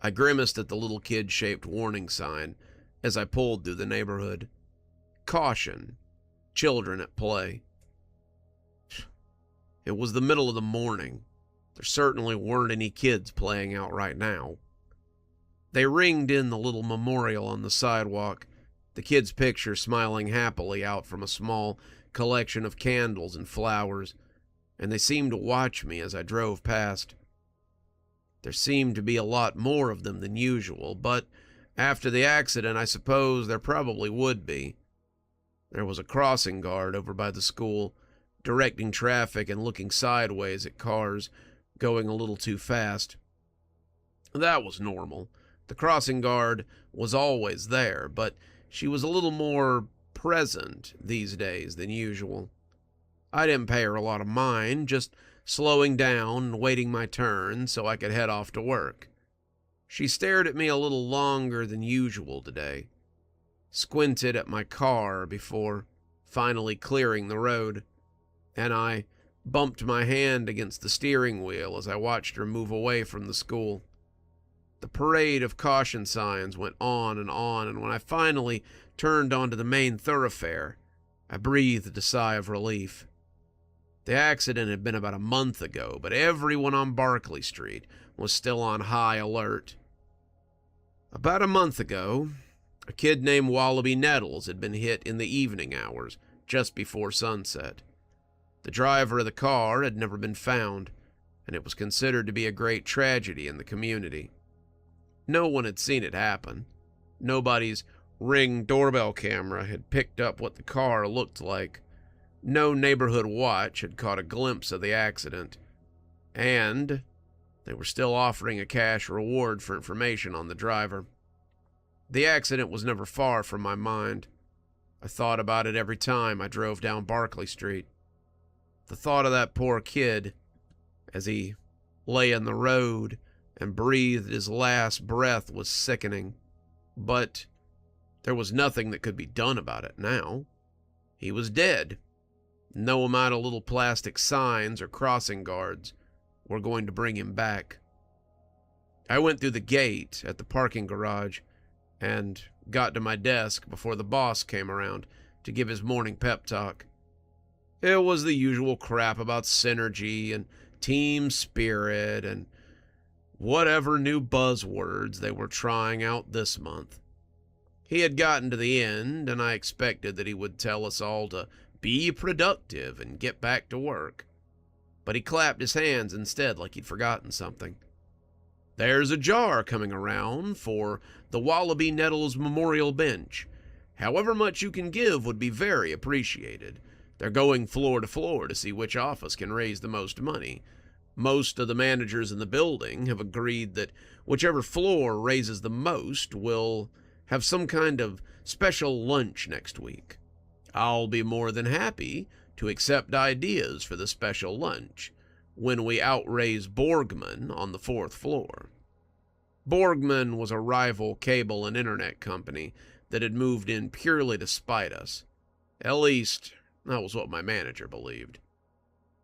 I grimaced at the little kid-shaped warning sign as I pulled through the neighborhood. Caution. Children at play. It was the middle of the morning. There certainly weren't any kids playing out right now. They ringed in the little memorial on the sidewalk, the kid's picture smiling happily out from a small collection of candles and flowers, and they seemed to watch me as I drove past. There seemed to be a lot more of them than usual, but after the accident, I suppose there probably would be. There was a crossing guard over by the school, directing traffic and looking sideways at cars going a little too fast. That was normal. The crossing guard was always there, but she was a little more present these days than usual. I didn't pay her a lot of mind, just slowing down and waiting my turn so I could head off to work. She stared at me a little longer than usual today, squinted at my car before finally clearing the road, and I bumped my hand against the steering wheel as I watched her move away from the school. The parade of caution signs went on, and when I finally turned onto the main thoroughfare, I breathed a sigh of relief. The accident had been about a month ago, but everyone on Barclay Street was still on high alert. About a month ago, a kid named Wallaby Nettles had been hit in the evening hours, just before sunset. The driver of the car had never been found, and it was considered to be a great tragedy in the community. No one had seen it happen. Nobody's Ring doorbell camera had picked up what the car looked like. No neighborhood watch had caught a glimpse of the accident. And they were still offering a cash reward for information on the driver. The accident was never far from my mind. I thought about it every time I drove down Barclay Street. The thought of that poor kid as he lay in the road and breathed his last breath was sickening. But there was nothing that could be done about it now. He was dead. No amount of little plastic signs or crossing guards were going to bring him back. I went through the gate at the parking garage and got to my desk before the boss came around to give his morning pep talk. It was the usual crap about synergy and team spirit and whatever new buzzwords they were trying out this month. He had gotten to the end, and I expected that he would tell us all to be productive and get back to work. But he clapped his hands instead like he'd forgotten something. There's a jar coming around for the Wallaby Nettles Memorial Bench. However much you can give would be very appreciated. They're going floor to floor to see which office can raise the most money. Most of the managers in the building have agreed that whichever floor raises the most will have some kind of special lunch next week. I'll be more than happy to accept ideas for the special lunch when we outraise Borgman on the 4th floor. Borgman was a rival cable and internet company that had moved in purely to spite us. At least, that was what my manager believed.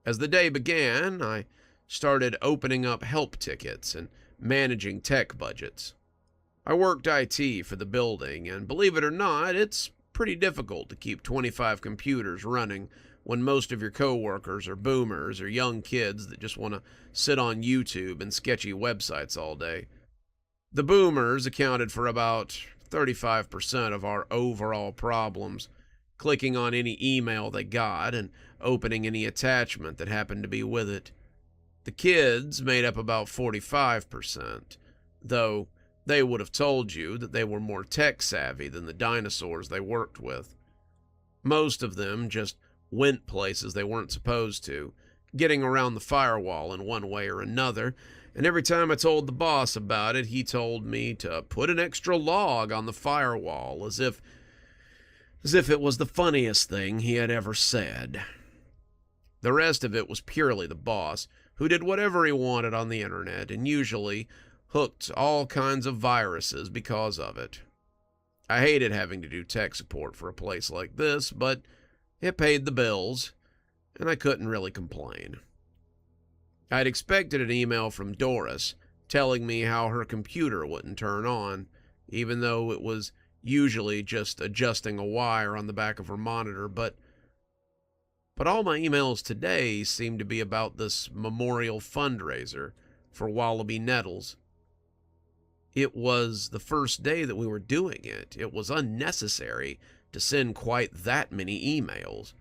As the day began, I started opening up help tickets and managing tech budgets. I worked IT for the building, and believe it or not, it's pretty difficult to keep 25 computers running when most of your coworkers are boomers or young kids that just want to sit on YouTube and sketchy websites all day. The boomers accounted for about 35% of our overall problems, clicking on any email they got and opening any attachment that happened to be with it. The kids made up about 45%, though they would have told you that they were more tech-savvy than the dinosaurs they worked with. Most of them just went places they weren't supposed to, getting around the firewall in one way or another, and every time I told the boss about it, he told me to put an extra log on the firewall, as if it was the funniest thing he had ever said. The rest of it was purely the boss, who did whatever he wanted on the internet, and usually hooked all kinds of viruses because of it. I hated having to do tech support for a place like this, but it paid the bills, and I couldn't really complain. I'd expected an email from Doris telling me how her computer wouldn't turn on, even though it was usually just adjusting a wire on the back of her monitor. But all my emails today seem to be about this memorial fundraiser for Wallaby Nettles. It was the first day that we were doing it. It was unnecessary to send quite that many emails.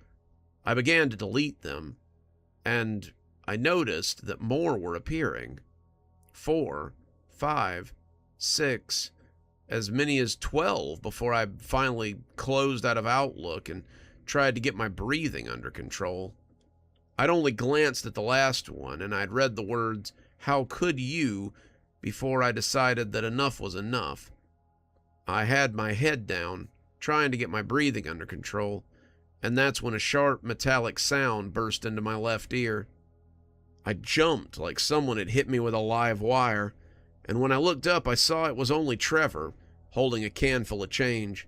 I began to delete them, and I noticed that more were appearing. 4, 5, 6, as many as 12 before I finally closed out of Outlook and tried to get my breathing under control. I'd only glanced at the last one, and I'd read the words, "How could you?" before I decided that enough was enough. I had my head down, trying to get my breathing under control, and that's when a sharp metallic sound burst into my left ear. I jumped like someone had hit me with a live wire, and when I looked up, I saw it was only Trevor, holding a can full of change.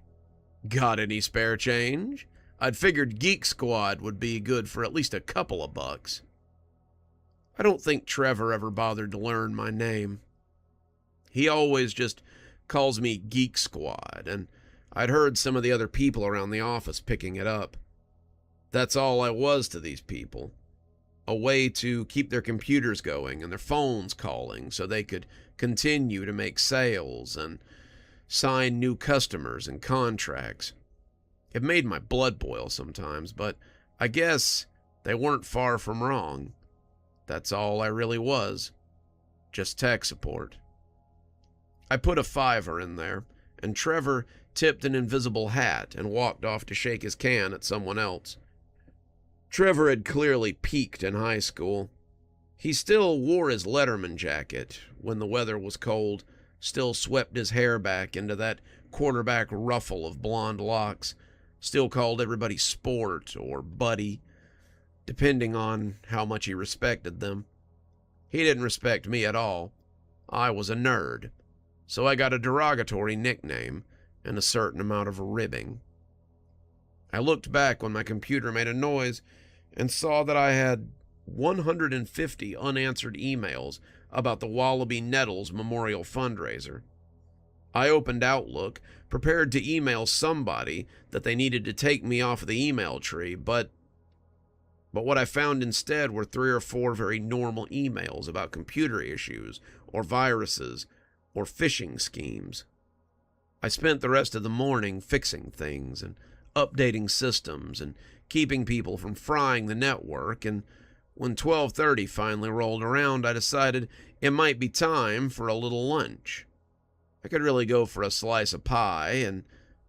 "Got any spare change?" I'd figured Geek Squad would be good for at least a couple of bucks. I don't think Trevor ever bothered to learn my name. He always just calls me Geek Squad, and I'd heard some of the other people around the office picking it up. That's all I was to these people. A way to keep their computers going and their phones calling so they could continue to make sales and sign new customers and contracts. It made my blood boil sometimes, but I guess they weren't far from wrong. That's all I really was. Just tech support. I put a $5 in there, and Trevor tipped an invisible hat and walked off to shake his can at someone else. Trevor had clearly peaked in high school. He still wore his Letterman jacket when the weather was cold, still swept his hair back into that quarterback ruffle of blonde locks, still called everybody sport or buddy, depending on how much he respected them. He didn't respect me at all. I was a nerd, so I got a derogatory nickname and a certain amount of ribbing. I looked back when my computer made a noise and saw that I had 150 unanswered emails about the Wallaby Nettles Memorial Fundraiser. I opened Outlook, prepared to email somebody that they needed to take me off of the email tree, but what I found instead were 3 or 4 very normal emails about computer issues or viruses or phishing schemes. I spent the rest of the morning fixing things and updating systems and keeping people from frying the network, and when 12:30 finally rolled around, I decided it might be time for a little lunch. I could really go for a slice of pie and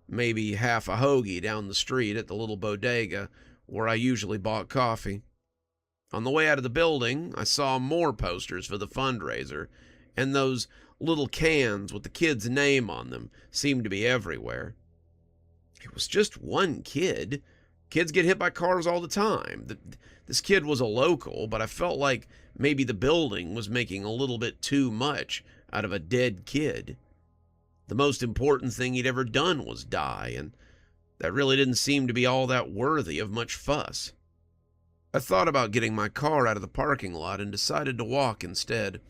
maybe half a hoagie down the street at the little bodega where I usually bought coffee. On the way out of the building, I saw more posters for the fundraiser, and those little cans with the kid's name on them seemed to be everywhere. It was just one kid. Kids get hit by cars all the time. This kid was a local, but I felt like maybe the building was making a little bit too much out of a dead kid. The most important thing he'd ever done was die, and that really didn't seem to be all that worthy of much fuss. I thought about getting my car out of the parking lot and decided to walk instead.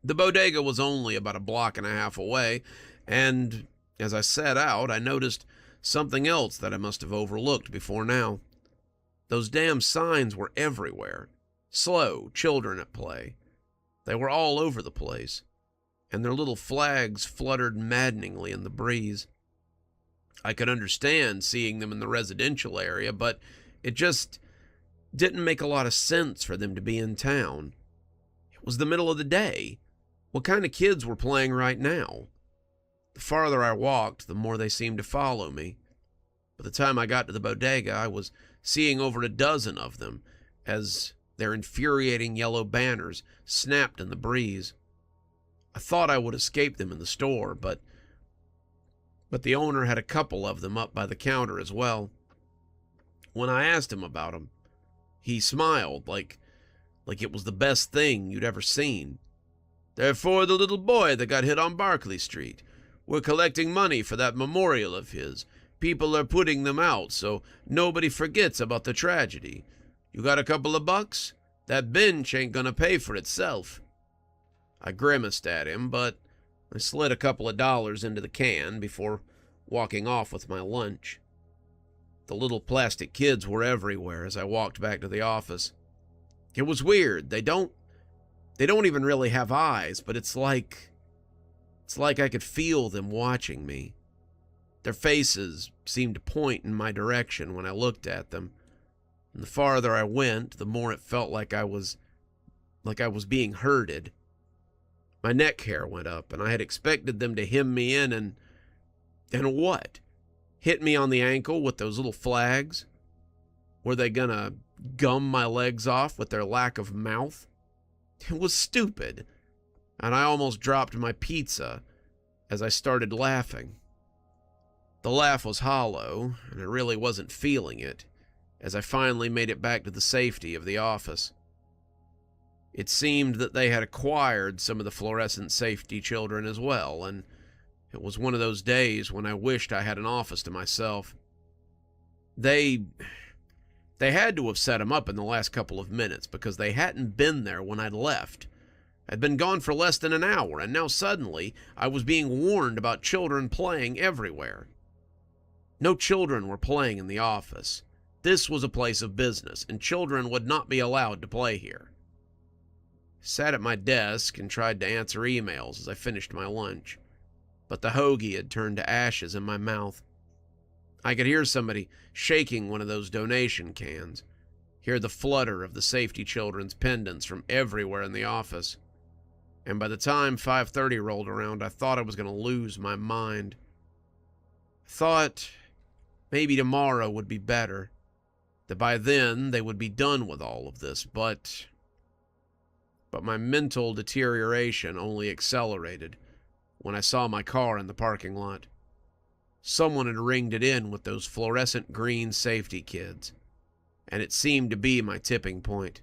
The bodega was only about a block and a half away, and as I set out, I noticed something else that I must have overlooked before now. Those damn signs were everywhere. Slow, children at play. They were all over the place, and their little flags fluttered maddeningly in the breeze. I could understand seeing them in the residential area, but it just didn't make a lot of sense for them to be in town. It was the middle of the day. What kind of kids were playing right now? The farther I walked, the more they seemed to follow me. By the time I got to the bodega, I was seeing over a dozen of them as their infuriating yellow banners snapped in the breeze. I thought I would escape them in the store, but the owner had a couple of them up by the counter as well. When I asked him about them, he smiled like it was the best thing you'd ever seen. "They're for the little boy that got hit on Barclay Street. We're collecting money for that memorial of his. People are putting them out so nobody forgets about the tragedy. You got a couple of bucks? That bench ain't gonna pay for itself." I grimaced at him, but I slid a couple of dollars into the can before walking off with my lunch. The little plastic kids were everywhere as I walked back to the office. It was weird. They don't even really have eyes, but it's like I could feel them watching me. Their faces seemed to point in my direction when I looked at them. And the farther I went, the more it felt like I was being herded. My neck hair went up, and I had expected them to hem me in and what? Hit me on the ankle with those little flags? Were they gonna gum my legs off with their lack of mouth? It was stupid, and I almost dropped my pizza as I started laughing. The laugh was hollow, and I really wasn't feeling it, as I finally made it back to the safety of the office. It seemed that they had acquired some of the fluorescent safety children as well, and it was one of those days when I wished I had an office to myself. They had to have set him up in the last couple of minutes because they hadn't been there when I'd left. I'd been gone for less than an hour, and now suddenly I was being warned about children playing everywhere. No children were playing in the office. This was a place of business, and children would not be allowed to play here. I sat at my desk and tried to answer emails as I finished my lunch, but the hoagie had turned to ashes in my mouth. I could hear somebody shaking one of those donation cans, hear the flutter of the safety children's pendants from everywhere in the office, and by the time 5:30 rolled around, I thought I was going to lose my mind. I thought maybe tomorrow would be better, that by then they would be done with all of this, but my mental deterioration only accelerated when I saw my car in the parking lot. Someone had ringed it in with those fluorescent green safety kids, and it seemed to be my tipping point.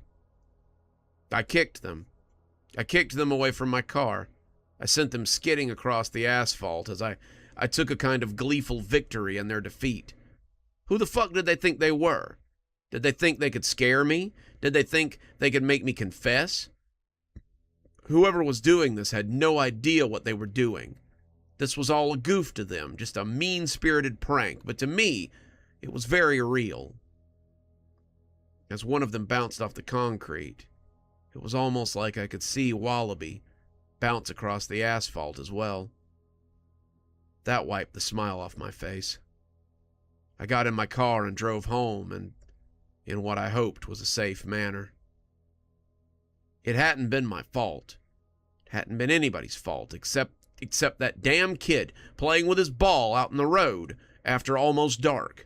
I kicked them. I kicked them away from my car. I sent them skidding across the asphalt as I took a kind of gleeful victory in their defeat. Who the fuck did they think they were? Did they think they could scare me? Did they think they could make me confess? Whoever was doing this had no idea what they were doing. This was all a goof to them, just a mean-spirited prank, but to me, it was very real. As one of them bounced off the concrete, it was almost like I could see Wallaby bounce across the asphalt as well. That wiped the smile off my face. I got in my car and drove home, and in what I hoped was a safe manner. It hadn't been my fault. It hadn't been anybody's fault, except that damn kid playing with his ball out in the road after almost dark.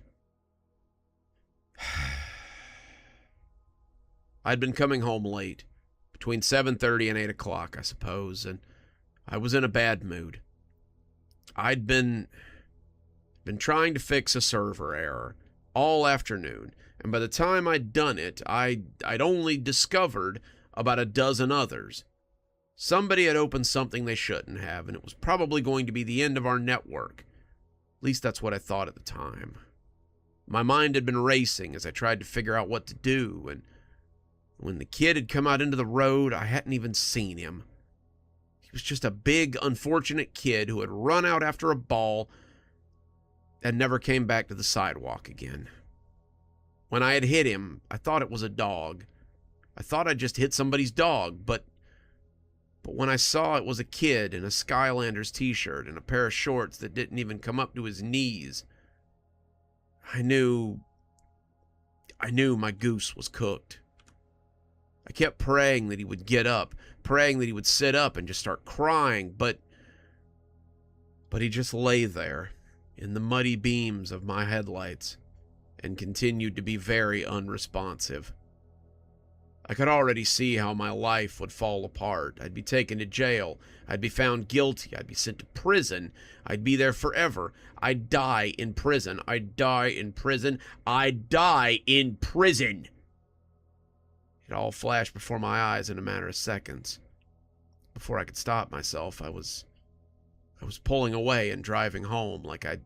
I'd been coming home late, between 7:30 and 8 o'clock, I suppose, and I was in a bad mood. I'd been trying to fix a server error all afternoon, and by the time I'd done it, I'd only discovered about a dozen others. Somebody had opened something they shouldn't have, and it was probably going to be the end of our network. At least that's what I thought at the time. My mind had been racing as I tried to figure out what to do, and when the kid had come out into the road, I hadn't even seen him. He was just a big, unfortunate kid who had run out after a ball and never came back to the sidewalk again. When I had hit him, I thought it was a dog. I thought I'd just hit somebody's dog, but when I saw it was a kid in a Skylanders t-shirt and a pair of shorts that didn't even come up to his knees, I knew my goose was cooked. I kept praying that he would get up, praying that he would sit up and just start crying, but he just lay there in the muddy beams of my headlights and continued to be very unresponsive. I could already see how my life would fall apart. I'd be taken to jail. I'd be found guilty. I'd be sent to prison. I'd be there forever. I'd die in prison. I'd die in prison. I'd die in prison. It all flashed before my eyes in a matter of seconds. Before I could stop myself, I was pulling away and driving home like I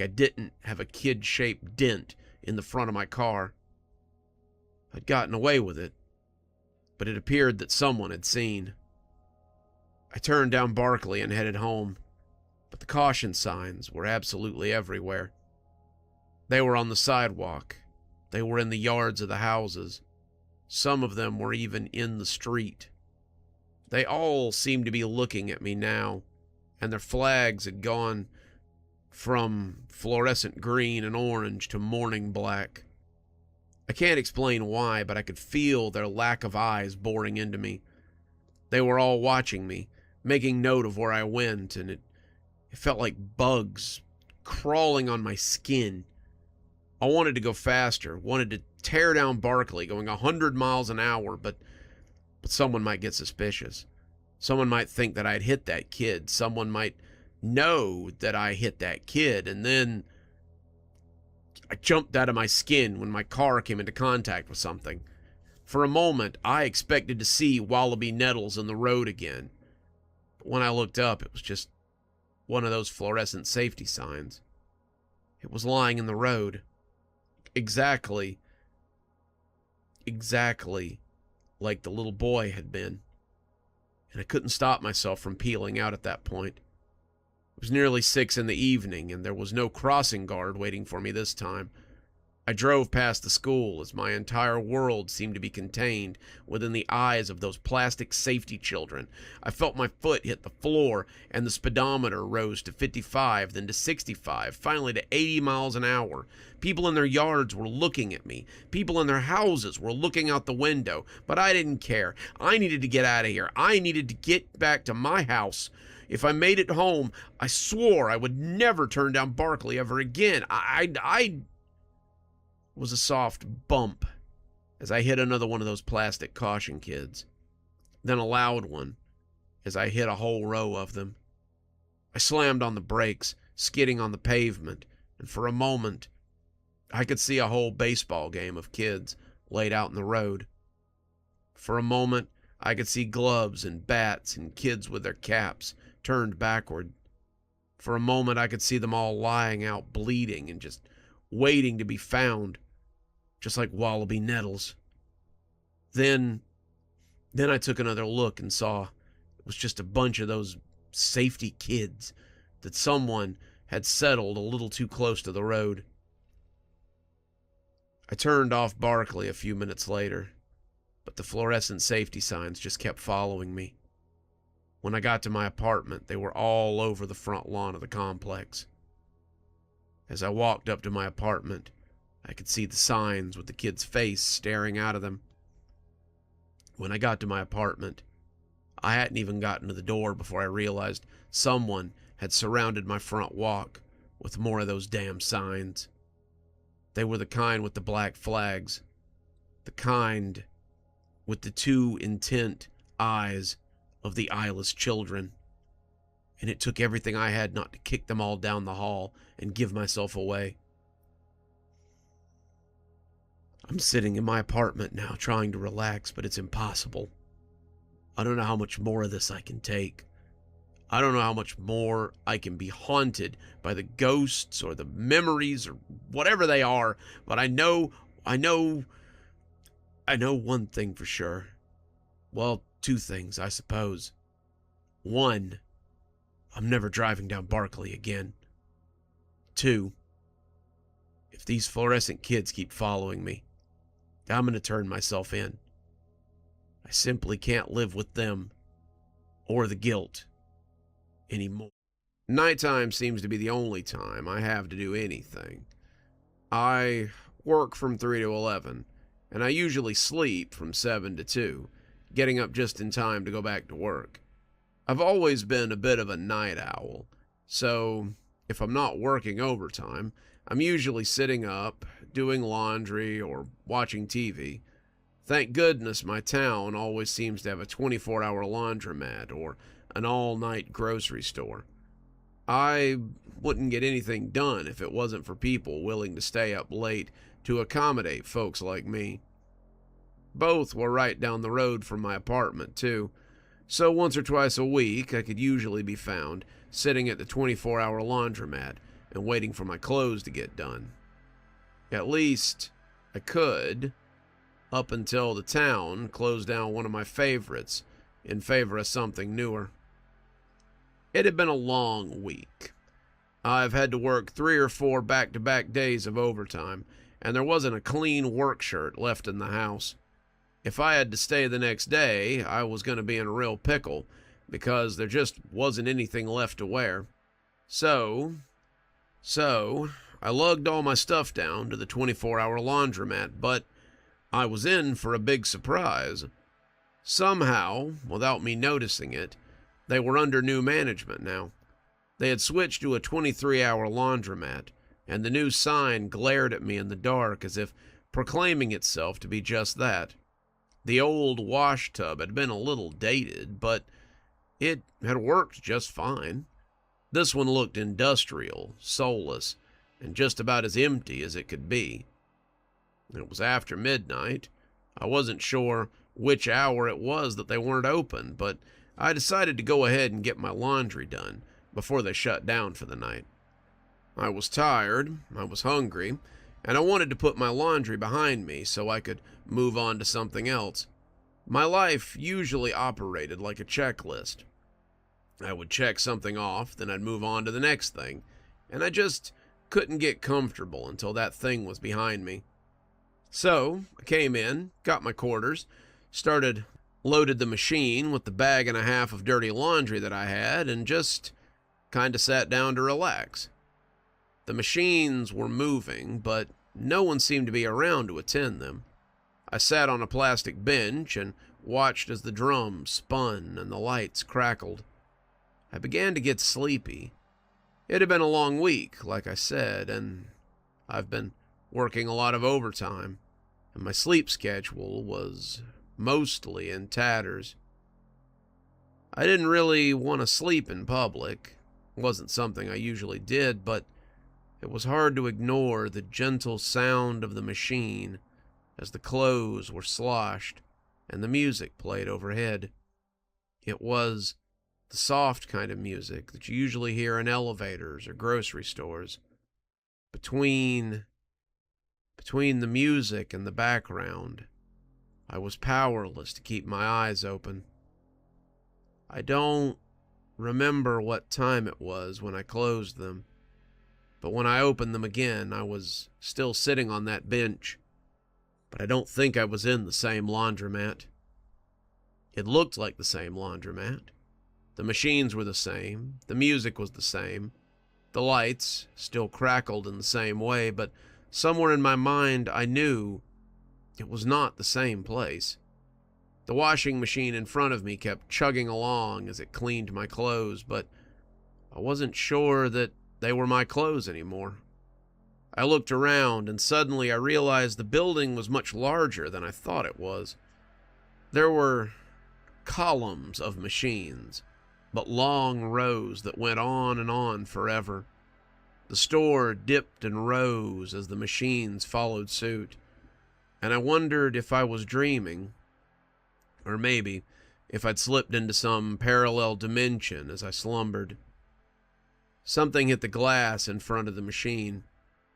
didn't have a kid-shaped dent in the front of my car. I'd gotten away with it, but it appeared that someone had seen. I turned down Barkley and headed home, but the caution signs were absolutely everywhere. They were on the sidewalk. They were in the yards of the houses. Some of them were even in the street. They all seemed to be looking at me now, and their flags had gone from fluorescent green and orange to morning black. I can't explain why, but I could feel their lack of eyes boring into me. They were all watching me, making note of where I went, and it felt like bugs crawling on my skin. I wanted to go faster, wanted to tear down Barkley going 100 miles an hour, but someone might get suspicious. Someone might think that I'd hit that kid. Someone might know that I hit that kid, and then I jumped out of my skin when my car came into contact with something. For a moment, I expected to see Wallaby Nettles in the road again. But when I looked up, it was just one of those fluorescent safety signs. It was lying in the road. Exactly like the little boy had been. And I couldn't stop myself from peeling out at that point. It was nearly 6 in the evening, and there was no crossing guard waiting for me this time. I drove past the school as my entire world seemed to be contained within the eyes of those plastic safety children. I felt my foot hit the floor, and the speedometer rose to 55, then to 65, finally to 80 miles an hour. People in their yards were looking at me. People in their houses were looking out the window, but I didn't care. I needed to get out of here. I needed to get back to my house. If I made it home, I swore I would never turn down Barkley ever again. I was a soft bump as I hit another one of those plastic caution kids. Then a loud one as I hit a whole row of them. I slammed on the brakes, skidding on the pavement, and for a moment, I could see a whole baseball game of kids laid out in the road. For a moment, I could see gloves and bats and kids with their caps turned backward. For a moment, I could see them all lying out bleeding and just waiting to be found, just like Wallaby Nettles. Then I took another look and saw it was just a bunch of those safety kids that someone had settled a little too close to the road. I turned off Barkley a few minutes later, but the fluorescent safety signs just kept following me. When I got to my apartment, they were all over the front lawn of the complex. As I walked up to my apartment, I could see the signs with the kid's face staring out of them. When I got to my apartment, I hadn't even gotten to the door before I realized someone had surrounded my front walk with more of those damn signs. They were the kind with the black flags, the kind with the two intent eyes of the eyeless children. And it took everything I had not to kick them all down the hall and give myself away. I'm sitting in my apartment now trying to relax, but it's impossible. I don't know how much more of this I can take. I don't know how much more I can be haunted by the ghosts or the memories or whatever they are, but I know one thing for sure. Well, two things, I suppose. One, I'm never driving down Barkley again. Two, if these fluorescent kids keep following me, I'm going to turn myself in. I simply can't live with them or the guilt anymore. Nighttime seems to be the only time I have to do anything. I work from 3 to 11, and I usually sleep from 7 to 2, getting up just in time to go back to work. I've always been a bit of a night owl, so if I'm not working overtime, I'm usually sitting up, doing laundry, or watching TV. Thank goodness my town always seems to have a 24-hour laundromat or an all-night grocery store. I wouldn't get anything done if it wasn't for people willing to stay up late to accommodate folks like me. Both were right down the road from my apartment, too, so once or twice a week I could usually be found sitting at the 24-hour laundromat and waiting for my clothes to get done. At least I could, up until the town closed down one of my favorites in favor of something newer. It had been a long week. I've had to work 3 or 4 back-to-back days of overtime, and there wasn't a clean work shirt left in the house. If I had to stay the next day, I was going to be in a real pickle, because there just wasn't anything left to wear. So, I lugged all my stuff down to the 24-hour laundromat, but I was in for a big surprise. Somehow, without me noticing it, they were under new management now. They had switched to a 23-hour laundromat, and the new sign glared at me in the dark as if proclaiming itself to be just that. The old wash tub had been a little dated, but it had worked just fine. This one looked industrial, soulless, and just about as empty as it could be. It was after midnight. I wasn't sure which hour it was that they weren't open, but I decided to go ahead and get my laundry done before they shut down for the night. I was tired, I was hungry, and I wanted to put my laundry behind me so I could move on to something else. My life usually operated like a checklist. I would check something off, then I'd move on to the next thing, and I just couldn't get comfortable until that thing was behind me. So, I came in, got my quarters, loaded the machine with the bag and a half of dirty laundry that I had, and just kinda sat down to relax. The machines were moving, but no one seemed to be around to attend them. I sat on a plastic bench and watched as the drums spun and the lights crackled. I began to get sleepy. It had been a long week, like I said, and I've been working a lot of overtime, and my sleep schedule was mostly in tatters. I didn't really want to sleep in public. It wasn't something I usually did, but it was hard to ignore the gentle sound of the machine as the clothes were sloshed and the music played overhead. It was the soft kind of music that you usually hear in elevators or grocery stores. Between the music and the background, I was powerless to keep my eyes open. I don't remember what time it was when I closed them, but when I opened them again, I was still sitting on that bench, but I don't think I was in the same laundromat. It looked like the same laundromat. The machines were the same, the music was the same, the lights still crackled in the same way, but somewhere in my mind I knew it was not the same place. The washing machine in front of me kept chugging along as it cleaned my clothes, but I wasn't sure that they were my clothes anymore. I looked around, and suddenly I realized the building was much larger than I thought it was. There were columns of machines, but long rows that went on and on forever. The store dipped and rose as the machines followed suit, and I wondered if I was dreaming, or maybe if I'd slipped into some parallel dimension as I slumbered. Something hit the glass in front of the machine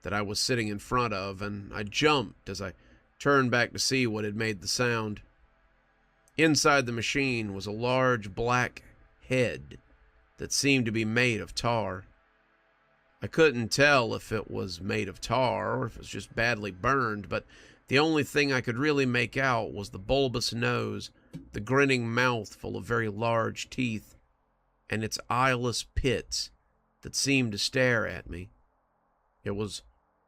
that I was sitting in front of, and I jumped as I turned back to see what had made the sound. Inside the machine was a large black head that seemed to be made of tar. I couldn't tell if it was made of tar or if it was just badly burned, but the only thing I could really make out was the bulbous nose, the grinning mouth full of very large teeth, and its eyeless pits that seemed to stare at me. It was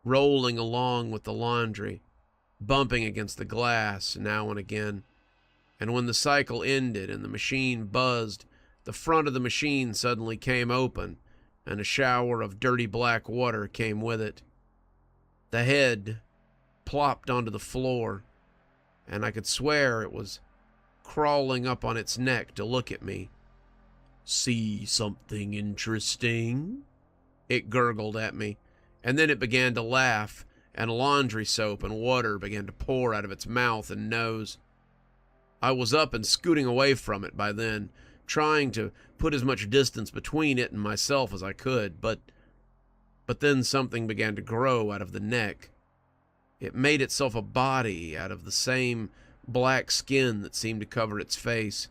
rolling along with the laundry, bumping against the glass now and again, and when the cycle ended and the machine buzzed, the front of the machine suddenly came open, and a shower of dirty black water came with it. The head plopped onto the floor, and I could swear it was crawling up on its neck to look at me. "See something interesting?" It gurgled at me, and then it began to laugh, and laundry soap and water began to pour out of its mouth and nose. I was up and scooting away from it by then, trying to put as much distance between it and myself as I could, but then something began to grow out of the neck. It made itself a body out of the same black skin that seemed to cover its face,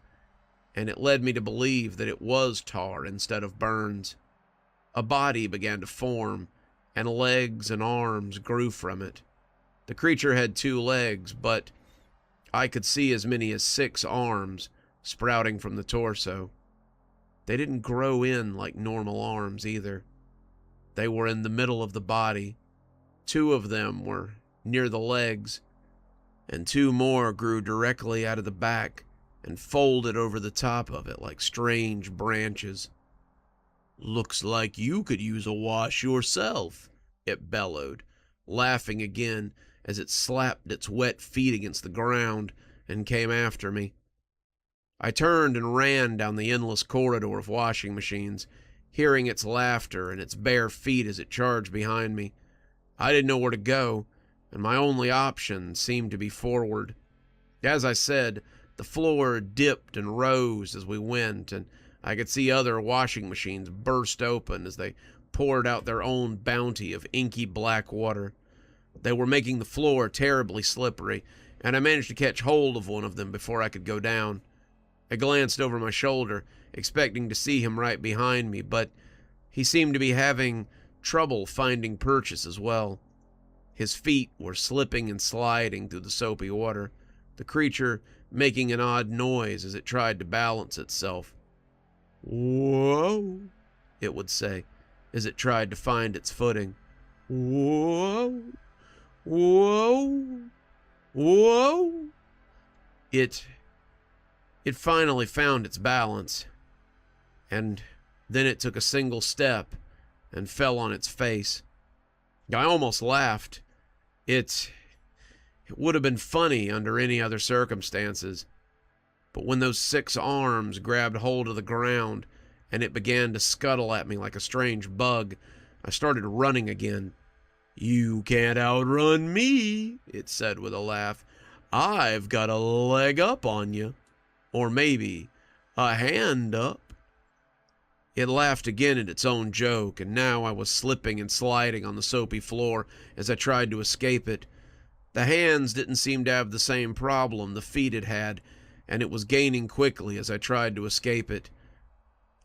and it led me to believe that it was tar instead of burns. A body began to form, and legs and arms grew from it. The creature had 2 legs, but I could see as many as 6 arms sprouting from the torso. They didn't grow in like normal arms either. They were in the middle of the body. 2 of them were near the legs, and 2 more grew directly out of the back and folded over the top of it like strange branches. "Looks like you could use a wash yourself," it bellowed, laughing again as it slapped its wet feet against the ground and came after me. I turned and ran down the endless corridor of washing machines, hearing its laughter and its bare feet as it charged behind me. I didn't know where to go, and my only option seemed to be forward. As I said, the floor dipped and rose as we went, and I could see other washing machines burst open as they poured out their own bounty of inky black water. They were making the floor terribly slippery, and I managed to catch hold of one of them before I could go down. I glanced over my shoulder, expecting to see him right behind me, but he seemed to be having trouble finding purchase as well. His feet were slipping and sliding through the soapy water, the creature making an odd noise as it tried to balance itself. "Whoa," it would say, as it tried to find its footing. "Whoa, whoa, whoa." It finally found its balance, and then it took a single step and fell on its face. I almost laughed. It would have been funny under any other circumstances, but when those 6 arms grabbed hold of the ground and it began to scuttle at me like a strange bug, I started running again. "You can't outrun me," it said with a laugh. "I've got a leg up on you. Or maybe a hand up." It laughed again at its own joke, and now I was slipping and sliding on the soapy floor as I tried to escape it. The hands didn't seem to have the same problem the feet had had, and it was gaining quickly as I tried to escape it.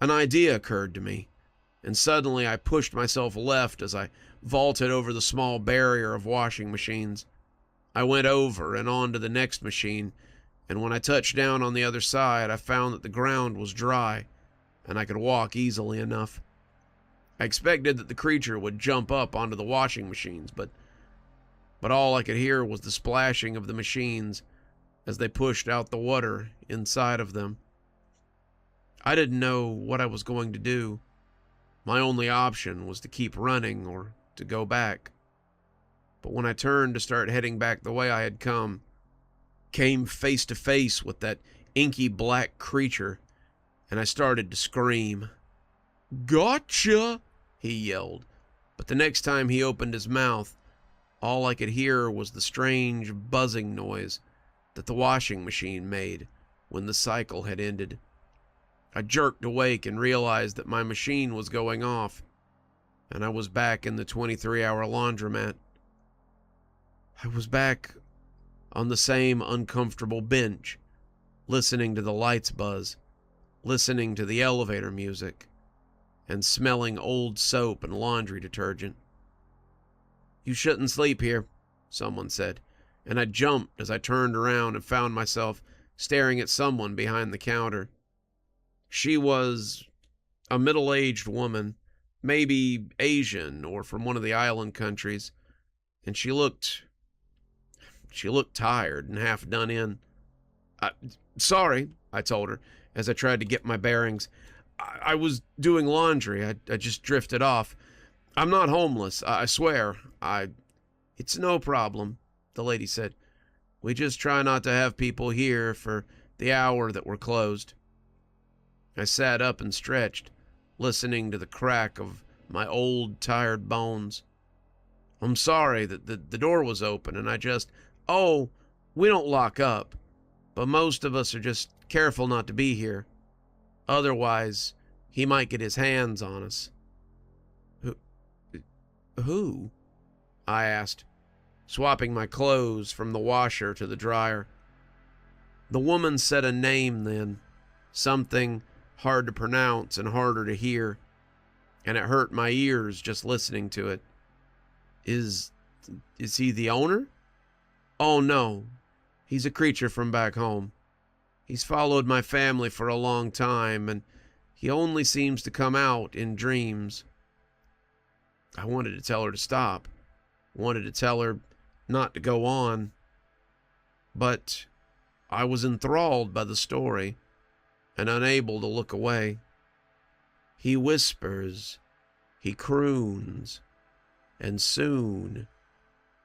An idea occurred to me, and suddenly I pushed myself left as I vaulted over the small barrier of washing machines. I went over and on to the next machine, and when I touched down on the other side, I found that the ground was dry, and I could walk easily enough. I expected that the creature would jump up onto the washing machines, but all I could hear was the splashing of the machines as they pushed out the water inside of them. I didn't know what I was going to do. My only option was to keep running or to go back. But when I turned to start heading back the way I had come, came face to face with that inky black creature, and I started to scream. "Gotcha!" he yelled, but the next time he opened his mouth, all I could hear was the strange buzzing noise that the washing machine made when the cycle had ended. I jerked awake and realized that my machine was going off, and I was back in the 23-hour laundromat. I was back on the same uncomfortable bench, listening to the lights buzz, listening to the elevator music, and smelling old soap and laundry detergent. "You shouldn't sleep here," someone said, and I jumped as I turned around and found myself staring at someone behind the counter. She was a middle-aged woman, maybe Asian or from one of the island countries, and she looked tired and half done in. "Sorry," I told her as I tried to get my bearings. I was doing laundry. I just drifted off. I'm not homeless, I swear. It's no problem," the lady said. "We just try not to have people here for the hour that we're closed." I sat up and stretched, listening to the crack of my old, tired bones. "I'm sorry that the door was open, and Oh, we don't lock up, but most of us are just careful not to be here. Otherwise, he might get his hands on us." Who? I asked, swapping my clothes from the washer to the dryer. The woman said a name then, something hard to pronounce and harder to hear, and it hurt my ears just listening to it. Is he the owner? Oh no, he's a creature from back home. He's followed my family for a long time, and he only seems to come out in dreams. I wanted to tell her to stop. Wanted to tell her not to go on. But I was enthralled by the story and unable to look away. He whispers, he croons, and soon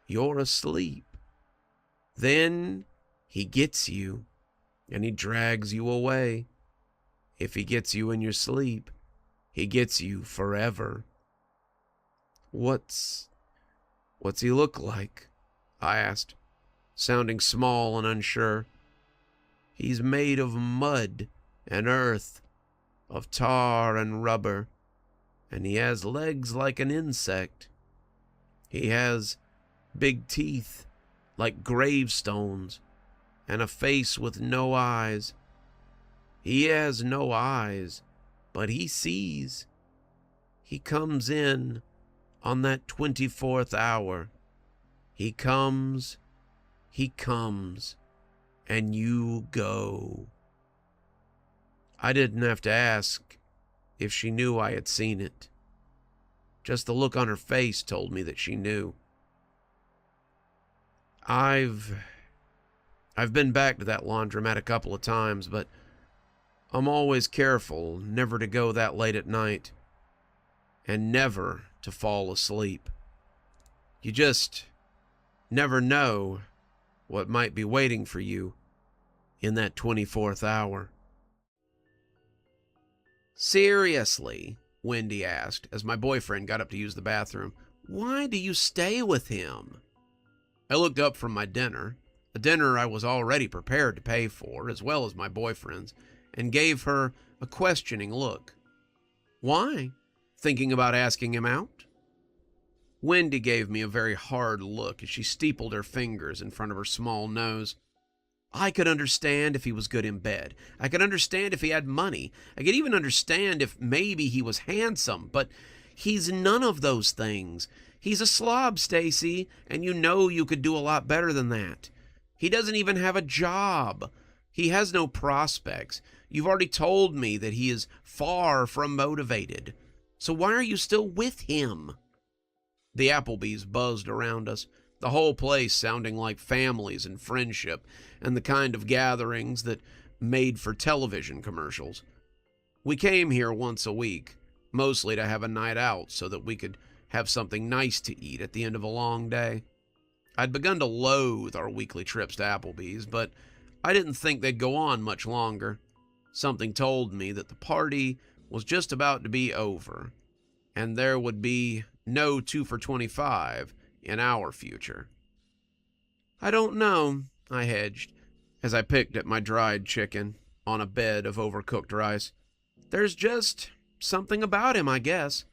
you're asleep. Then he gets you, and he drags you away. If he gets you in your sleep, he gets you forever. What's he look like? I asked, sounding small and unsure. He's made of mud and earth, of tar and rubber, and he has legs like an insect. He has big teeth like gravestones, and a face with no eyes. He has no eyes, but he sees. He comes in on that 24th hour. He comes, and you go. I didn't have to ask if she knew I had seen it. Just the look on her face told me that she knew. I've been back to that laundromat a couple of times, but I'm always careful never to go that late at night and never to fall asleep. You just never know what might be waiting for you in that 24th hour. Seriously, Wendy asked as my boyfriend got up to use the bathroom, why do you stay with him? I looked up from my dinner, a dinner I was already prepared to pay for, as well as my boyfriend's, and gave her a questioning look. Why? Thinking about asking him out? Wendy gave me a very hard look as she steepled her fingers in front of her small nose. I could understand if he was good in bed. I could understand if he had money. I could even understand if maybe he was handsome, but he's none of those things. He's a slob, Stacy, and you know you could do a lot better than that. He doesn't even have a job. He has no prospects. You've already told me that he is far from motivated. So why are you still with him? The Applebys buzzed around us, the whole place sounding like families and friendship, and the kind of gatherings that made for television commercials. We came here once a week, mostly to have a night out so that we could have something nice to eat at the end of a long day. I'd begun to loathe our weekly trips to Applebee's, but I didn't think they'd go on much longer. Something told me that the party was just about to be over, and there would be no 2 for $25 in our future. I don't know, I hedged, as I picked at my dried chicken on a bed of overcooked rice. There's just something about him, I guess.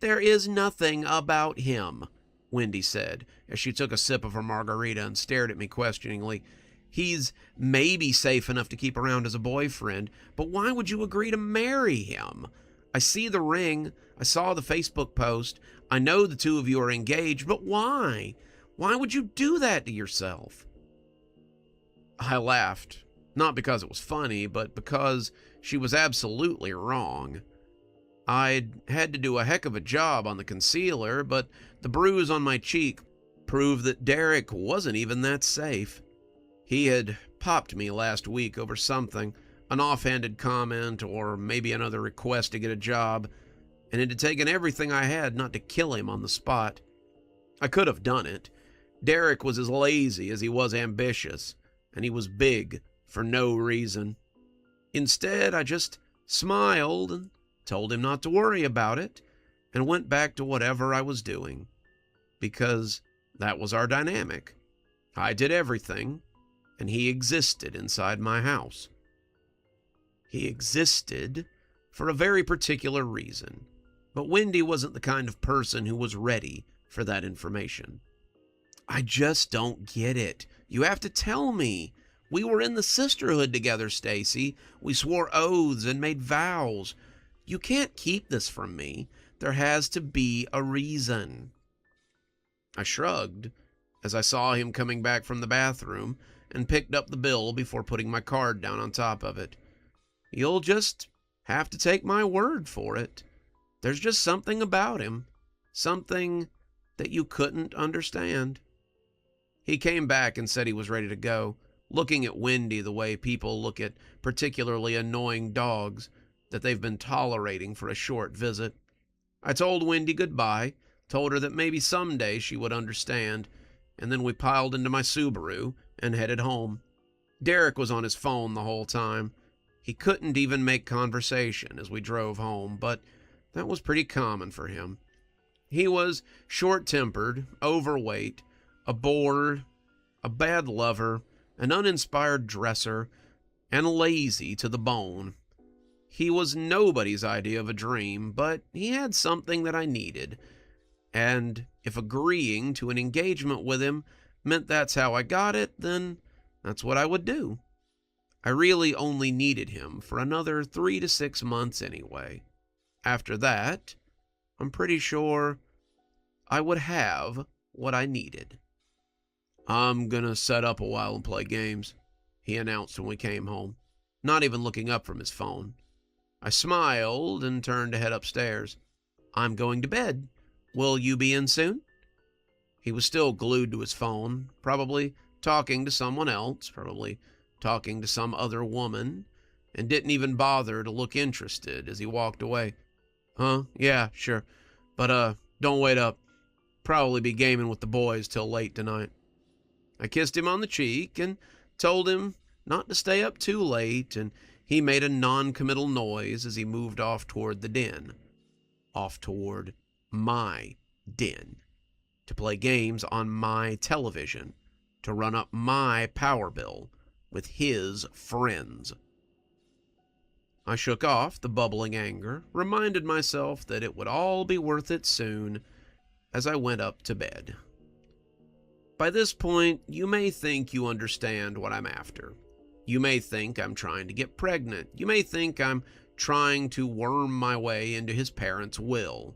There is nothing about him, Wendy said, as she took a sip of her margarita and stared at me questioningly. He's maybe safe enough to keep around as a boyfriend, but why would you agree to marry him? I see the ring. I saw the Facebook post. I know the two of you are engaged, but why? Why would you do that to yourself? I laughed, not because it was funny, but because she was absolutely wrong. I'd had to do a heck of a job on the concealer, but the bruise on my cheek proved that Derek wasn't even that safe. He had popped me last week over something, an offhanded comment or maybe another request to get a job, and it had taken everything I had not to kill him on the spot. I could have done it. Derek was as lazy as he was ambitious, and he was big for no reason. Instead, I just smiled and told him not to worry about it, and went back to whatever I was doing, because that was our dynamic. I did everything, and he existed inside my house. He existed for a very particular reason, but Wendy wasn't the kind of person who was ready for that information. I just don't get it. You have to tell me. We were in the sisterhood together, Stacy. We swore oaths and made vows. You can't keep this from me. There has to be a reason." I shrugged as I saw him coming back from the bathroom and picked up the bill before putting my card down on top of it. "You'll just have to take my word for it. There's just something about him. Something that you couldn't understand." He came back and said he was ready to go, looking at Wendy the way people look at particularly annoying dogs that they've been tolerating for a short visit. I told Wendy goodbye, told her that maybe someday she would understand, and then we piled into my Subaru and headed home. Derek was on his phone the whole time. He couldn't even make conversation as we drove home, but that was pretty common for him. He was short-tempered, overweight, a bore, a bad lover, an uninspired dresser, and lazy to the bone. He was nobody's idea of a dream, but he had something that I needed, and if agreeing to an engagement with him meant that's how I got it, then that's what I would do. I really only needed him for another 3 to 6 months anyway. After that, I'm pretty sure I would have what I needed. "I'm gonna set up a while and play games," he announced when we came home, not even looking up from his phone. I smiled and turned to head upstairs. "I'm going to bed. Will you be in soon?" He was still glued to his phone, probably talking to someone else, probably talking to some other woman, and didn't even bother to look interested as he walked away. "Huh? Yeah, sure. But, don't wait up. Probably be gaming with the boys till late tonight." I kissed him on the cheek and told him not to stay up too late, and he made a non-committal noise as he moved off toward the den. Off toward my den. To play games on my television. To run up my power bill with his friends. I shook off the bubbling anger, reminded myself that it would all be worth it soon as I went up to bed. By this point, you may think you understand what I'm after. You may think I'm trying to get pregnant. You may think I'm trying to worm my way into his parents' will.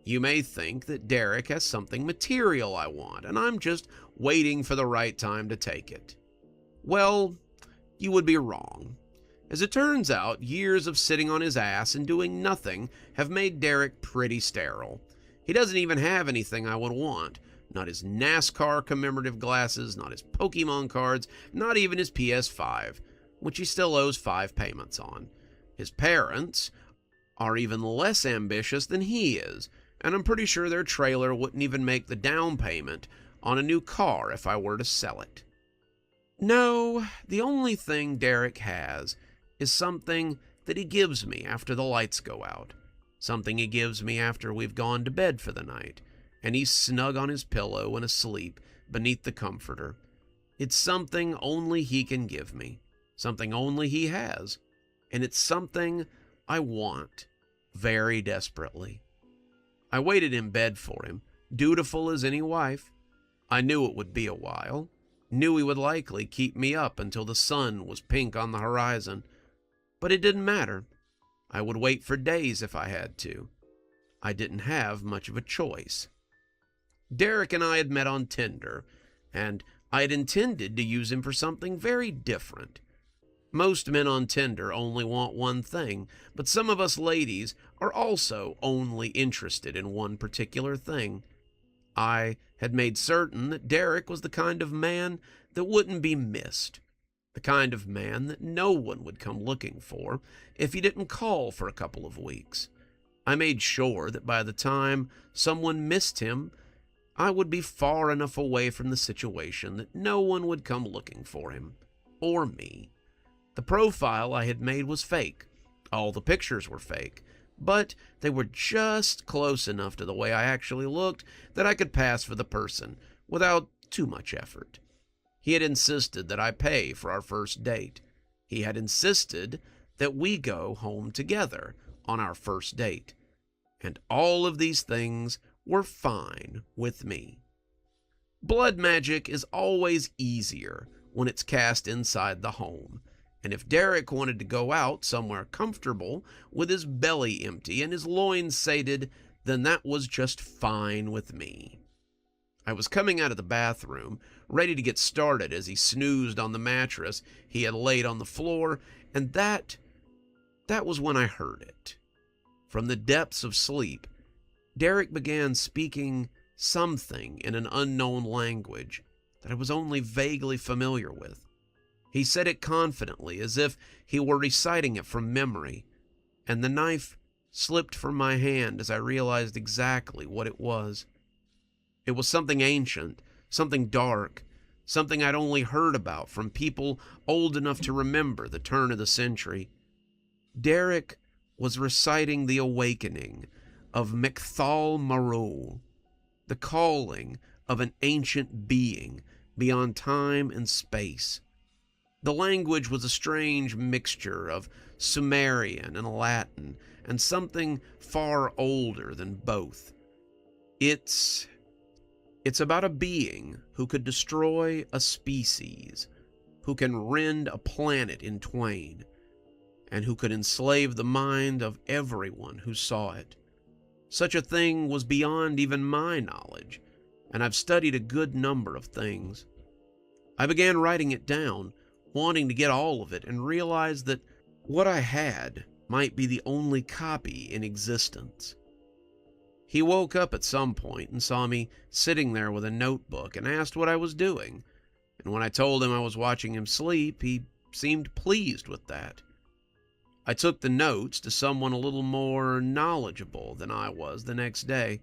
You may think that Derek has something material I want, and I'm just waiting for the right time to take it. Well, you would be wrong. As it turns out, years of sitting on his ass and doing nothing have made Derek pretty sterile. He doesn't even have anything I would want. Not his NASCAR commemorative glasses, not his Pokemon cards, not even his PS5, which he still owes 5 payments on. His parents are even less ambitious than he is, and I'm pretty sure their trailer wouldn't even make the down payment on a new car if I were to sell it. No, the only thing Derek has is something that he gives me after the lights go out. Something he gives me after we've gone to bed for the night, and he's snug on his pillow and asleep beneath the comforter. It's something only he can give me, something only he has, and it's something I want very desperately. I waited in bed for him, dutiful as any wife. I knew it would be a while, knew he would likely keep me up until the sun was pink on the horizon, but it didn't matter. I would wait for days if I had to. I didn't have much of a choice. Derek and I had met on Tinder, and I had intended to use him for something very different. Most men on Tinder only want one thing, but some of us ladies are also only interested in one particular thing. I had made certain that Derek was the kind of man that wouldn't be missed, the kind of man that no one would come looking for if he didn't call for a couple of weeks. I made sure that by the time someone missed him, I would be far enough away from the situation that no one would come looking for him, or me. The profile I had made was fake. All the pictures were fake, but they were just close enough to the way I actually looked that I could pass for the person without too much effort. He had insisted that I pay for our first date. He had insisted that we go home together on our first date. And all of these things were fine with me. Blood magic is always easier when it's cast inside the home. And if Derek wanted to go out somewhere comfortable with his belly empty and his loins sated, then that was just fine with me. I was coming out of the bathroom, ready to get started as he snoozed on the mattress he had laid on the floor, and that was when I heard it. From the depths of sleep, Derek began speaking something in an unknown language that I was only vaguely familiar with. He said it confidently, as if he were reciting it from memory, and the knife slipped from my hand as I realized exactly what it was. It was something ancient, something dark, something I'd only heard about from people old enough to remember the turn of the century. Derek was reciting the awakening of McGhee, the calling of an ancient being beyond time and space. The language was a strange mixture of Sumerian and Latin, and something far older than both. It's about a being who could destroy a species, who can rend a planet in twain, and who could enslave the mind of everyone who saw it. Such a thing was beyond even my knowledge, and I've studied a good number of things. I began writing it down, wanting to get all of it, and realized that what I had might be the only copy in existence. He woke up at some point and saw me sitting there with a notebook and asked what I was doing, and when I told him I was watching him sleep, he seemed pleased with that. I took the notes to someone a little more knowledgeable than I was the next day,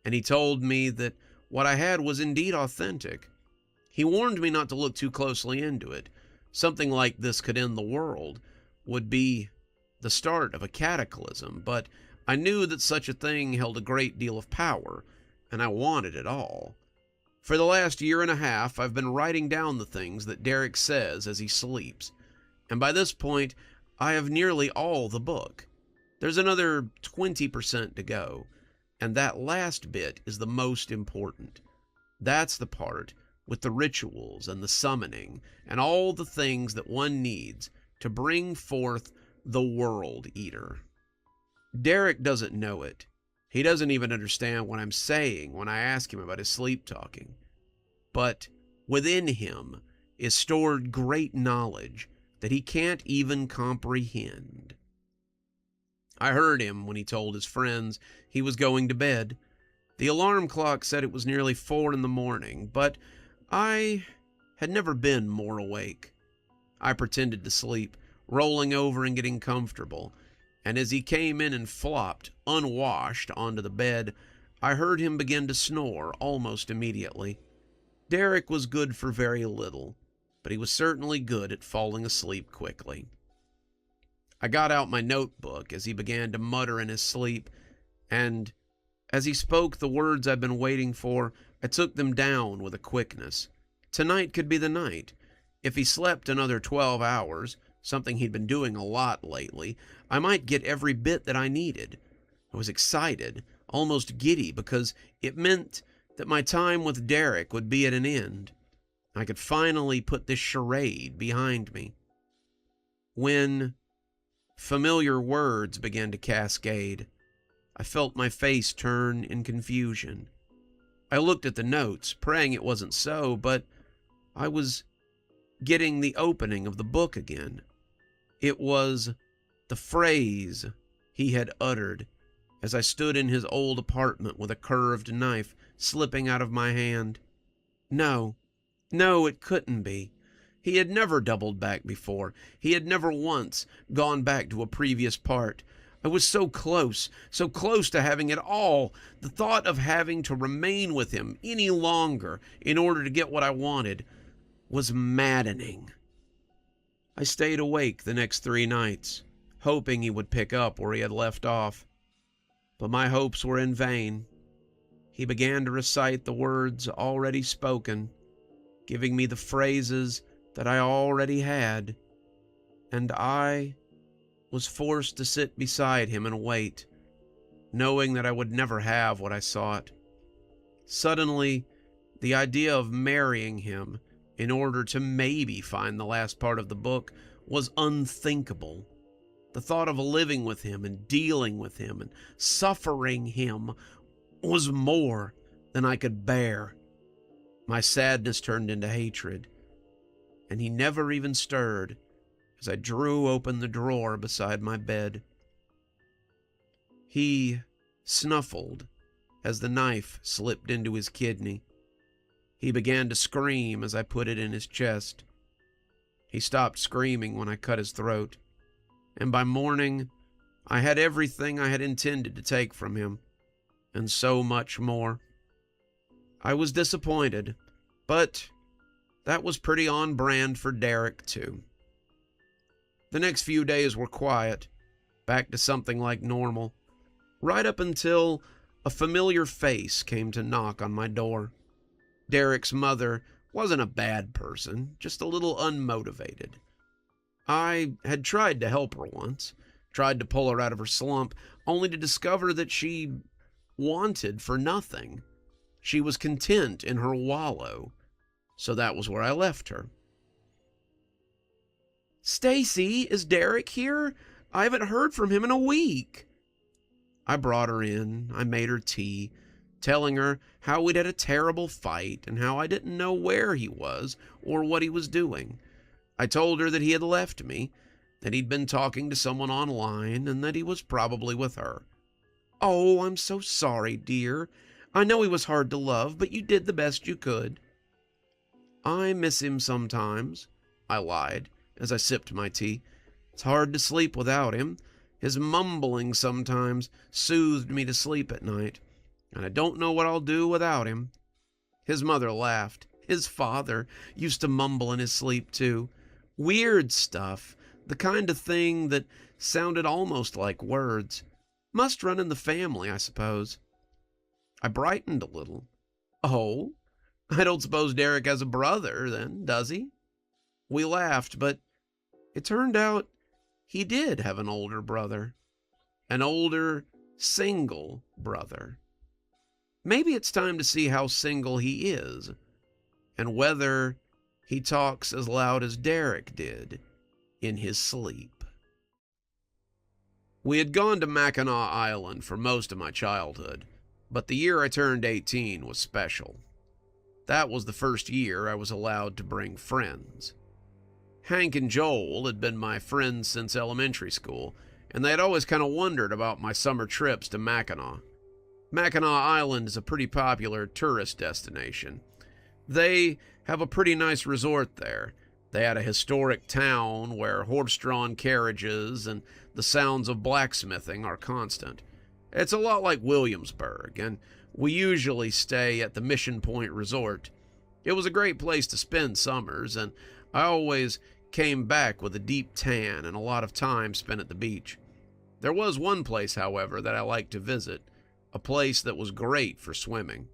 and he told me that what I had was indeed authentic. He warned me not to look too closely into it. Something like this could end the world, would be the start of a cataclysm, but I knew that such a thing held a great deal of power, and I wanted it all. For the last year and a half, I've been writing down the things that Derek says as he sleeps, and by this point, I have nearly all the book. There's another 20% to go, and that last bit is the most important. That's the part with the rituals and the summoning and all the things that one needs to bring forth the World Eater. Derek doesn't know it. He doesn't even understand what I'm saying when I ask him about his sleep talking. But within him is stored great knowledge that he can't even comprehend. I heard him when he told his friends he was going to bed. The alarm clock said it was nearly 4 a.m, but I had never been more awake. I pretended to sleep, rolling over and getting comfortable, and as he came in and flopped, unwashed, onto the bed, I heard him begin to snore almost immediately. Derek was good for very little, but he was certainly good at falling asleep quickly. I got out my notebook as he began to mutter in his sleep, and as he spoke the words I'd been waiting for, I took them down with a quickness. Tonight could be the night. If he slept another 12 hours, something he'd been doing a lot lately, I might get every bit that I needed. I was excited, almost giddy, because it meant that my time with Derek would be at an end. I could finally put this charade behind me. When familiar words began to cascade, I felt my face turn in confusion. I looked at the notes, praying it wasn't so, but I was getting the opening of the book again. It was the phrase he had uttered as I stood in his old apartment with a curved knife slipping out of my hand. No, it couldn't be. He had never doubled back before. He had never once gone back to a previous part. I was so close to having it all. The thought of having to remain with him any longer in order to get what I wanted was maddening. I stayed awake the next 3 nights, hoping he would pick up where he had left off. But my hopes were in vain. He began to recite the words already spoken, giving me the phrases that I already had, and I was forced to sit beside him and wait, knowing that I would never have what I sought. Suddenly, the idea of marrying him in order to maybe find the last part of the book was unthinkable. The thought of living with him and dealing with him and suffering him was more than I could bear. My sadness turned into hatred, and he never even stirred as I drew open the drawer beside my bed. He snuffled as the knife slipped into his kidney. He began to scream as I put it in his chest. He stopped screaming when I cut his throat, and by morning I had everything I had intended to take from him, and so much more. I was disappointed, but that was pretty on brand for Derek, too. The next few days were quiet, back to something like normal, right up until a familiar face came to knock on my door. Derek's mother wasn't a bad person, just a little unmotivated. I had tried to help her once, tried to pull her out of her slump, only to discover that she wanted for nothing. She was content in her wallow, so that was where I left her. "Stacy, is Derek here? I haven't heard from him in a week." I brought her in. I made her tea, telling her how we'd had a terrible fight and how I didn't know where he was or what he was doing. I told her that he had left me, that he'd been talking to someone online, and that he was probably with her. "Oh, I'm so sorry, dear. I know he was hard to love, but you did the best you could." "I miss him sometimes," I lied as I sipped my tea. "It's hard to sleep without him. His mumbling sometimes soothed me to sleep at night, and I don't know what I'll do without him." His mother laughed. His father used to mumble in his sleep, too. Weird stuff, the kind of thing that sounded almost like words. Must run in the family, I suppose. I brightened a little. "Oh, I don't suppose Derek has a brother, then, does he?" We laughed, but it turned out he did have an older brother. An older, single brother. Maybe it's time to see how single he is, and whether he talks as loud as Derek did in his sleep. We had gone to Mackinac Island for most of my childhood, but the year I turned 18 was special. That was the first year I was allowed to bring friends. Hank and Joel had been my friends since elementary school, and they had always kind of wondered about my summer trips to Mackinac. Mackinac Island is a pretty popular tourist destination. They have a pretty nice resort there. They had a historic town where horse-drawn carriages and the sounds of blacksmithing are constant. It's a lot like Williamsburg, and we usually stay at the Mission Point Resort. It was a great place to spend summers, and I always came back with a deep tan and a lot of time spent at the beach. There was one place, however, that I liked to visit, a place that was great for swimming.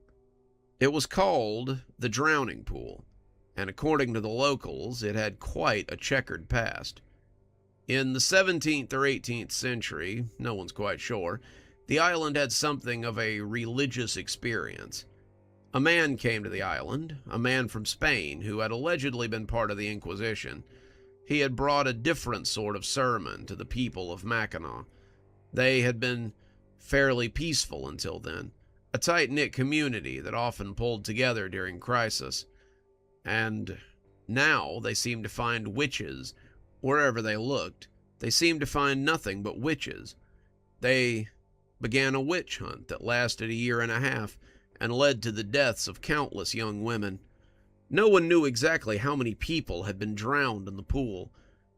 It was called the Drowning Pool, and according to the locals, it had quite a checkered past. In the 17th or 18th century, no one's quite sure, the island had something of a religious experience. A man came to the island, a man from Spain who had allegedly been part of the Inquisition. He had brought a different sort of sermon to the people of Mackinac. They had been fairly peaceful until then, a tight-knit community that often pulled together during crisis. And now they seemed to find witches wherever they looked. They seemed to find nothing but witches. They began a witch hunt that lasted a year and a half and led to the deaths of countless young women. No one knew exactly how many people had been drowned in the pool,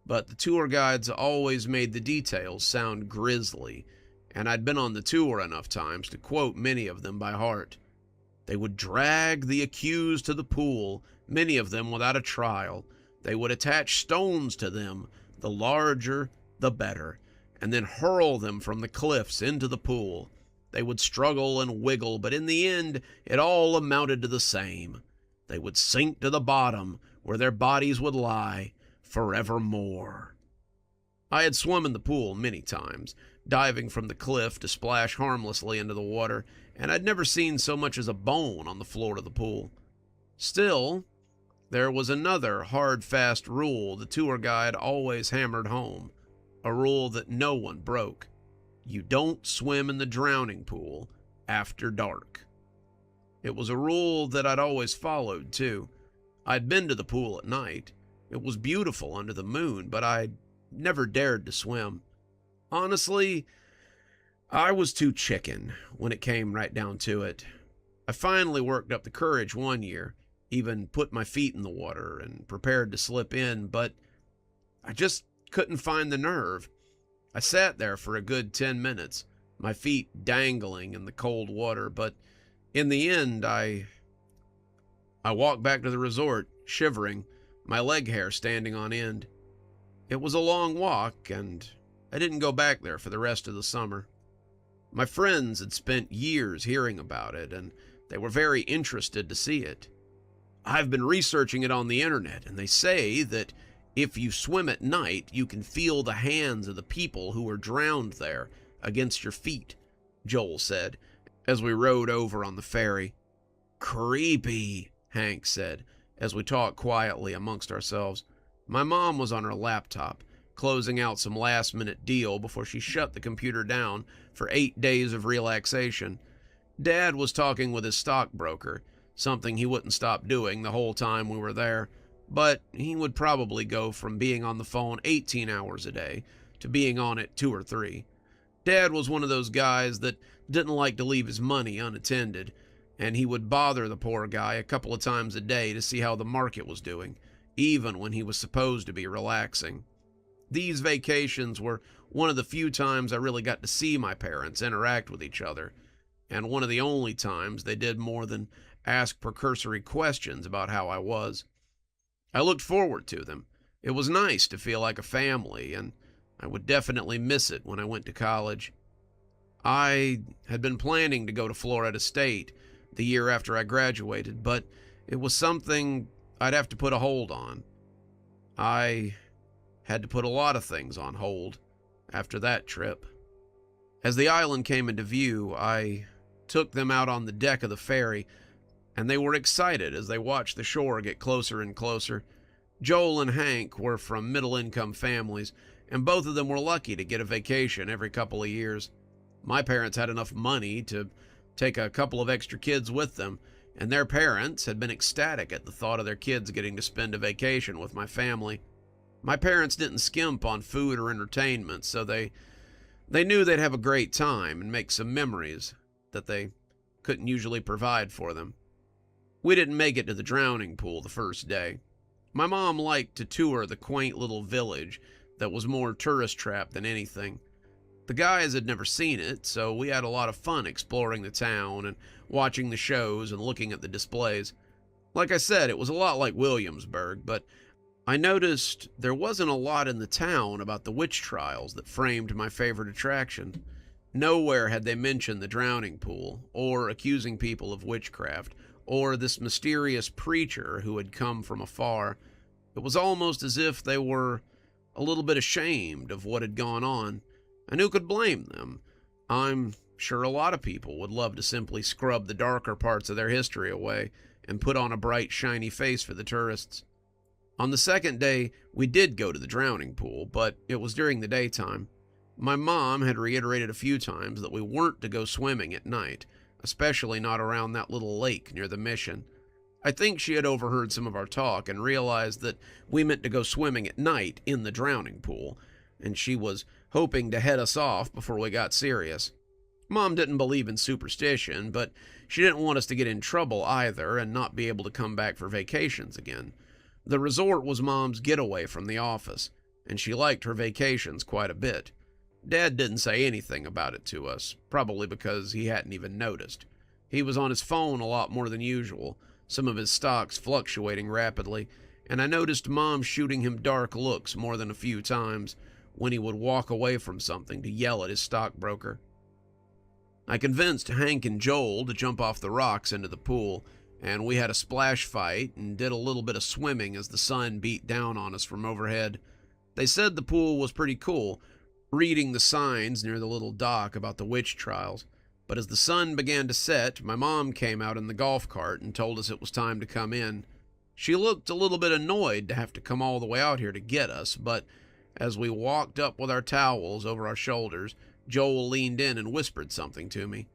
but the tour guides always made the details sound grisly, and I'd been on the tour enough times to quote many of them by heart. They would drag the accused to the pool, many of them without a trial. They would attach stones to them, the larger the better, and then hurl them from the cliffs into the pool. They would struggle and wiggle, but in the end, it all amounted to the same. They would sink to the bottom, where their bodies would lie forevermore. I had swum in the pool many times, diving from the cliff to splash harmlessly into the water, and I'd never seen so much as a bone on the floor of the pool. Still, There was another hard, fast rule the tour guide always hammered home, a rule that no one broke. You don't swim in the drowning pool after dark. It was a rule that I'd always followed, too. I'd been to the pool at night. It was beautiful under the moon, but I'd never dared to swim. Honestly, I was too chicken when it came right down to it. I finally worked up the courage one year, even put my feet in the water and prepared to slip in, but I just couldn't find the nerve. I sat there for a good 10 minutes, my feet dangling in the cold water, but in the end, I walked back to the resort, shivering, my leg hair standing on end. It was a long walk, and I didn't go back there for the rest of the summer. My friends had spent years hearing about it, and they were very interested to see it. I've been researching it on the internet, and they say that if you swim at night, you can feel the hands of the people who were drowned there against your feet, Joel said, as we rode over on the ferry. Creepy, Hank said, as we talked quietly amongst ourselves. My mom was on her laptop, closing out some last-minute deal before she shut the computer down for 8 days of relaxation. Dad was talking with his stockbroker, something he wouldn't stop doing the whole time we were there, but he would probably go from being on the phone 18 hours a day to being on it 2 or 3. Dad was one of those guys that didn't like to leave his money unattended, and he would bother the poor guy a couple of times a day to see how the market was doing, even when he was supposed to be relaxing. These vacations were one of the few times I really got to see my parents interact with each other, and one of the only times they did more than ask precursory questions about how I was. I looked forward to them. It was nice to feel like a family, and I would definitely miss it when I went to college. I had been planning to go to Florida State the year after I graduated, but it was something I'd have to put a hold on. I had to put a lot of things on hold after that trip. As the island came into view, I took them out on the deck of the ferry, and they were excited as they watched the shore get closer and closer. Joel and Hank were from middle-income families, and both of them were lucky to get a vacation every couple of years. My parents had enough money to take a couple of extra kids with them, and their parents had been ecstatic at the thought of their kids getting to spend a vacation with my family. My parents didn't skimp on food or entertainment, so they knew they'd have a great time and make some memories that they couldn't usually provide for them. We didn't make it to the drowning pool the first day. My mom liked to tour the quaint little village that was more tourist trap than anything. The guys had never seen it, so we had a lot of fun exploring the town and watching the shows and looking at the displays. Like I said, it was a lot like Williamsburg, but I noticed there wasn't a lot in the town about the witch trials that framed my favorite attraction. Nowhere had they mentioned the drowning pool, or accusing people of witchcraft, or this mysterious preacher who had come from afar. It was almost as if they were a little bit ashamed of what had gone on, and who could blame them? I'm sure a lot of people would love to simply scrub the darker parts of their history away and put on a bright, shiny face for the tourists. On the second day, we did go to the drowning pool, but it was during the daytime. My mom had reiterated a few times that we weren't to go swimming at night, especially not around that little lake near the mission. I think she had overheard some of our talk and realized that we meant to go swimming at night in the drowning pool, and she was hoping to head us off before we got serious. Mom didn't believe in superstition, but she didn't want us to get in trouble either and not be able to come back for vacations again. The resort was Mom's getaway from the office, and she liked her vacations quite a bit. Dad didn't say anything about it to us, probably because he hadn't even noticed. He was on his phone a lot more than usual, some of his stocks fluctuating rapidly, and I noticed Mom shooting him dark looks more than a few times when he would walk away from something to yell at his stockbroker. I convinced Hank and Joel to jump off the rocks into the pool, and we had a splash fight and did a little bit of swimming as the sun beat down on us from overhead. They said the pool was pretty cool, reading the signs near the little dock about the witch trials, but as the sun began to set, my mom came out in the golf cart and told us it was time to come in. She looked a little bit annoyed to have to come all the way out here to get us, but as we walked up with our towels over our shoulders, Joel leaned in and whispered something to me.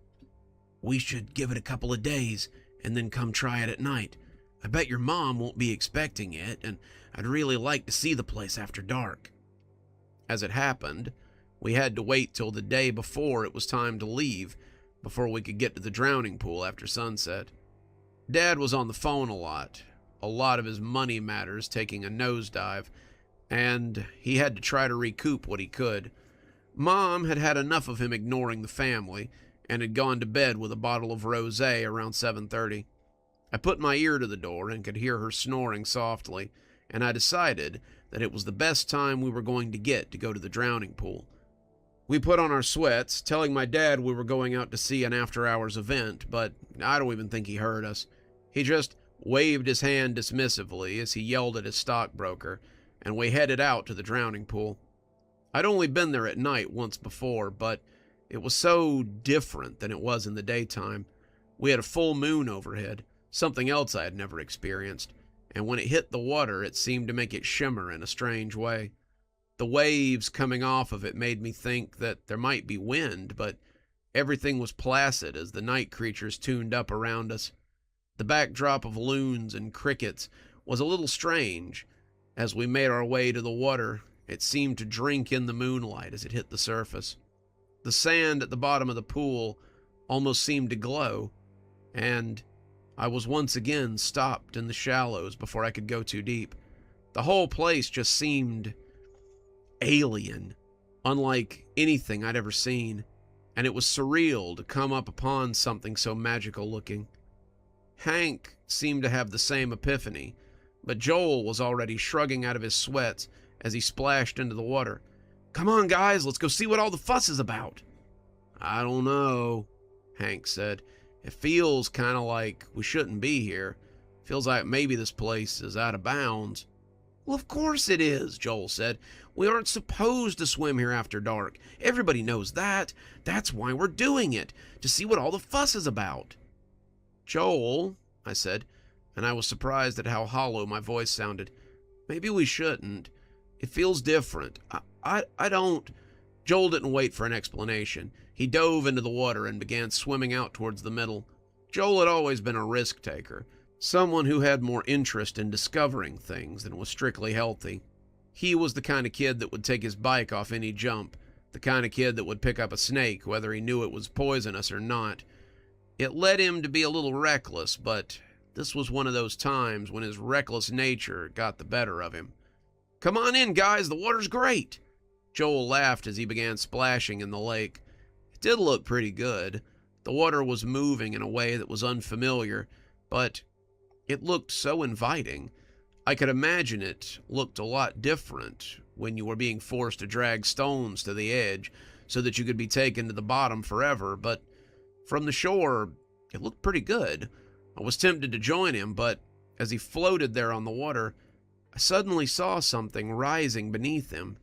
"We should give it a couple of days and then come try it at night. I bet your mom won't be expecting it, and I'd really like to see the place after dark." As it happened, we had to wait till the day before it was time to leave before we could get to the drowning pool after sunset. Dad was on the phone a lot of his money matters taking a nosedive, and he had to try to recoup what he could. Mom had had enough of him ignoring the family and had gone to bed with a bottle of rosé around 7:30. I put my ear to the door and could hear her snoring softly, and I decided that it was the best time we were going to get to go to the drowning pool. We put on our sweats, telling my dad we were going out to see an after-hours event, but I don't even think he heard us. He just waved his hand dismissively as he yelled at his stockbroker, and we headed out to the drowning pool. I'd only been there at night once before, but it was so different than it was in the daytime. We had a full moon overhead, something else I had never experienced, and when it hit the water, it seemed to make it shimmer in a strange way. The waves coming off of it made me think that there might be wind, but everything was placid as the night creatures tuned up around us. The backdrop of loons and crickets was a little strange. As we made our way to the water, it seemed to drink in the moonlight as it hit the surface. The sand at the bottom of the pool almost seemed to glow, and I was once again stopped in the shallows before I could go too deep. The whole place just seemed alien, unlike anything I'd ever seen, and it was surreal to come up upon something so magical looking. Hank seemed to have the same epiphany, but Joel was already shrugging out of his sweats as he splashed into the water. "Come on, guys, let's go see what all the fuss is about." "I don't know," Hank said. "It feels kind of like we shouldn't be here. Feels like maybe this place is out of bounds." "Well, of course it is," Joel said. "We aren't supposed to swim here after dark. Everybody knows that. That's why we're doing it, to see what all the fuss is about." "Joel," I said, and I was surprised at how hollow my voice sounded. "Maybe we shouldn't. It feels different. I don't..." Joel didn't wait for an explanation. He dove into the water and began swimming out towards the middle. Joel had always been a risk taker, someone who had more interest in discovering things than was strictly healthy. He was the kind of kid that would take his bike off any jump, the kind of kid that would pick up a snake whether he knew it was poisonous or not. It led him to be a little reckless, but this was one of those times when his reckless nature got the better of him. "Come on in, guys, the water's great." Joel laughed as he began splashing in the lake. It did look pretty good. The water was moving in a way that was unfamiliar, but it looked so inviting. I could imagine it looked a lot different when you were being forced to drag stones to the edge so that you could be taken to the bottom forever, but from the shore, it looked pretty good. I was tempted to join him, but as he floated there on the water, I suddenly saw something rising beneath him.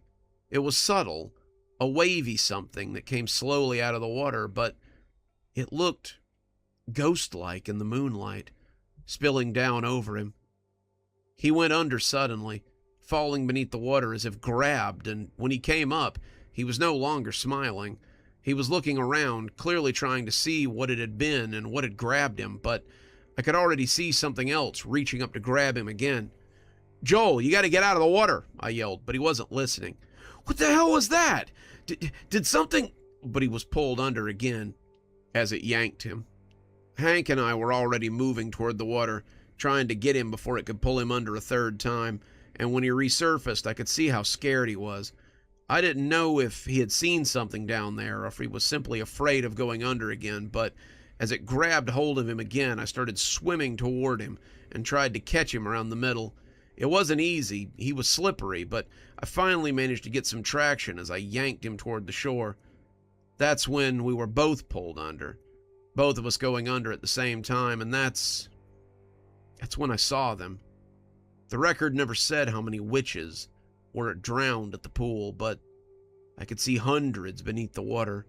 It was subtle, a wavy something that came slowly out of the water, but it looked ghost-like in the moonlight, spilling down over him. He went under suddenly, falling beneath the water as if grabbed, and when he came up, he was no longer smiling. He was looking around, clearly trying to see what it had been and what had grabbed him, but I could already see something else reaching up to grab him again. "Joel, you gotta get out of the water," I yelled, but he wasn't listening. "What the hell was that? Did something..." But he was pulled under again as it yanked him. Hank and I were already moving toward the water, trying to get him before it could pull him under a third time, and when he resurfaced, I could see how scared he was. I didn't know if he had seen something down there or if he was simply afraid of going under again, but as it grabbed hold of him again, I started swimming toward him and tried to catch him around the middle. It wasn't easy, he was slippery, but I finally managed to get some traction as I yanked him toward the shore. That's when we were both pulled under, both of us going under at the same time, and that's when I saw them. The record never said how many witches were drowned at the pool, but I could see hundreds beneath the water.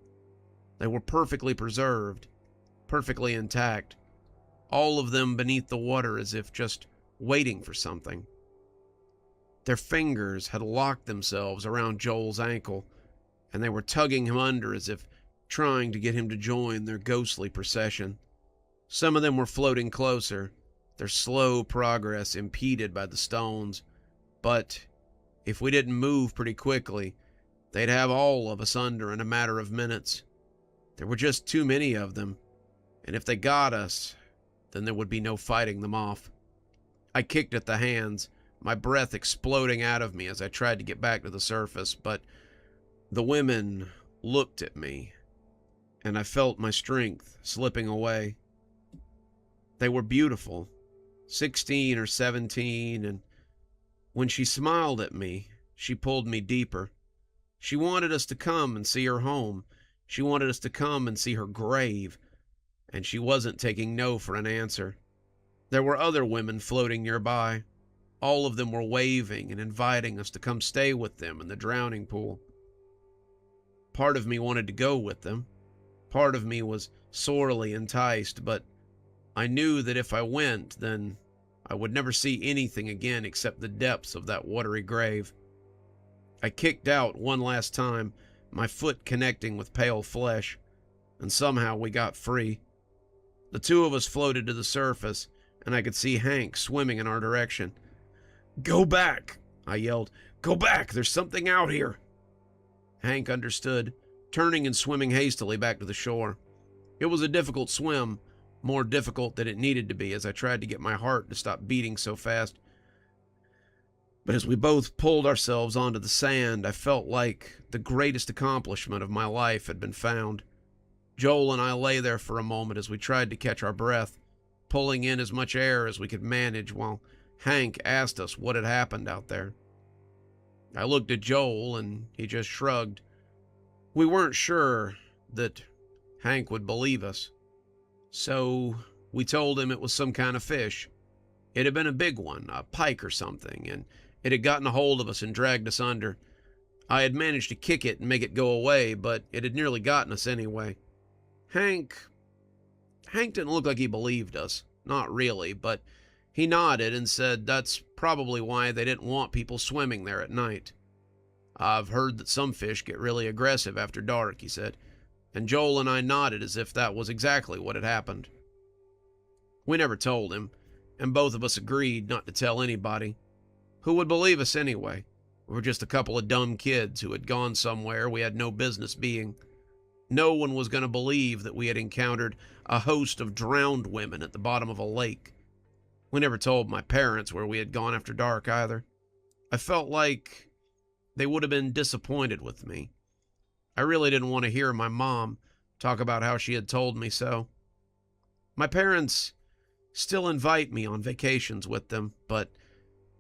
They were perfectly preserved, perfectly intact, all of them beneath the water as if just waiting for something. Their fingers had locked themselves around Joel's ankle, and they were tugging him under as if trying to get him to join their ghostly procession. Some of them were floating closer, their slow progress impeded by the stones, but if we didn't move pretty quickly, they'd have all of us under in a matter of minutes. There were just too many of them, and if they got us, then there would be no fighting them off. I kicked at the hands, my breath exploding out of me as I tried to get back to the surface, but the women looked at me, and I felt my strength slipping away. They were beautiful, 16 or 17, and when she smiled at me, she pulled me deeper. She wanted us to come and see her home. She wanted us to come and see her grave, and she wasn't taking no for an answer. There were other women floating nearby. All of them were waving and inviting us to come stay with them in the drowning pool. Part of me wanted to go with them. Part of me was sorely enticed, but I knew that if I went, then I would never see anything again except the depths of that watery grave. I kicked out one last time, my foot connecting with pale flesh, and somehow we got free. The two of us floated to the surface, and I could see Hank swimming in our direction. "Go back!" I yelled. "Go back! There's something out here!" Hank understood, turning and swimming hastily back to the shore. It was a difficult swim, more difficult than it needed to be as I tried to get my heart to stop beating so fast. But as we both pulled ourselves onto the sand, I felt like the greatest accomplishment of my life had been found. Joel and I lay there for a moment as we tried to catch our breath, pulling in as much air as we could manage while Hank asked us what had happened out there. I looked at Joel and he just shrugged. We weren't sure that Hank would believe us, so we told him it was some kind of fish. It had been a big one, a pike or something, and it had gotten a hold of us and dragged us under. I had managed to kick it and make it go away, but it had nearly gotten us anyway. Hank didn't look like he believed us. Not really, but he nodded and said that's probably why they didn't want people swimming there at night. "I've heard that some fish get really aggressive after dark," he said, and Joel and I nodded as if that was exactly what had happened. We never told him, and both of us agreed not to tell anybody. Who would believe us anyway? We were just a couple of dumb kids who had gone somewhere we had no business being. No one was going to believe that we had encountered a host of drowned women at the bottom of a lake. We never told my parents where we had gone after dark either. I felt like they would have been disappointed with me. I really didn't want to hear my mom talk about how she had told me so. My parents still invite me on vacations with them, but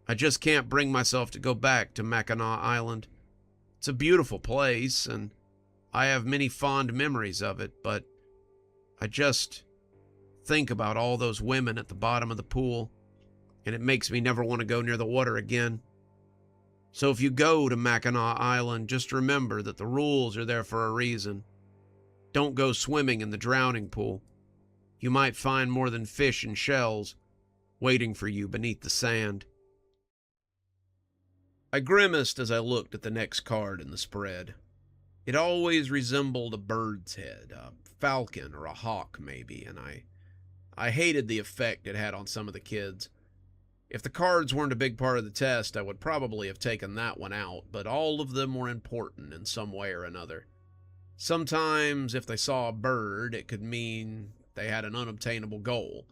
I just can't bring myself to go back to Mackinac Island. It's a beautiful place, and I have many fond memories of it, but I just think about all those women at the bottom of the pool, and it makes me never want to go near the water again. So if you go to Mackinac Island, just remember that the rules are there for a reason. Don't go swimming in the drowning pool. You might find more than fish and shells waiting for you beneath the sand. I grimaced as I looked at the next card in the spread. It always resembled a bird's head, a falcon or a hawk maybe, and I hated the effect it had on some of the kids. If the cards weren't a big part of the test, I would probably have taken that one out, but all of them were important in some way or another. Sometimes, if they saw a bird, it could mean they had an unobtainable goal.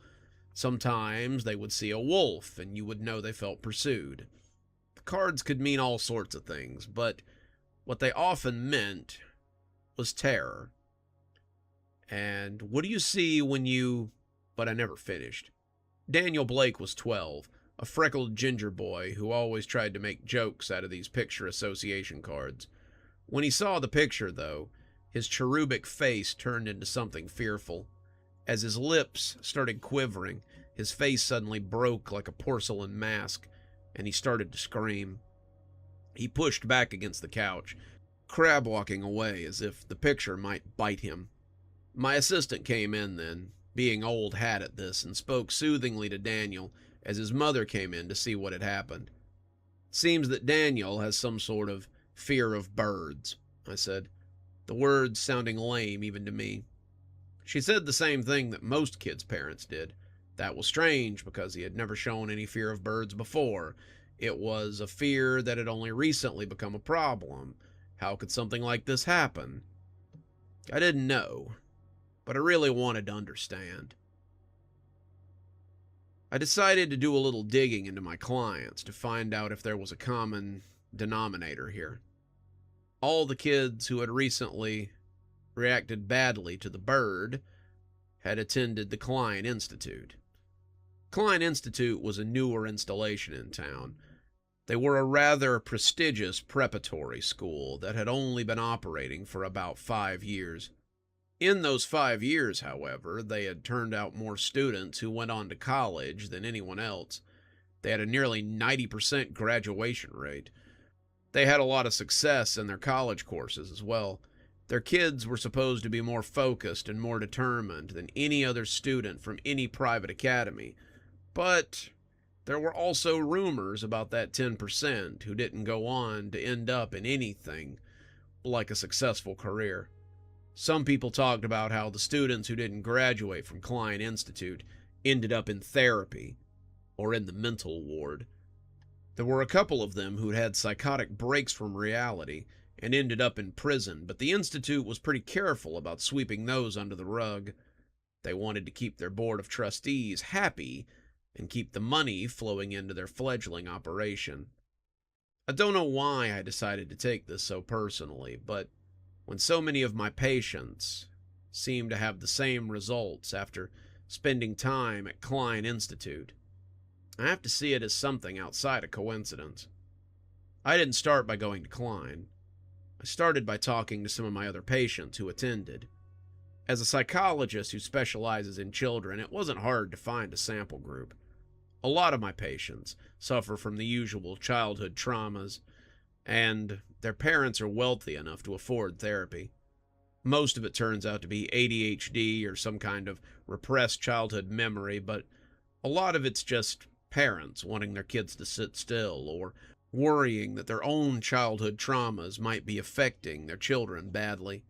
Sometimes they would see a wolf, and you would know they felt pursued. The cards could mean all sorts of things, but what they often meant was terror. And what do you see when you... But I never finished. Daniel Blake was 12, a freckled ginger boy who always tried to make jokes out of these picture association cards. When he saw the picture, though, his cherubic face turned into something fearful. As his lips started quivering, his face suddenly broke like a porcelain mask, and he started to scream. He pushed back against the couch, crab-walking away as if the picture might bite him. My assistant came in then, being old hat at this, and spoke soothingly to Daniel as his mother came in to see what had happened. It seems that Daniel has some sort of fear of birds, I said, the words sounding lame even to me. She said the same thing that most kids' parents did. That was strange because he had never shown any fear of birds before. It was a fear that had only recently become a problem. How could something like this happen? I didn't know, but I really wanted to understand. I decided to do a little digging into my clients to find out if there was a common denominator here. All the kids who had recently reacted badly to the bird had attended the Klein Institute. Klein Institute was a newer installation in town. They were a rather prestigious preparatory school that had only been operating for about 5 years. In those 5 years, however, they had turned out more students who went on to college than anyone else. They had a nearly 90% graduation rate. They had a lot of success in their college courses as well. Their kids were supposed to be more focused and more determined than any other student from any private academy. But there were also rumors about that 10% who didn't go on to end up in anything like a successful career. Some people talked about how the students who didn't graduate from Klein Institute ended up in therapy or in the mental ward. There were a couple of them who'd had psychotic breaks from reality and ended up in prison, but the Institute was pretty careful about sweeping those under the rug. They wanted to keep their board of trustees happy and keep the money flowing into their fledgling operation. I don't know why I decided to take this so personally, but when so many of my patients seem to have the same results after spending time at Klein Institute, I have to see it as something outside of coincidence. I didn't start by going to Klein. I started by talking to some of my other patients who attended. As a psychologist who specializes in children, it wasn't hard to find a sample group. A lot of my patients suffer from the usual childhood traumas, and their parents are wealthy enough to afford therapy. Most of it turns out to be ADHD or some kind of repressed childhood memory, but a lot of it's just parents wanting their kids to sit still or worrying that their own childhood traumas might be affecting their children badly.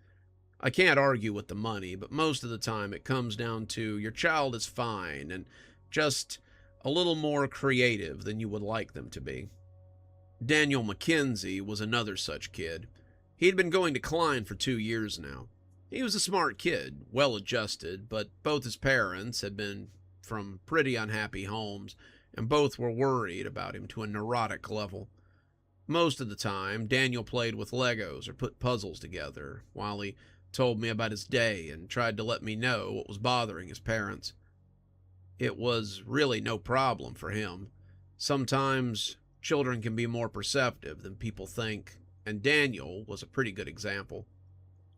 I can't argue with the money, but most of the time it comes down to your child is fine and just a little more creative than you would like them to be. Daniel McKenzie was another such kid. He'd been going to Klein for 2 years now. He was a smart kid, well-adjusted, but both his parents had been from pretty unhappy homes, and both were worried about him to a neurotic level. Most of the time, Daniel played with Legos or put puzzles together, while he told me about his day and tried to let me know what was bothering his parents. It was really no problem for him. Sometimes children can be more perceptive than people think, and Daniel was a pretty good example.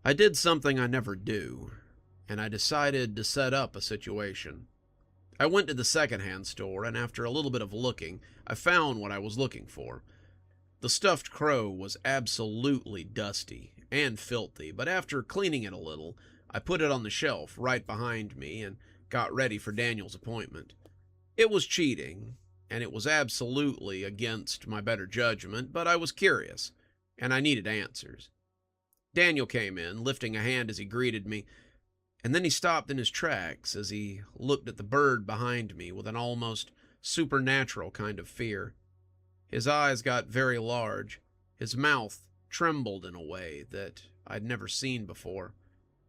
I did something I never do, and I decided to set up a situation. I went to the secondhand store, and after a little bit of looking, I found what I was looking for. The stuffed crow was absolutely dusty and filthy, but after cleaning it a little, I put it on the shelf right behind me and got ready for Daniel's appointment. It was cheating, and it was absolutely against my better judgment, but I was curious, and I needed answers. Daniel came in, lifting a hand as he greeted me, and then he stopped in his tracks as he looked at the bird behind me with an almost supernatural kind of fear. His eyes got very large, his mouth trembled in a way that I'd never seen before,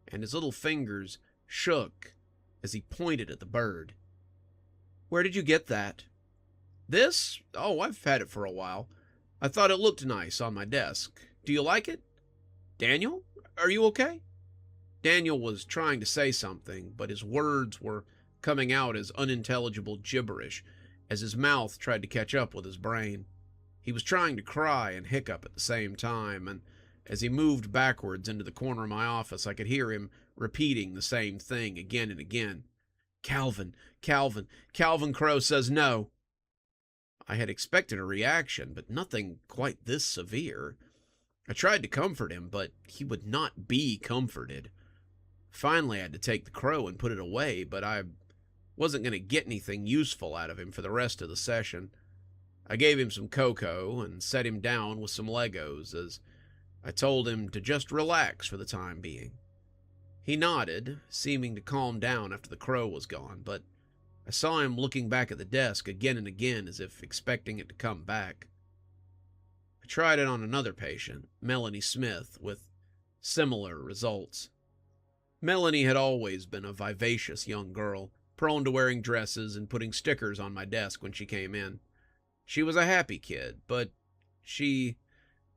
and his little fingers shook as he pointed at the bird. "Where did you get that?" "This? Oh, I've had it for a while. I thought it looked nice on my desk. Do you like it? Daniel, are you okay?" Daniel was trying to say something, but his words were coming out as unintelligible gibberish as his mouth tried to catch up with his brain. He was trying to cry and hiccup at the same time, and as he moved backwards into the corner of my office, I could hear him repeating the same thing again and again. Calvin Crow says no." I had expected a reaction, but nothing quite this severe. I tried to comfort him, but he would not be comforted. Finally, I had to take the crow and put it away, but I wasn't going to get anything useful out of him for the rest of the session. I gave him some cocoa and set him down with some Legos as I told him to just relax for the time being. He nodded, seeming to calm down after the crow was gone, but I saw him looking back at the desk again and again as if expecting it to come back. I tried it on another patient, Melanie Smith, with similar results. Melanie had always been a vivacious young girl, prone to wearing dresses and putting stickers on my desk when she came in. She was a happy kid, but she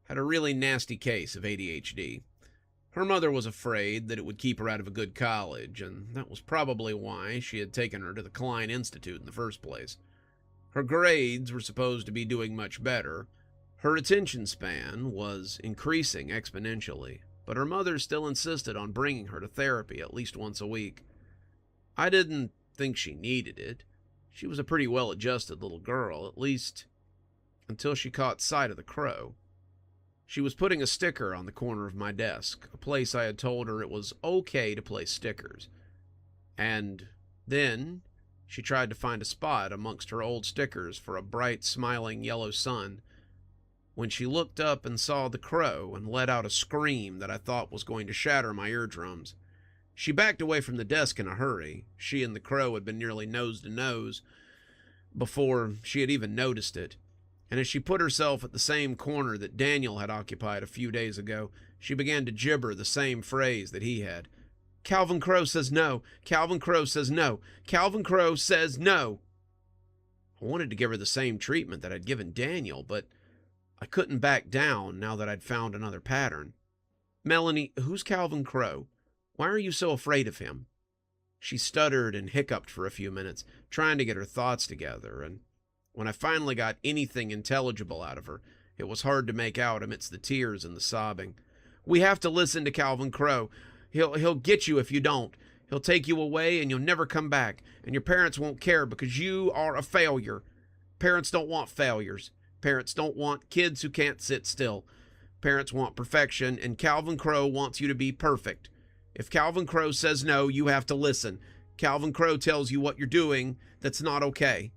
had a really nasty case of ADHD. Her mother was afraid that it would keep her out of a good college, and that was probably why she had taken her to the Klein Institute in the first place. Her grades were supposed to be doing much better. Her attention span was increasing exponentially, but her mother still insisted on bringing her to therapy at least once a week. I didn't think she needed it. She was a pretty well-adjusted little girl, at least until she caught sight of the crow. She was putting a sticker on the corner of my desk, a place I had told her it was okay to place stickers. And then she tried to find a spot amongst her old stickers for a bright, smiling yellow sun. When she looked up and saw the crow and let out a scream that I thought was going to shatter my eardrums. She backed away from the desk in a hurry. She and the crow had been nearly nose to nose before she had even noticed it. And as she put herself at the same corner that Daniel had occupied a few days ago, she began to gibber the same phrase that he had. "Calvin Crow says no. Calvin Crow says no. Calvin Crow says no." I wanted to give her the same treatment that I'd given Daniel, but I couldn't back down now that I'd found another pattern. "Melanie, who's Calvin Crow? Why are you so afraid of him?" She stuttered and hiccuped for a few minutes, trying to get her thoughts together, and when I finally got anything intelligible out of her, it was hard to make out amidst the tears and the sobbing. "We have to listen to Calvin Crow. He'll get you if you don't. He'll take you away and you'll never come back, and your parents won't care because you are a failure. Parents don't want failures. Parents don't want kids who can't sit still. Parents want perfection, and Calvin Crow wants you to be perfect. If Calvin Crow says no, you have to listen. Calvin Crow tells you what you're doing that's not okay."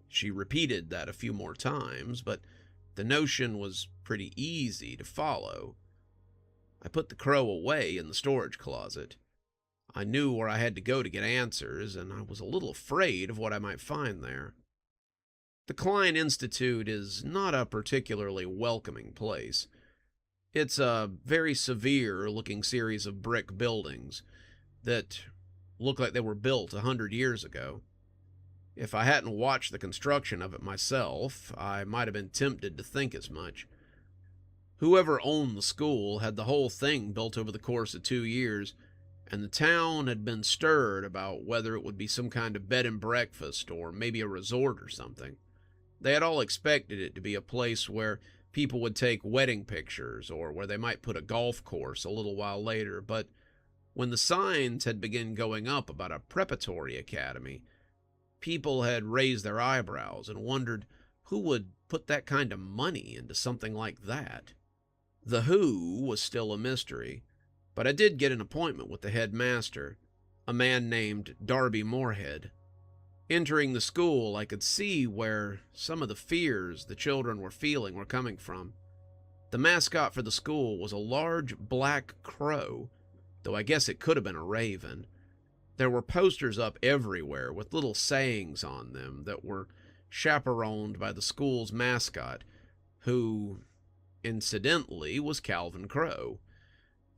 She repeated that a few more times, but the notion was pretty easy to follow. I put the crow away in the storage closet. I knew where I had to go to get answers, and I was a little afraid of what I might find there. The Klein Institute is not a particularly welcoming place. It's a very severe-looking series of brick buildings that look like they were built 100 years ago. If I hadn't watched the construction of it myself, I might have been tempted to think as much. Whoever owned the school had the whole thing built over the course of 2 years, and the town had been stirred about whether it would be some kind of bed and breakfast or maybe a resort or something. They had all expected it to be a place where people would take wedding pictures or where they might put a golf course a little while later, but when the signs had begun going up about a preparatory academy, people had raised their eyebrows and wondered who would put that kind of money into something like that. The who was still a mystery, but I did get an appointment with the headmaster, a man named Darby Moorhead. Entering the school, I could see where some of the fears the children were feeling were coming from. The mascot for the school was a large black crow, though I guess it could have been a raven. There were posters up everywhere with little sayings on them that were chaperoned by the school's mascot, who, incidentally, was Calvin Crow.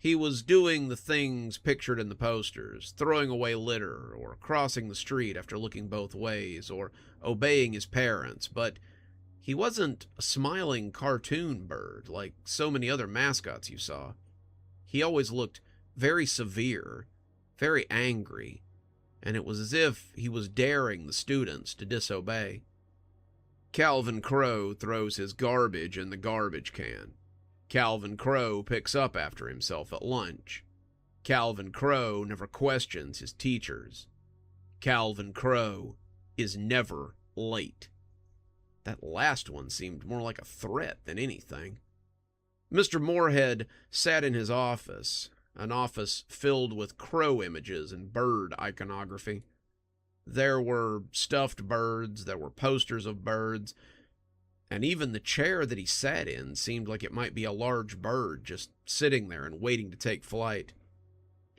He was doing the things pictured in the posters, throwing away litter, or crossing the street after looking both ways, or obeying his parents, but he wasn't a smiling cartoon bird like so many other mascots you saw. He always looked very severe, very angry, and it was as if he was daring the students to disobey. Calvin Crow throws his garbage in the garbage can. Calvin Crow picks up after himself at lunch. Calvin Crow never questions his teachers. Calvin Crow is never late. That last one seemed more like a threat than anything. Mr. Moorhead sat in his office. an office filled with crow images and bird iconography. There were stuffed birds, there were posters of birds, and even the chair that he sat in seemed like it might be a large bird just sitting there and waiting to take flight.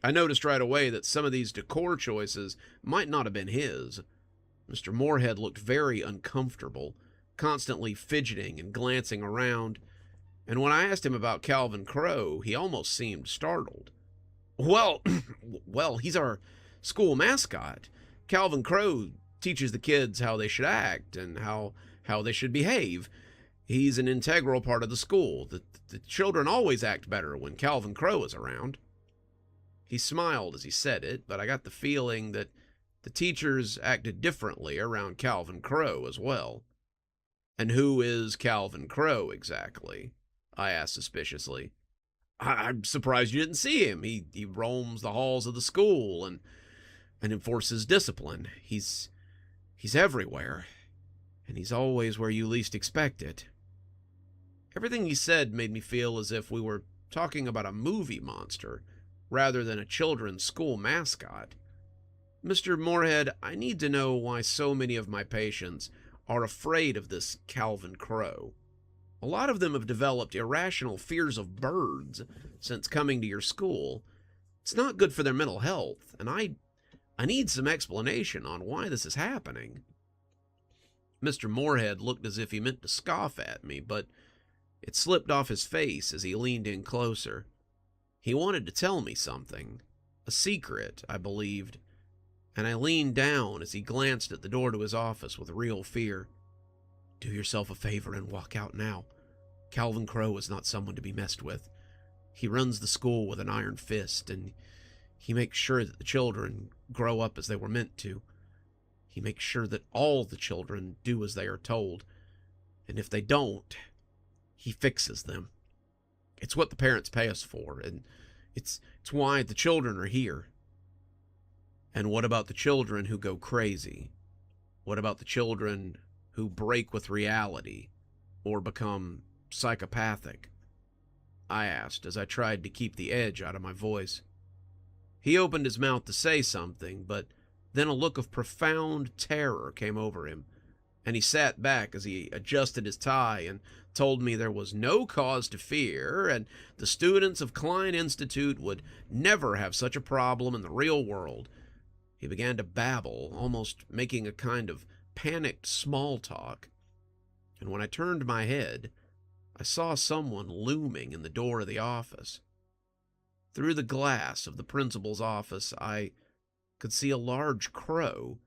I noticed right away that some of these decor choices might not have been his. Mr. Moorhead looked very uncomfortable, constantly fidgeting and glancing around, and when I asked him about Calvin Crow, he almost seemed startled. Well, he's our school mascot. Calvin Crow teaches the kids how they should act and how they should behave. He's an integral part of the school. The children always act better when Calvin Crow is around. He smiled as he said it, but I got the feeling that the teachers acted differently around Calvin Crow as well. And who is Calvin Crow exactly? I asked suspiciously. I'm surprised you didn't see him. He roams the halls of the school and enforces discipline. He's everywhere, and he's always where you least expect it. Everything he said made me feel as if we were talking about a movie monster rather than a children's school mascot. Mr. Moorhead, I need to know why so many of my patients are afraid of this Calvin Crow. A lot of them have developed irrational fears of birds since coming to your school. It's not good for their mental health, and I need some explanation on why this is happening. Mr. Moorhead looked as if he meant to scoff at me, but it slipped off his face as he leaned in closer. He wanted to tell me something, a secret, I believed, and I leaned down as he glanced at the door to his office with real fear. Do yourself a favor and walk out now. Calvin Crow is not someone to be messed with. He runs the school with an iron fist, and he makes sure that the children grow up as they were meant to. He makes sure that all the children do as they are told, and if they don't, he fixes them. It's what the parents pay us for, and it's why the children are here. And what about the children who go crazy? What about the children who break with reality or become psychopathic? I asked as I tried to keep the edge out of my voice. He opened his mouth to say something, but then a look of profound terror came over him, and he sat back as he adjusted his tie and told me there was no cause to fear, and the students of Klein Institute would never have such a problem in the real world. He began to babble, almost making a kind of panicked small talk, and when I turned my head, I saw someone looming in the door of the office. Through the glass of the principal's office, I could see a large crow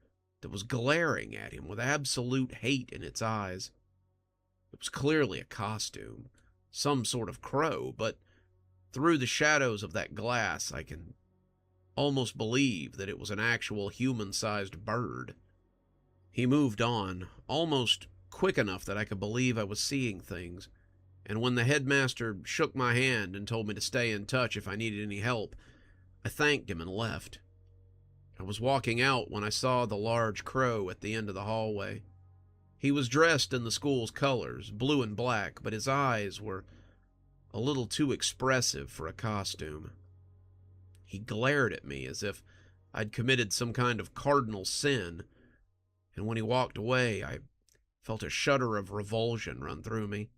that was glaring at him with absolute hate in its eyes. It was clearly a costume, some sort of crow, but through the shadows of that glass, I can almost believe that it was an actual human-sized bird. He moved on, almost quick enough that I could believe I was seeing things, and when the headmaster shook my hand and told me to stay in touch if I needed any help, I thanked him and left. I was walking out when I saw the large crow at the end of the hallway. He was dressed in the school's colors, blue and black, but his eyes were a little too expressive for a costume. He glared at me as if I'd committed some kind of cardinal sin, and when he walked away, I felt a shudder of revulsion run through me.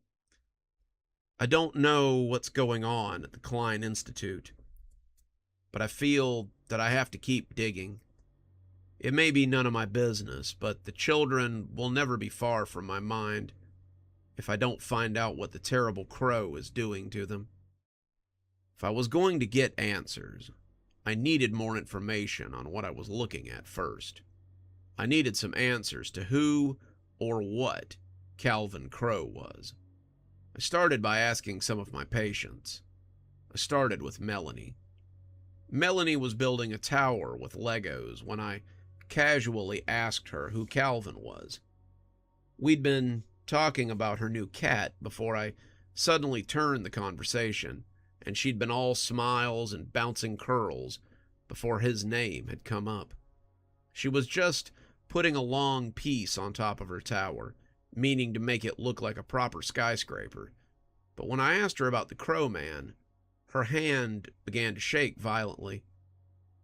I don't know what's going on at the Klein Institute, but I feel that I have to keep digging. It may be none of my business, but the children will never be far from my mind if I don't find out what the terrible crow is doing to them. If I was going to get answers, I needed more information on what I was looking at first. I needed some answers to who or what Calvin Crow was. I started by asking some of my patients. I started with Melanie. Melanie was building a tower with Legos when I casually asked her who Calvin was. We'd been talking about her new cat before I suddenly turned the conversation, and she'd been all smiles and bouncing curls before his name had come up. She was just putting a long piece on top of her tower, meaning to make it look like a proper skyscraper. But when I asked her about the Crow Man, Her hand began to shake violently.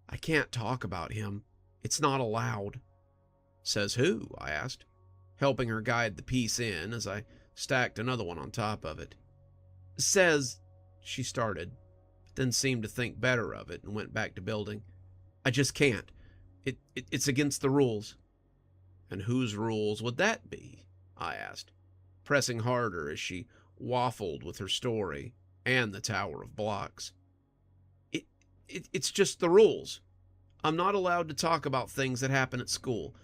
I can't talk about him. It's not allowed. Says who? I asked, helping her guide the piece in as I stacked another one on top of it. Says, she started, but then seemed to think better of it and went back to building. I just can't. It's against the rules. And whose rules would that be? I asked, pressing harder as she waffled with her story and the tower of blocks. It's just the rules. I'm not allowed to talk about things that happen at school.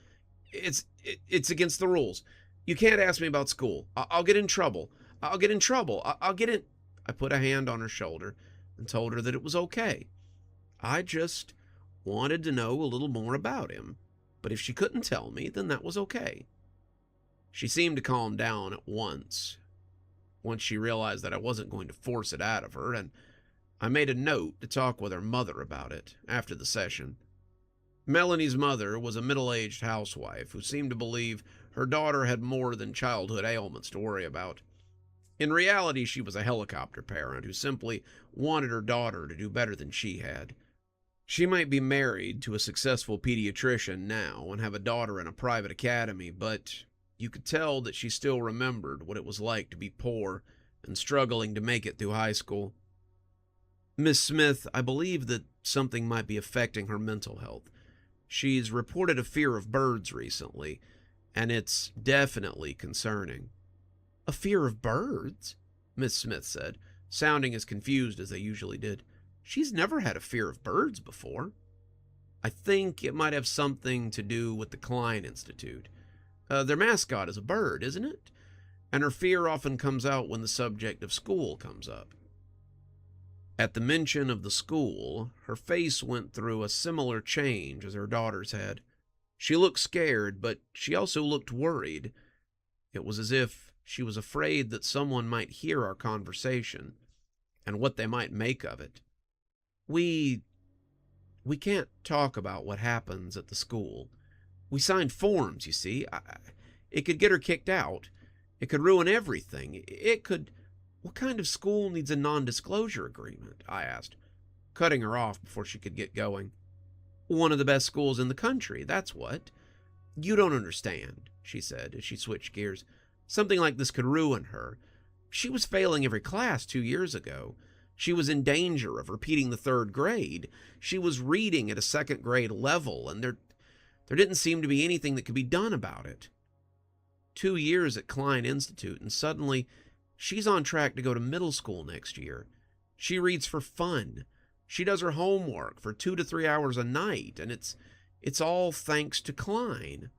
It's against the rules. You can't ask me about school. I'll get in trouble. I'll get in trouble. I'll get in... I put a hand on her shoulder and told her that it was okay. I just wanted to know a little more about him, but if she couldn't tell me, then that was okay. She seemed to calm down at once she realized that I wasn't going to force it out of her, and I made a note to talk with her mother about it after the session. Melanie's mother was a middle-aged housewife who seemed to believe her daughter had more than childhood ailments to worry about. In reality, she was a helicopter parent who simply wanted her daughter to do better than she had. She might be married to a successful pediatrician now and have a daughter in a private academy, but you could tell that she still remembered what it was like to be poor and struggling to make it through high school. Miss Smith, I believe that something might be affecting her mental health. She's reported a fear of birds recently, and it's definitely concerning. A fear of birds? Miss Smith said, sounding as confused as they usually did. She's never had a fear of birds before. I think it might have something to do with the Klein Institute. Their mascot is a bird, isn't it? And her fear often comes out when the subject of school comes up. At the mention of the school, her face went through a similar change as her daughter's had. She looked scared, but she also looked worried. It was as if she was afraid that someone might hear our conversation and what they might make of it. We can't talk about what happens at the school. We signed forms, you see. It could get her kicked out. It could ruin everything. It could... What kind of school needs a non-disclosure agreement? I asked, cutting her off before she could get going. One of the best schools in the country, that's what. You don't understand, she said as she switched gears. Something like this could ruin her. She was failing every class 2 years ago. She was in danger of repeating the 3rd grade. She was reading at a 2nd grade level, and there didn't seem to be anything that could be done about it. 2 years at Klein Institute, and suddenly she's on track to go to middle school next year. She reads for fun. She does her homework for 2 to 3 hours a night, and it's all thanks to Klein.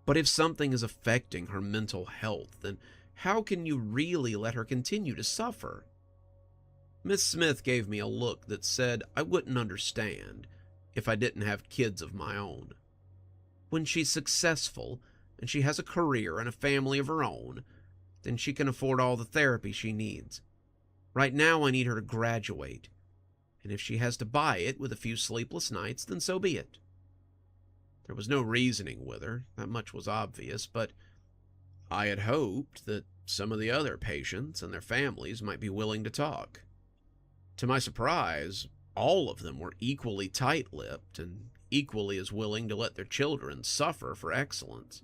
But if something is affecting her mental health, then how can you really let her continue to suffer? Miss Smith gave me a look that said I wouldn't understand if I didn't have kids of my own. When she's successful and she has a career and a family of her own, then she can afford all the therapy she needs. Right now, I need her to graduate, and if she has to buy it with a few sleepless nights, then so be it. There was no reasoning with her, that much was obvious, but I had hoped that some of the other patients and their families might be willing to talk. To my surprise, all of them were equally tight-lipped and equally as willing to let their children suffer for excellence.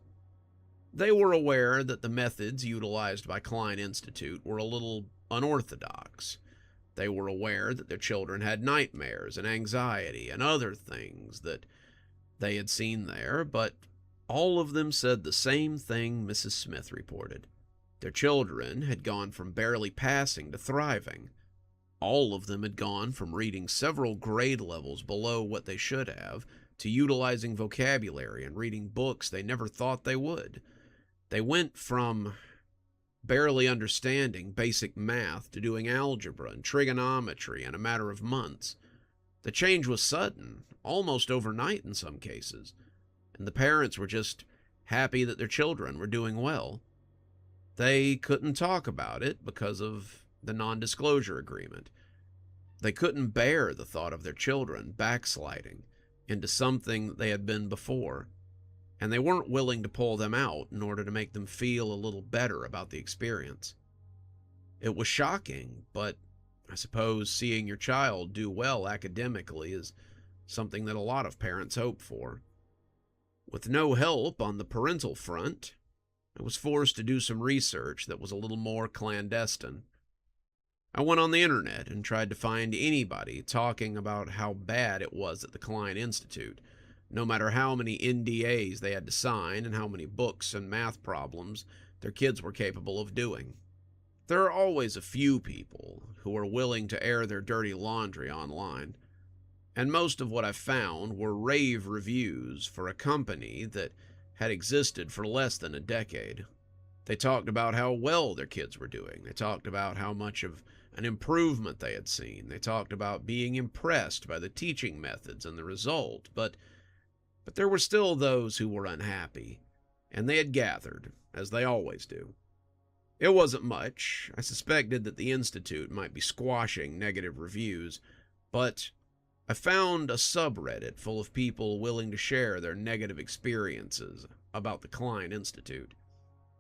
They were aware that the methods utilized by Klein Institute were a little unorthodox. They were aware that their children had nightmares and anxiety and other things that they had seen there, but all of them said the same thing Mrs. Smith reported. Their children had gone from barely passing to thriving. All of them had gone from reading several grade levels below what they should have to utilizing vocabulary and reading books they never thought they would. They went from barely understanding basic math to doing algebra and trigonometry in a matter of months. The change was sudden, almost overnight in some cases, and the parents were just happy that their children were doing well. They couldn't talk about it because of the non-disclosure agreement. They couldn't bear the thought of their children backsliding into something that they had been before, and they weren't willing to pull them out in order to make them feel a little better about the experience. It was shocking, but I suppose seeing your child do well academically is something that a lot of parents hope for. With no help on the parental front, I was forced to do some research that was a little more clandestine. I went on the internet and tried to find anybody talking about how bad it was at the Klein Institute, no matter how many NDAs they had to sign and how many books and math problems their kids were capable of doing. There are always a few people who are willing to air their dirty laundry online, and most of what I found were rave reviews for a company that had existed for less than a decade. They talked about how well their kids were doing. They talked about how much of an improvement they had seen. They talked about being impressed by the teaching methods and the result, but there were still those who were unhappy, and they had gathered, as they always do. It wasn't much. I suspected that the Institute might be squashing negative reviews, but I found a subreddit full of people willing to share their negative experiences about the Klein Institute.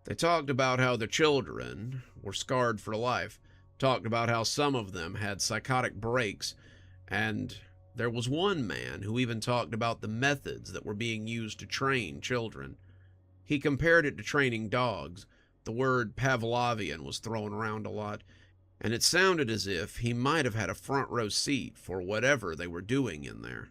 They talked about how their children were scarred for life, talked about how some of them had psychotic breaks, and there was one man who even talked about the methods that were being used to train children. He compared it to training dogs. The word Pavlovian was thrown around a lot, and it sounded as if he might have had a front row seat for whatever they were doing in there.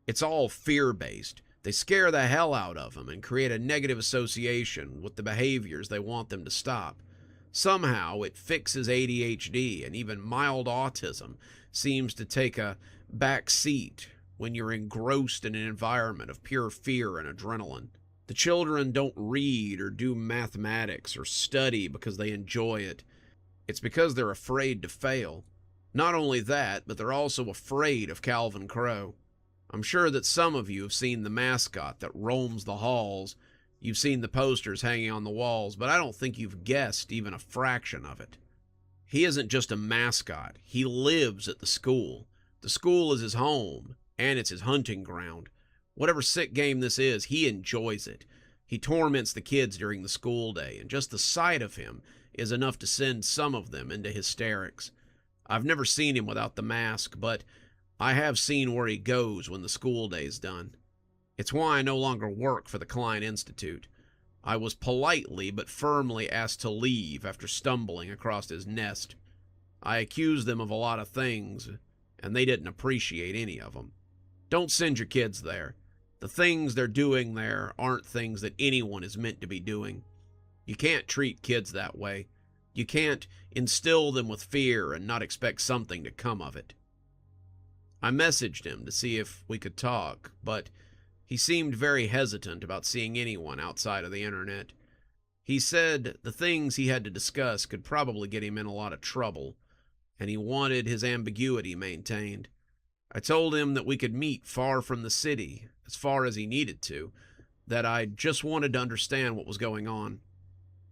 It's all fear-based. They scare the hell out of them and create a negative association with the behaviors they want them to stop. Somehow it fixes ADHD, and even mild autism seems to take a back seat when you're engrossed in an environment of pure fear and adrenaline. The children don't read or do mathematics or study because they enjoy it. It's because they're afraid to fail. Not only that, but they're also afraid of Calvin Crow. I'm sure that some of you have seen the mascot that roams the halls. You've seen the posters hanging on the walls, but I don't think you've guessed even a fraction of it. He isn't just a mascot. He lives at the school. The school is his home, and it's his hunting ground. Whatever sick game this is, he enjoys it. He torments the kids during the school day, and just the sight of him is enough to send some of them into hysterics. I've never seen him without the mask, but I have seen where he goes when the school day's done. It's why I no longer work for the Klein Institute. I was politely but firmly asked to leave after stumbling across his nest. I accused them of a lot of things, and they didn't appreciate any of them. Don't send your kids there. The things they're doing there aren't things that anyone is meant to be doing. You can't treat kids that way. You can't instill them with fear and not expect something to come of it. I messaged him to see if we could talk, but he seemed very hesitant about seeing anyone outside of the internet. He said the things he had to discuss could probably get him in a lot of trouble, and he wanted his ambiguity maintained. I told him that we could meet far from the city, as far as he needed to, that I just wanted to understand what was going on.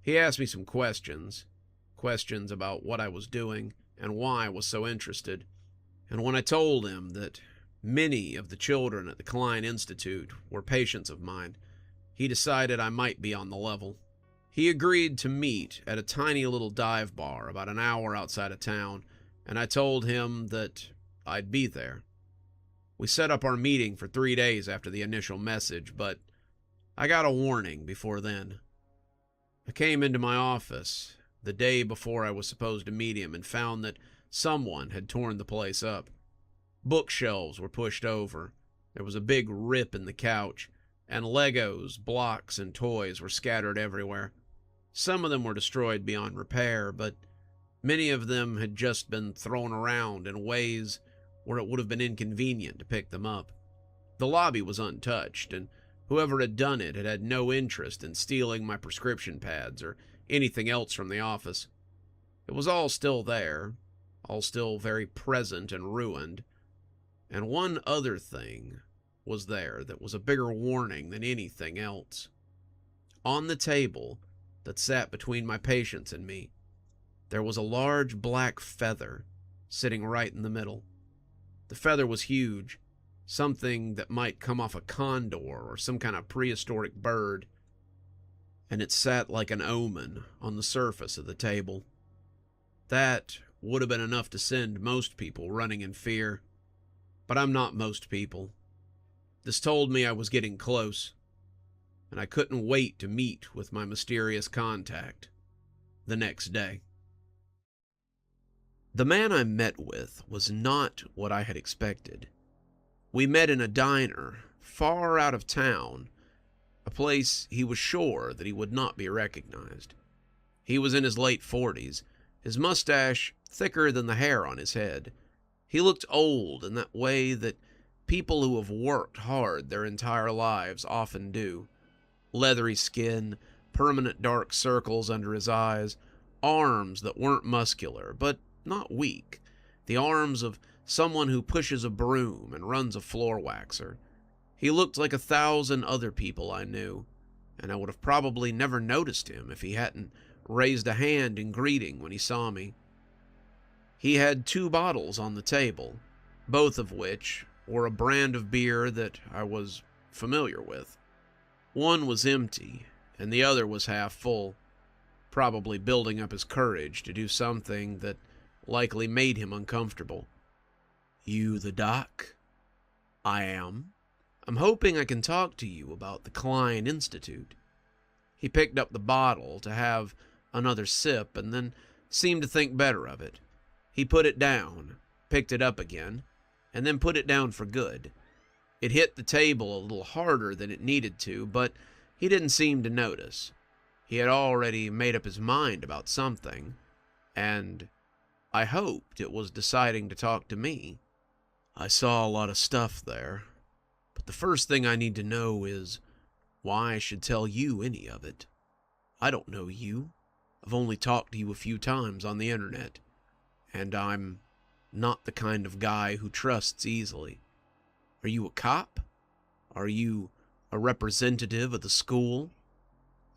He asked me some questions about what I was doing and why I was so interested. And when I told him that many of the children at the Klein Institute were patients of mine, he decided I might be on the level. He agreed to meet at a tiny little dive bar about an hour outside of town, and I told him that I'd be there. We set up our meeting for 3 days after the initial message, but I got a warning before then. I came into my office the day before I was supposed to meet him and found that someone had torn the place up. Bookshelves were pushed over. There was a big rip in the couch, and Legos, blocks, and toys were scattered everywhere. Some of them were destroyed beyond repair, but many of them had just been thrown around in ways where it would have been inconvenient to pick them up. The lobby was untouched, and whoever had done it had had no interest in stealing my prescription pads or anything else from the office. It was all still there, all still very present and ruined. And one other thing was there that was a bigger warning than anything else. On the table that sat between my patients and me, there was a large black feather sitting right in the middle. The feather was huge, something that might come off a condor or some kind of prehistoric bird, and it sat like an omen on the surface of the table. That would have been enough to send most people running in fear. But I'm not most people. This told me I was getting close, and I couldn't wait to meet with my mysterious contact the next day. The man I met with was not what I had expected. We met in a diner far out of town, a place he was sure that he would not be recognized. He was in his late 40s, his mustache thicker than the hair on his head. He looked old in that way that people who have worked hard their entire lives often do. Leathery skin, permanent dark circles under his eyes, arms that weren't muscular, but not weak. The arms of someone who pushes a broom and runs a floor waxer. He looked like 1,000 other people I knew, and I would have probably never noticed him if he hadn't raised a hand in greeting when he saw me. He had 2 bottles on the table, both of which were a brand of beer that I was familiar with. One was empty, and the other was half full, probably building up his courage to do something that likely made him uncomfortable. "You the doc?" "I am. I'm hoping I can talk to you about the Klein Institute." He picked up the bottle to have another sip and then seemed to think better of it. He put it down, picked it up again, and then put it down for good. It hit the table a little harder than it needed to, but he didn't seem to notice. He had already made up his mind about something, and I hoped it was deciding to talk to me. "I saw a lot of stuff there, but the first thing I need to know is why I should tell you any of it. I don't know you. I've only talked to you a few times on the internet, and I'm not the kind of guy who trusts easily. Are you a cop? Are you a representative of the school?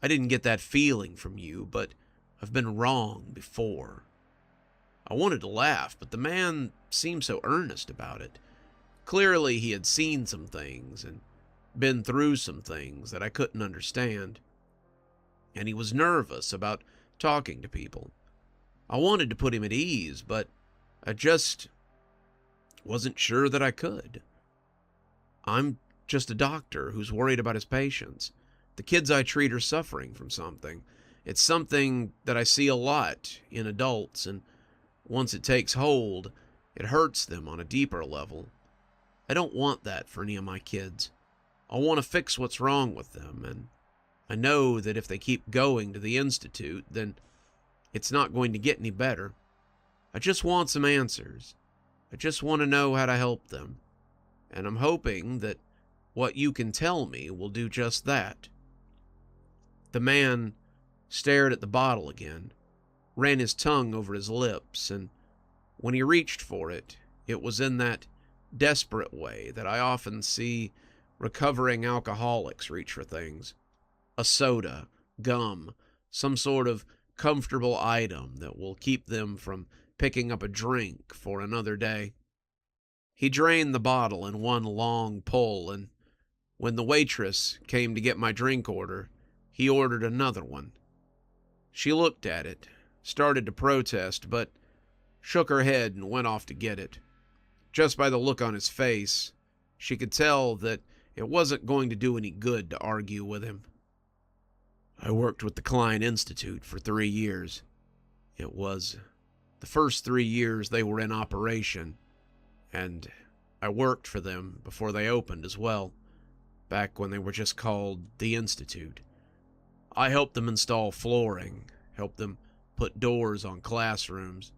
I didn't get that feeling from you, but I've been wrong before." I wanted to laugh, but the man seemed so earnest about it. Clearly he had seen some things and been through some things that I couldn't understand. And he was nervous about talking to people. I wanted to put him at ease, but I just wasn't sure that I could. "I'm just a doctor who's worried about his patients. The kids I treat are suffering from something. It's something that I see a lot in adults, and once it takes hold, it hurts them on a deeper level. I don't want that for any of my kids. I want to fix what's wrong with them, and I know that if they keep going to the Institute, then it's not going to get any better. I just want some answers. I just want to know how to help them. And I'm hoping that what you can tell me will do just that." The man stared at the bottle again, ran his tongue over his lips, and when he reached for it, it was in that desperate way that I often see recovering alcoholics reach for things. A soda, gum, some sort of comfortable item that will keep them from picking up a drink for another day. He drained the bottle in one long pull, and when the waitress came to get my drink order, he ordered another one. She looked at it, started to protest, but shook her head and went off to get it. Just by the look on his face, she could tell that it wasn't going to do any good to argue with him. "I worked with the Klein Institute for 3 years. It was the first 3 years they were in operation, and I worked for them before they opened as well, back when they were just called the Institute. I helped them install flooring, helped them put doors on classrooms,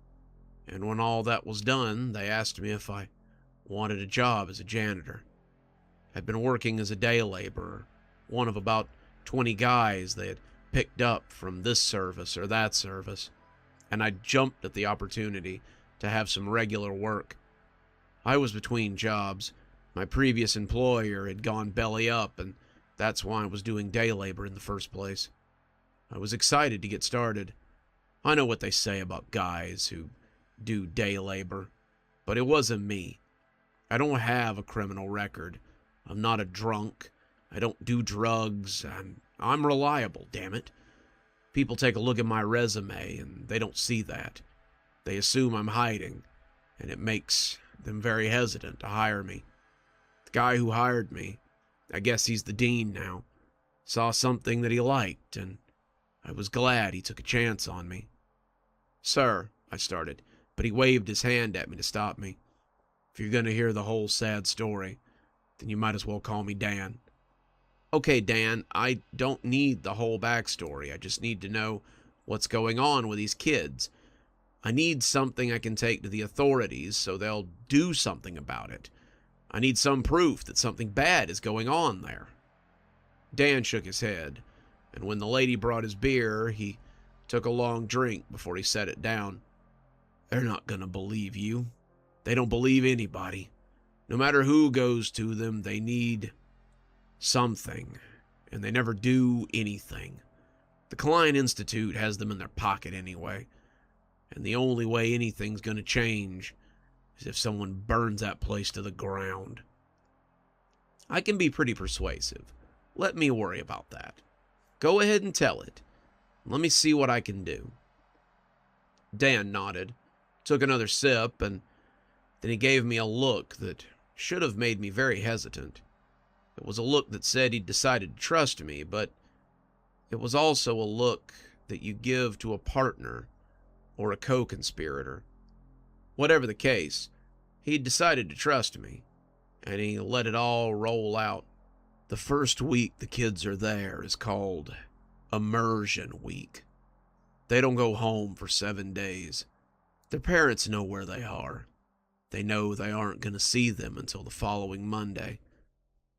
and when all that was done, they asked me if I wanted a job as a janitor. I'd been working as a day laborer, one of about 20 guys they had picked up from this service or that service, and I jumped at the opportunity to have some regular work. I was between jobs. My previous employer had gone belly up, and that's why I was doing day labor in the first place. I was excited to get started. I know what they say about guys who do day labor, but it wasn't me. I don't have a criminal record. I'm not a drunk. I don't do drugs. I'm reliable, damn it. People take a look at my resume, and they don't see that. They assume I'm hiding, and it makes them very hesitant to hire me. The guy who hired me, I guess he's the dean now, saw something that he liked, and I was glad he took a chance on me. "Sir," I started, but he waved his hand at me to stop me. "If you're going to hear the whole sad story, then you might as well call me Dan." "Okay, Dan, I don't need the whole backstory. I just need to know what's going on with these kids. I need something I can take to the authorities so they'll do something about it. I need some proof that something bad is going on there." Dan shook his head, and when the lady brought his beer, he took a long drink before he set it down. "They're not going to believe you. They don't believe anybody. No matter who goes to them, they need something, and they never do anything. The Klein Institute has them in their pocket anyway, and the only way anything's going to change is if someone burns that place to the ground. I can be pretty persuasive. Let me worry about that. Go ahead and tell it. Let me see what I can do." Dan nodded, took another sip, and then he gave me a look that should have made me very hesitant. It was a look that said he'd decided to trust me, but it was also a look that you give to a partner or a co-conspirator. Whatever the case, he'd decided to trust me, and he let it all roll out. The first week the kids are there is called Immersion Week. They don't go home for 7 days. Their parents know where they are. They know they aren't going to see them until the following Monday.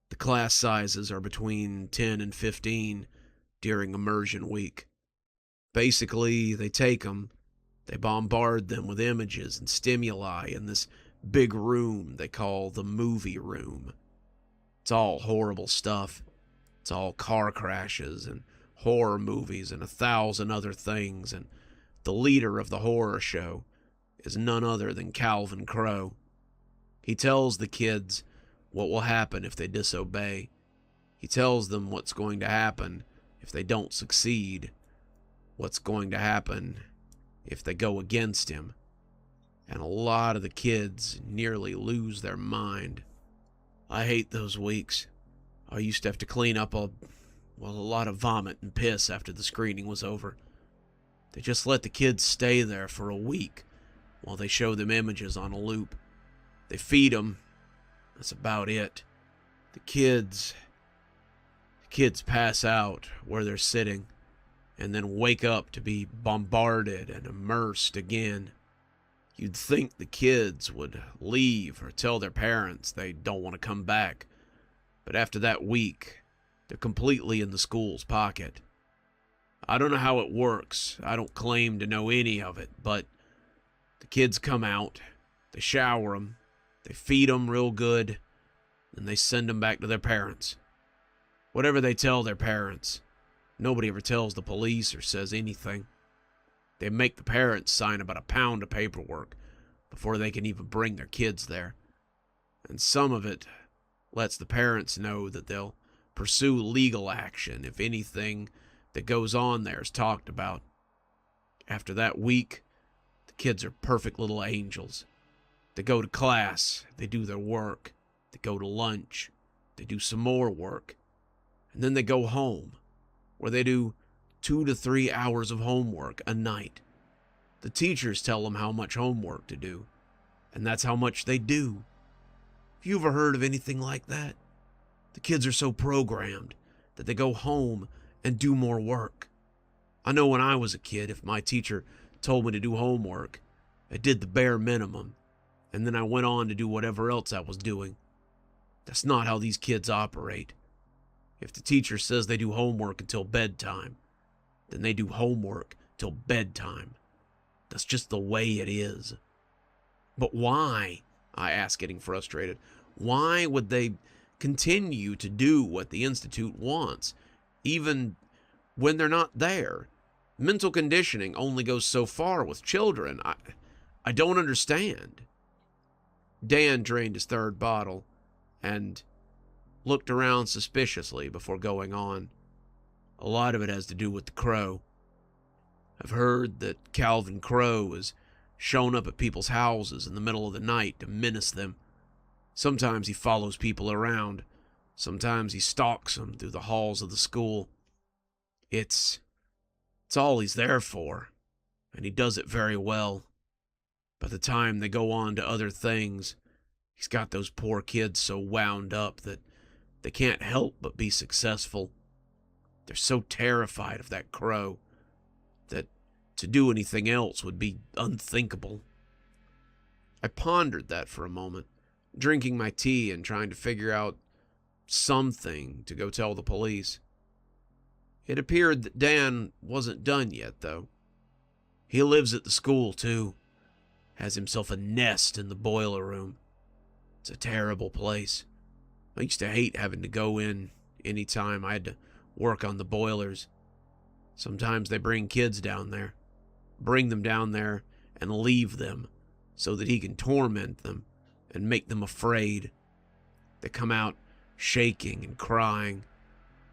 The class sizes are between 10 and 15 during Immersion Week. Basically, they take them, they bombard them with images and stimuli in this big room they call the movie room. It's all horrible stuff. It's all car crashes and horror movies and 1,000 other things, and the leader of the horror show is none other than Calvin Crowe. He tells the kids what will happen if they disobey. He tells them what's going to happen if they don't succeed, what's going to happen if they go against him. And a lot of the kids nearly lose their mind. I hate those weeks. I used to have to clean up a lot of vomit and piss after the screening was over. They just let the kids stay there for a week while they show them images on a loop. They feed them. That's about it. The kids pass out where they're sitting and then wake up to be bombarded and immersed again. You'd think the kids would leave or tell their parents they don't want to come back, but after that week, they're completely in the school's pocket. I don't know how it works. I don't claim to know any of it, but the kids come out, they shower them, they feed them real good, and they send them back to their parents. Whatever they tell their parents, nobody ever tells the police or says anything. They make the parents sign about a pound of paperwork before they can even bring their kids there. And some of it lets the parents know that they'll pursue legal action if anything that goes on there is talked about. After that week, the kids are perfect little angels. They go to class, they do their work, they go to lunch, they do some more work, and then they go home, where they do 2 to 3 hours of homework a night. The teachers tell them how much homework to do, and that's how much they do. Have you ever heard of anything like that? The kids are so programmed that they go home and do more work. I know when I was a kid, if my teacher told me to do homework, I did the bare minimum, and then I went on to do whatever else I was doing. That's not how these kids operate. If the teacher says they do homework until bedtime, then they do homework till bedtime. That's just the way it is. But why? I ask, getting frustrated. Why would they continue to do what the Institute wants, even when they're not there? Mental conditioning only goes so far with children. I don't understand. Dan drained his third bottle and looked around suspiciously before going on. A lot of it has to do with the Crow. I've heard that Calvin Crowe is shown up at people's houses in the middle of the night to menace them. Sometimes he follows people around. Sometimes he stalks them through the halls of the school. It's all he's there for, and he does it very well. By the time they go on to other things, he's got those poor kids so wound up that they can't help but be successful. They're so terrified of that crow that to do anything else would be unthinkable. I pondered that for a moment, drinking my tea and trying to figure out something to go tell the police. It appeared that Dan wasn't done yet, though. He lives at the school, too. Has himself a nest in the boiler room. It's a terrible place. I used to hate having to go in any time I had to work on the boilers. Sometimes they bring kids down there. Bring them down there and leave them so that he can torment them and make them afraid. They come out shaking and crying,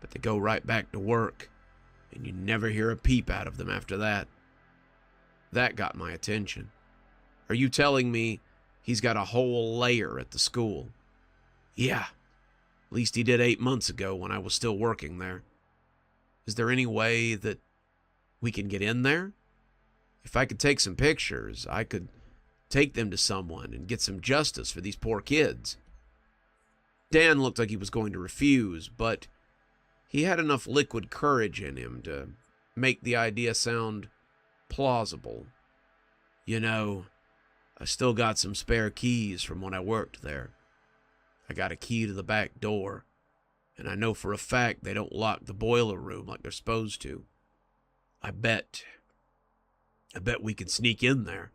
but they go right back to work, and you never hear a peep out of them after that. That got my attention. Are you telling me he's got a whole lair at the school? Yeah, at least he did 8 months ago when I was still working there. Is there any way that we can get in there? If I could take some pictures, I could take them to someone and get some justice for these poor kids. Dan looked like he was going to refuse, but he had enough liquid courage in him to make the idea sound plausible. You know, I still got some spare keys from when I worked there. I got a key to the back door, and I know for a fact they don't lock the boiler room like they're supposed to. I bet we can sneak in there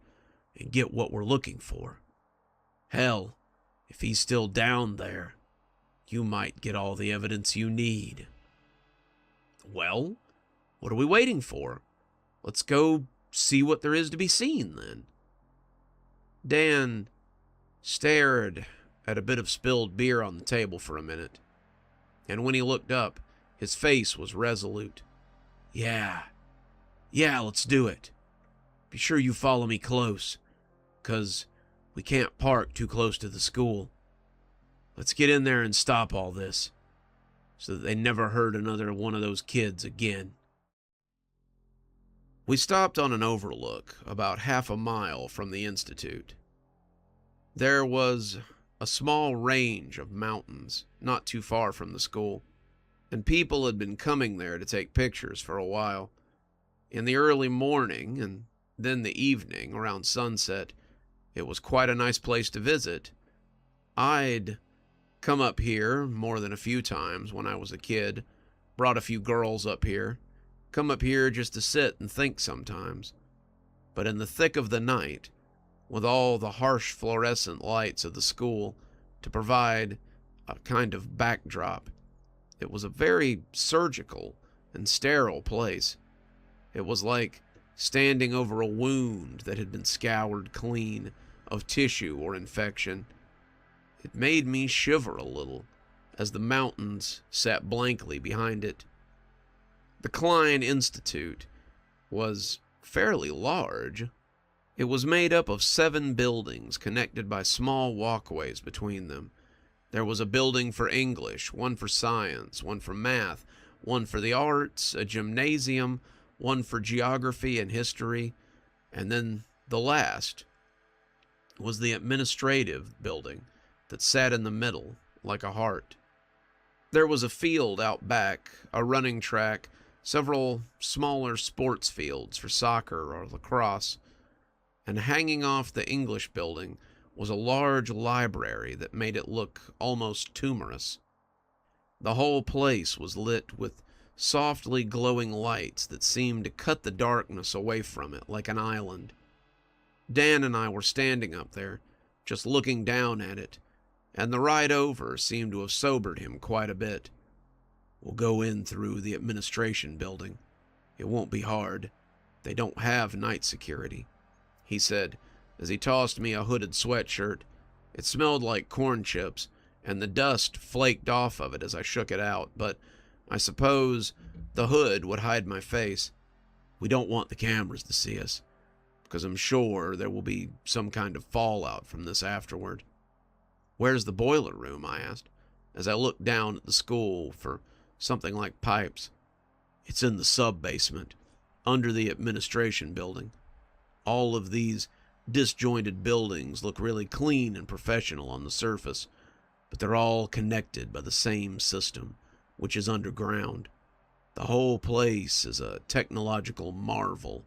and get what we're looking for. Hell, if he's still down there, you might get all the evidence you need. Well, what are we waiting for? Let's go see what there is to be seen, then. Dan stared at a bit of spilled beer on the table for a minute, and when he looked up, his face was resolute. Yeah, let's do it. Be sure you follow me close, 'cause we can't park too close to the school. Let's get in there and stop all this, so that they never hurt another one of those kids again. We stopped on an overlook about half a mile from the Institute. There was a small range of mountains not too far from the school, and people had been coming there to take pictures for a while. In the early morning and then the evening, around sunset, it was quite a nice place to visit. I'd come up here more than a few times when I was a kid, brought a few girls up here, come up here just to sit and think sometimes. But in the thick of the night, with all the harsh fluorescent lights of the school to provide a kind of backdrop, it was a very surgical and sterile place. It was like standing over a wound that had been scoured clean of tissue or infection. It made me shiver a little as the mountains sat blankly behind it. The Klein Institute was fairly large. It was made up of 7 buildings connected by small walkways between them. There was a building for English, one for science, one for math, one for the arts, a gymnasium, one for geography and history, and then the last was the administrative building that sat in the middle like a heart. There was a field out back, a running track, several smaller sports fields for soccer or lacrosse, and hanging off the English building was a large library that made it look almost humorous. The whole place was lit with softly glowing lights that seemed to cut the darkness away from it like an island. Dan and I were standing up there, just looking down at it, and the ride over seemed to have sobered him quite a bit. We'll go in through the administration building. It won't be hard. They don't have night security, he said, as he tossed me a hooded sweatshirt. It smelled like corn chips, and the dust flaked off of it as I shook it out, but I suppose the hood would hide my face. We don't want the cameras to see us. because I'm sure there will be some kind of fallout from this afterward. Where's the boiler room? I asked, as I looked down at the school for something like pipes. It's in the sub-basement, under the administration building. All of these disjointed buildings look really clean and professional on the surface, but they're all connected by the same system, which is underground. The whole place is a technological marvel,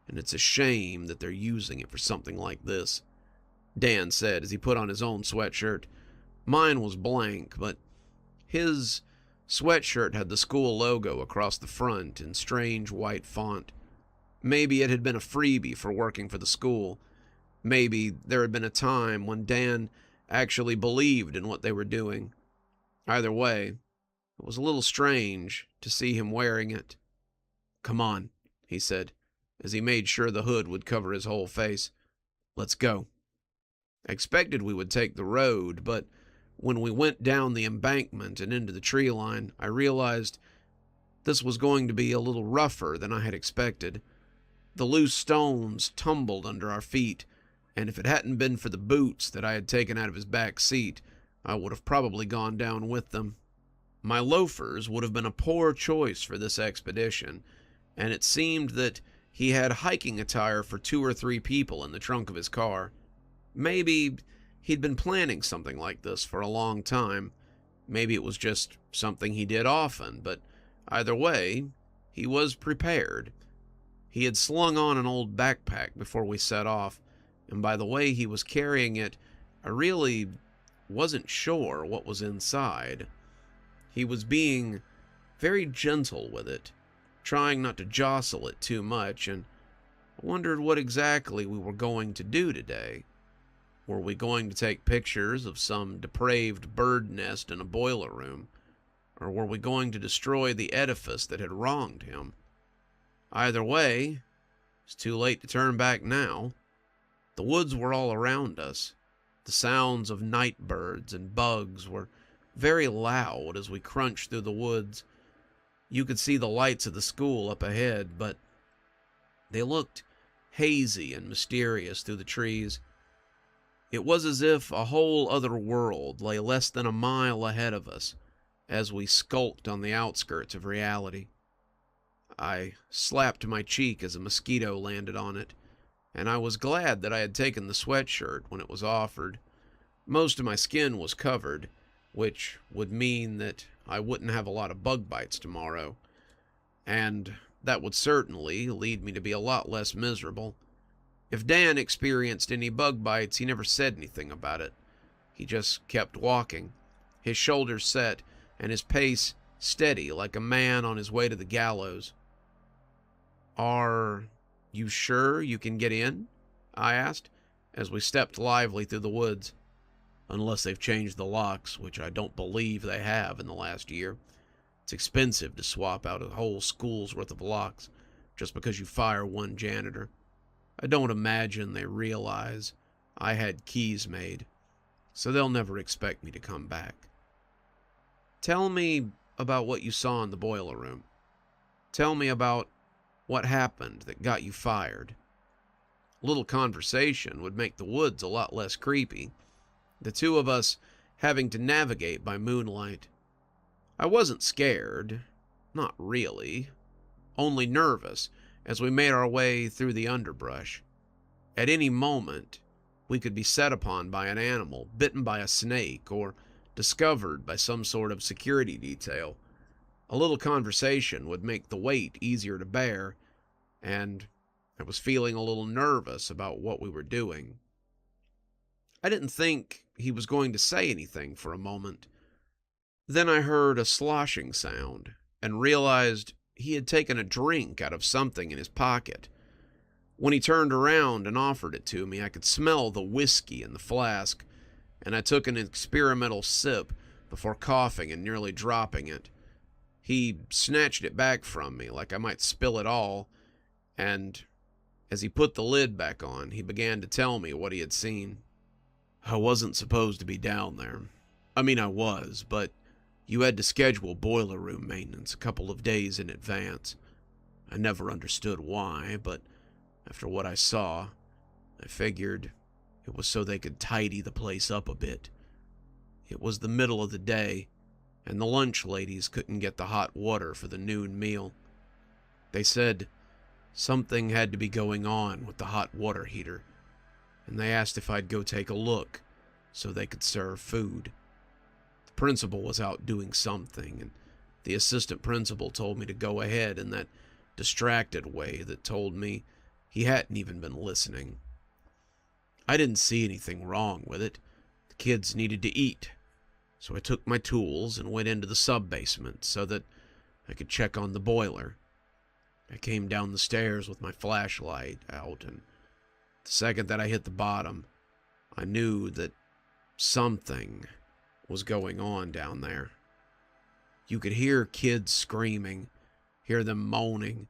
and it's a shame that they're using it for something like this, Dan said as he put on his own sweatshirt. Mine was blank, but his sweatshirt had the school logo across the front in strange white font. Maybe it had been a freebie for working for the school. Maybe there had been a time when Dan actually believed in what they were doing. Either way, it was a little strange to see him wearing it. Come on, he said, as he made sure the hood would cover his whole face. Let's go. I expected we would take the road, but when we went down the embankment and into the tree line, I realized this was going to be a little rougher than I had expected. The loose stones tumbled under our feet, and if it hadn't been for the boots that I had taken out of his back seat, I would have probably gone down with them. My loafers would have been a poor choice for this expedition, and it seemed that he had hiking attire for 2 or 3 people in the trunk of his car. Maybe he'd been planning something like this for a long time. Maybe it was just something he did often, but either way, he was prepared. He had slung on an old backpack before we set off, and by the way he was carrying it, I really wasn't sure what was inside. He was being very gentle with it, trying not to jostle it too much, and I wondered what exactly we were going to do today. Were we going to take pictures of some depraved bird nest in a boiler room, or were we going to destroy the edifice that had wronged him? Either way, it's too late to turn back now. The woods were all around us. The sounds of night birds and bugs were very loud as we crunched through the woods. You could see the lights of the school up ahead, but they looked hazy and mysterious through the trees. It was as if a whole other world lay less than a mile ahead of us as we skulked on the outskirts of reality. I slapped my cheek as a mosquito landed on it, and I was glad that I had taken the sweatshirt when it was offered. Most of my skin was covered, which would mean that I wouldn't have a lot of bug bites tomorrow, and that would certainly lead me to be a lot less miserable. If Dan experienced any bug bites, he never said anything about it. He just kept walking, his shoulders set and his pace steady like a man on his way to the gallows. Are you sure you can get in? I asked, as we stepped lively through the woods. Unless they've changed the locks, which I don't believe they have in the last year. It's expensive to swap out a whole school's worth of locks just because you fire one janitor. I don't imagine they realize I had keys made, so they'll never expect me to come back. Tell me about what you saw in the boiler room. Tell me about what happened that got you fired. A little conversation would make the woods a lot less creepy, the two of us having to navigate by moonlight. I wasn't scared, not really, only nervous as we made our way through the underbrush. At any moment, we could be set upon by an animal, bitten by a snake, or discovered by some sort of security detail. A little conversation would make the wait easier to bear, and I was feeling a little nervous about what we were doing. I didn't think he was going to say anything for a moment. Then I heard a sloshing sound and realized he had taken a drink out of something in his pocket. When he turned around and offered it to me, I could smell the whiskey in the flask, and I took an experimental sip before coughing and nearly dropping it. He snatched it back from me like I might spill it all, and as he put the lid back on, he began to tell me what he had seen. I wasn't supposed to be down there. I mean, I was, but you had to schedule boiler room maintenance a couple of days in advance. I never understood why, but After what I saw, I figured it was so they could tidy the place up a bit. It was the middle of the day, and the lunch ladies couldn't get the hot water for the noon meal. They said something had to be going on with the hot water heater, and they asked if I'd go take a look so they could serve food. The principal was out doing something, and the assistant principal told me to go ahead in that distracted way that told me he hadn't even been listening. I didn't see anything wrong with it. The kids needed to eat, so I took my tools and went into the sub-basement so that I could check on the boiler. I came down the stairs with my flashlight out, and the second that I hit the bottom, I knew that something was going on down there. You could hear kids screaming, hear them moaning,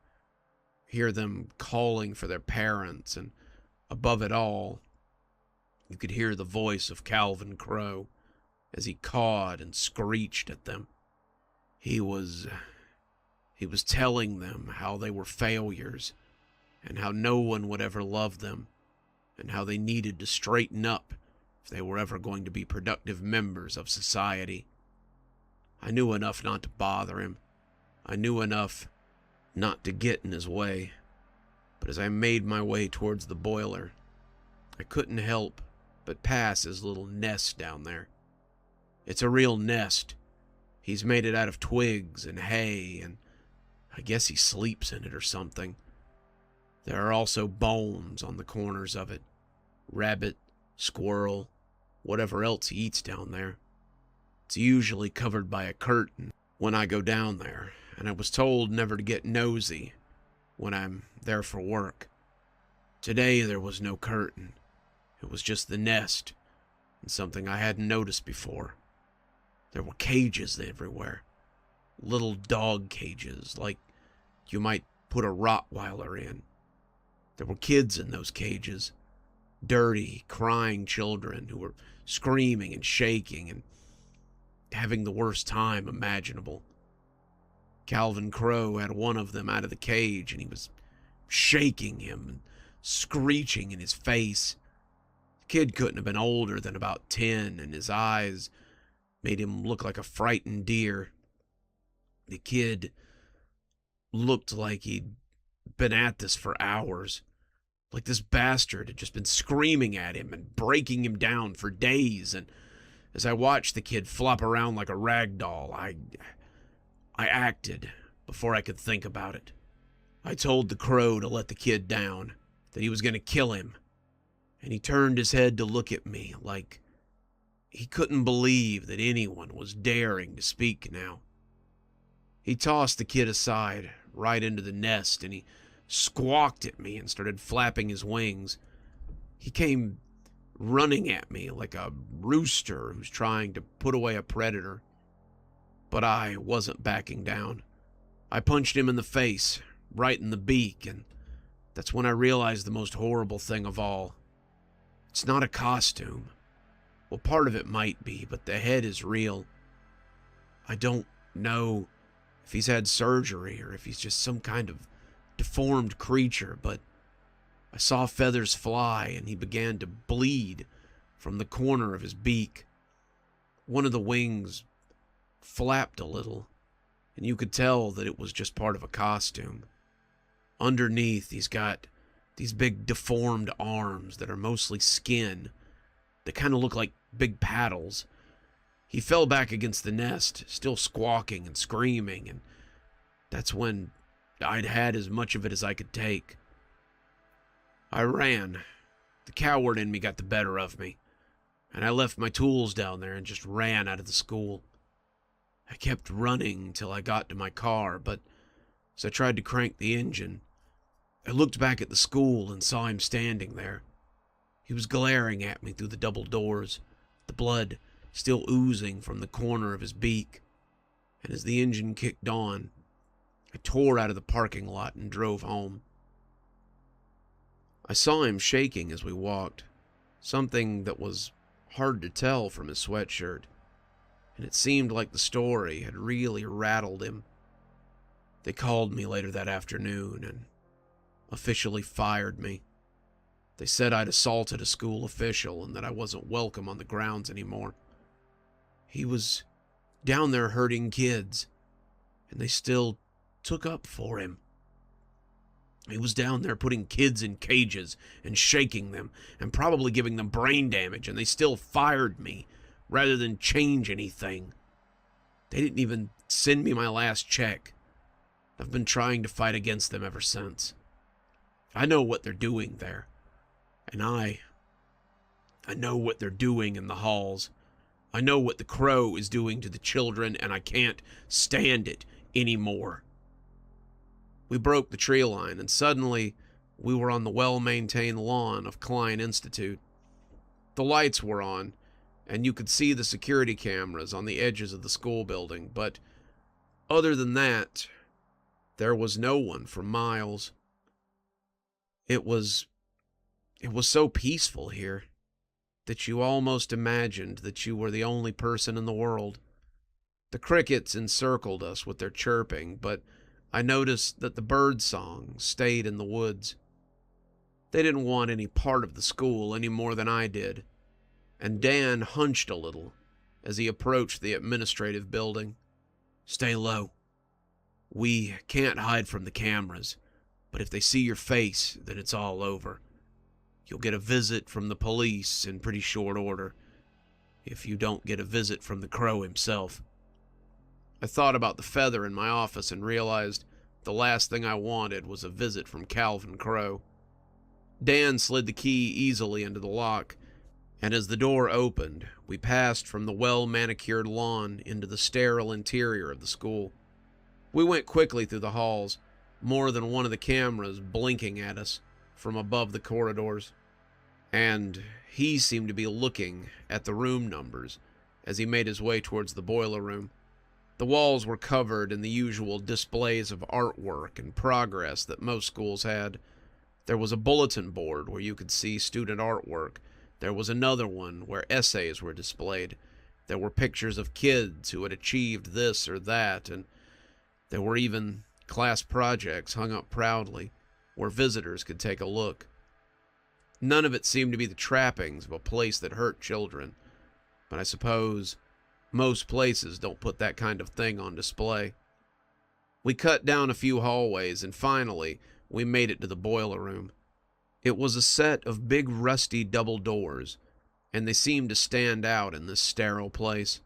hear them calling for their parents, and above it all, you could hear the voice of Calvin Crow as he cawed and screeched at them. He was telling them how they were failures, and how no one would ever love them, and how they needed to straighten up if they were ever going to be productive members of society. I knew enough not to bother him. I knew enough not to get in his way. But as I made my way towards the boiler, I couldn't help but pass his little nest down there. It's a real nest. He's made it out of twigs and hay, and I guess he sleeps in it or something. There are also bones on the corners of it. Rabbit, squirrel, whatever else he eats down there. It's usually covered by a curtain when I go down there, and I was told never to get nosy when I'm there for work. Today there was no curtain. It was just the nest, and something I hadn't noticed before. There were cages everywhere. Little dog cages, like you might put a Rottweiler in. There were kids in those cages. Dirty, crying children who were screaming and shaking and having the worst time imaginable. Calvin Crow had one of them out of the cage, and he was shaking him and screeching in his face. The kid couldn't have been older than about 10, and his eyes made him look like a frightened deer. The kid looked like he'd been at this for hours, like this bastard had just been screaming at him and breaking him down for days. And as I watched the kid flop around like a rag doll, I acted before I could think about it. I told the crow to let the kid down, that he was going to kill him, and he turned his head to look at me like he couldn't believe that anyone was daring to speak now. He tossed the kid aside, right into the nest, and he squawked at me and started flapping his wings. He came running at me like a rooster who's trying to put away a predator. But I wasn't backing down. I punched him in the face, right in the beak, and that's when I realized the most horrible thing of all. It's not a costume. Well, part of it might be, but the head is real. I don't know if he's had surgery or if he's just some kind of deformed creature, but I saw feathers fly and he began to bleed from the corner of his beak. One of the wings flapped a little, and you could tell that it was just part of a costume. Underneath, he's got these big deformed arms that are mostly skin. They kind of look like big paddles. He fell back against the nest, still squawking and screaming, and that's when I'd had as much of it as I could take. I ran. The coward in me got the better of me, and I left my tools down there and just ran out of the school. I kept running till I got to my car, but as I tried to crank the engine, I looked back at the school and saw him standing there. He was glaring at me through the double doors, the blood still oozing from the corner of his beak. And as the engine kicked on, I tore out of the parking lot and drove home. I saw him shaking as we walked, something that was hard to tell from his sweatshirt, and it seemed like the story had really rattled him. They called me later that afternoon, and officially fired me. They said I'd assaulted a school official and that I wasn't welcome on the grounds anymore. He was down there hurting kids, and they still took up for him. He was down there putting kids in cages and shaking them and probably giving them brain damage, and they still fired me rather than change anything. They didn't even send me my last check. I've been trying to fight against them ever since. I know what they're doing there. And I know what they're doing in the halls. I know what the Crow is doing to the children, and I can't stand it anymore. We broke the tree line, and suddenly we were on the well-maintained lawn of Klein Institute. The lights were on, and you could see the security cameras on the edges of the school building, but other than that, there was no one for miles. It was so peaceful here that you almost imagined that you were the only person in the world. The crickets encircled us with their chirping, but I noticed that the bird song stayed in the woods. They didn't want any part of the school any more than I did, and Dan hunched a little as he approached the administrative building. "Stay low. We can't hide from the cameras, but if they see your face, then it's all over. You'll get a visit from the police in pretty short order, if you don't get a visit from the Crow himself." I thought about the feather in my office and realized the last thing I wanted was a visit from Calvin Crow. Dan slid the key easily into the lock, and as the door opened, we passed from the well-manicured lawn into the sterile interior of the school. We went quickly through the halls, more than one of the cameras blinking at us from above the corridors, and he seemed to be looking at the room numbers as he made his way towards the boiler room. The walls were covered in the usual displays of artwork and progress that most schools had. There was a bulletin board where you could see student artwork. There was another one where essays were displayed. There were pictures of kids who had achieved this or that, and there were even class projects hung up proudly where visitors could take a look. None of it seemed to be the trappings of a place that hurt children, but I suppose most places don't put that kind of thing on display. We cut down a few hallways, and finally we made it to the boiler room. It was a set of big rusty double doors, and they seemed to stand out in this sterile place.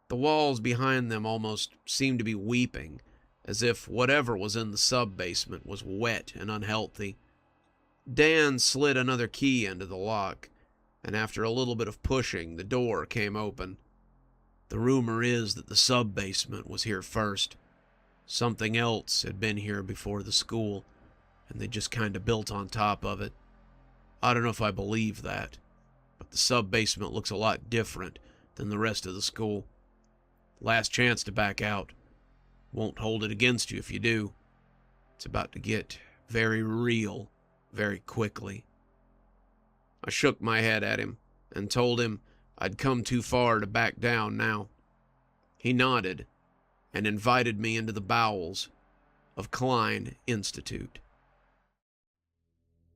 The walls behind them almost seemed to be weeping, as if whatever was in the sub-basement was wet and unhealthy. Dan slid another key into the lock, and after a little bit of pushing, the door came open. The rumor is that the sub-basement was here first. Something else had been here before the school, and they just kind of built on top of it. I don't know if I believe that, but the sub-basement looks a lot different than the rest of the school. Last chance to back out. Won't hold it against you if you do. It's about to get very real very quickly. I shook my head at him and told him I'd come too far to back down now. He nodded and invited me into the bowels of Klein Institute.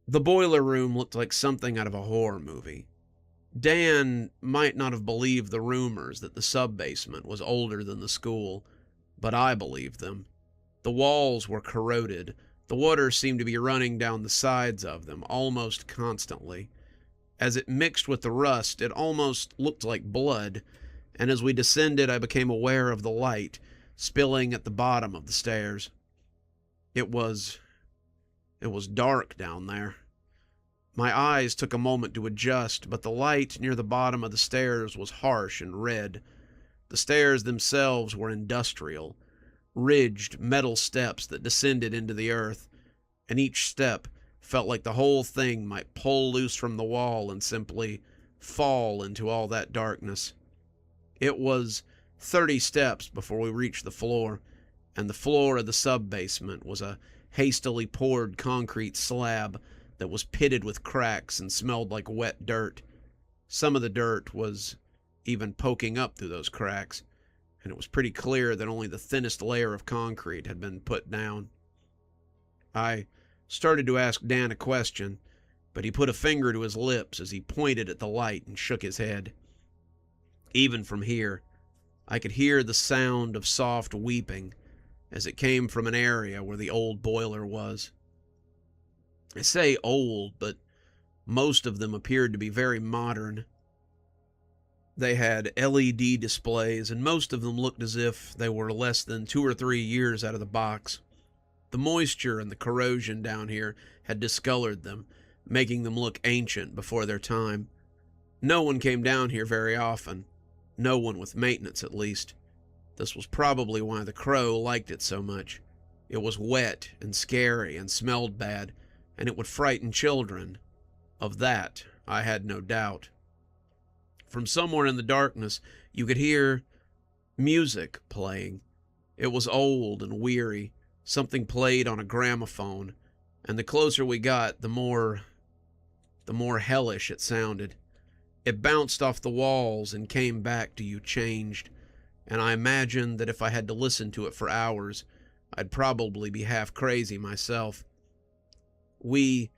The boiler room looked like something out of a horror movie. Dan might not have believed the rumors that the sub-basement was older than the school, but I believed them. The walls were corroded. The water seemed to be running down the sides of them almost constantly. As it mixed with the rust, it almost looked like blood, and as we descended, I became aware of the light spilling at the bottom of the stairs. It was dark down there. My eyes took a moment to adjust, but the light near the bottom of the stairs was harsh and red. The stairs themselves were industrial, ridged metal steps that descended into the earth, and each step felt like the whole thing might pull loose from the wall and simply fall into all that darkness. It was 30 steps before we reached the floor, and the floor of the sub-basement was a hastily poured concrete slab that was pitted with cracks and smelled like wet dirt. Some of the dirt was even poking up through those cracks, and it was pretty clear that only the thinnest layer of concrete had been put down. I started to ask Dan a question, but he put a finger to his lips as he pointed at the light and shook his head. Even from here, I could hear the sound of soft weeping as it came from an area where the old boiler was. I say old, but most of them appeared to be very modern. They had LED displays, and most of them looked as if they were less than 2 or 3 years out of the box. The moisture and the corrosion down here had discolored them, making them look ancient before their time. No one came down here very often. No one with maintenance, at least. This was probably why the crow liked it so much. It was wet and scary and smelled bad, and it would frighten children. Of that, I had no doubt. From somewhere in the darkness, you could hear music playing. It was old and weary. Something played on a gramophone, and the closer we got, the more hellish it sounded. It bounced off the walls and came back to you changed, and I imagined that if I had to listen to it for hours, I'd probably be half crazy myself. We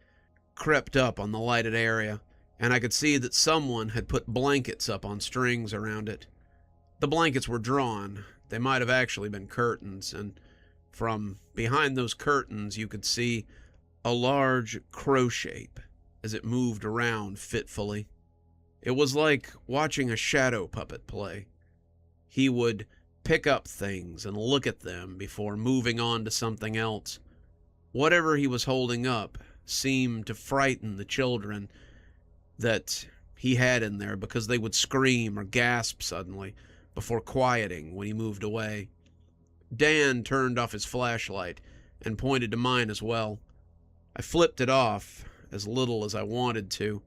crept up on the lighted area, and I could see that someone had put blankets up on strings around it. The blankets were drawn. They might have actually been curtains, and from behind those curtains you could see a large crow shape as it moved around fitfully. It was like watching a shadow puppet play. He would pick up things and look at them before moving on to something else. Whatever he was holding up seemed to frighten the children that he had in there because they would scream or gasp suddenly before quieting when he moved away. Dan turned off his flashlight and pointed to mine as well. I flipped it off as little as I wanted to,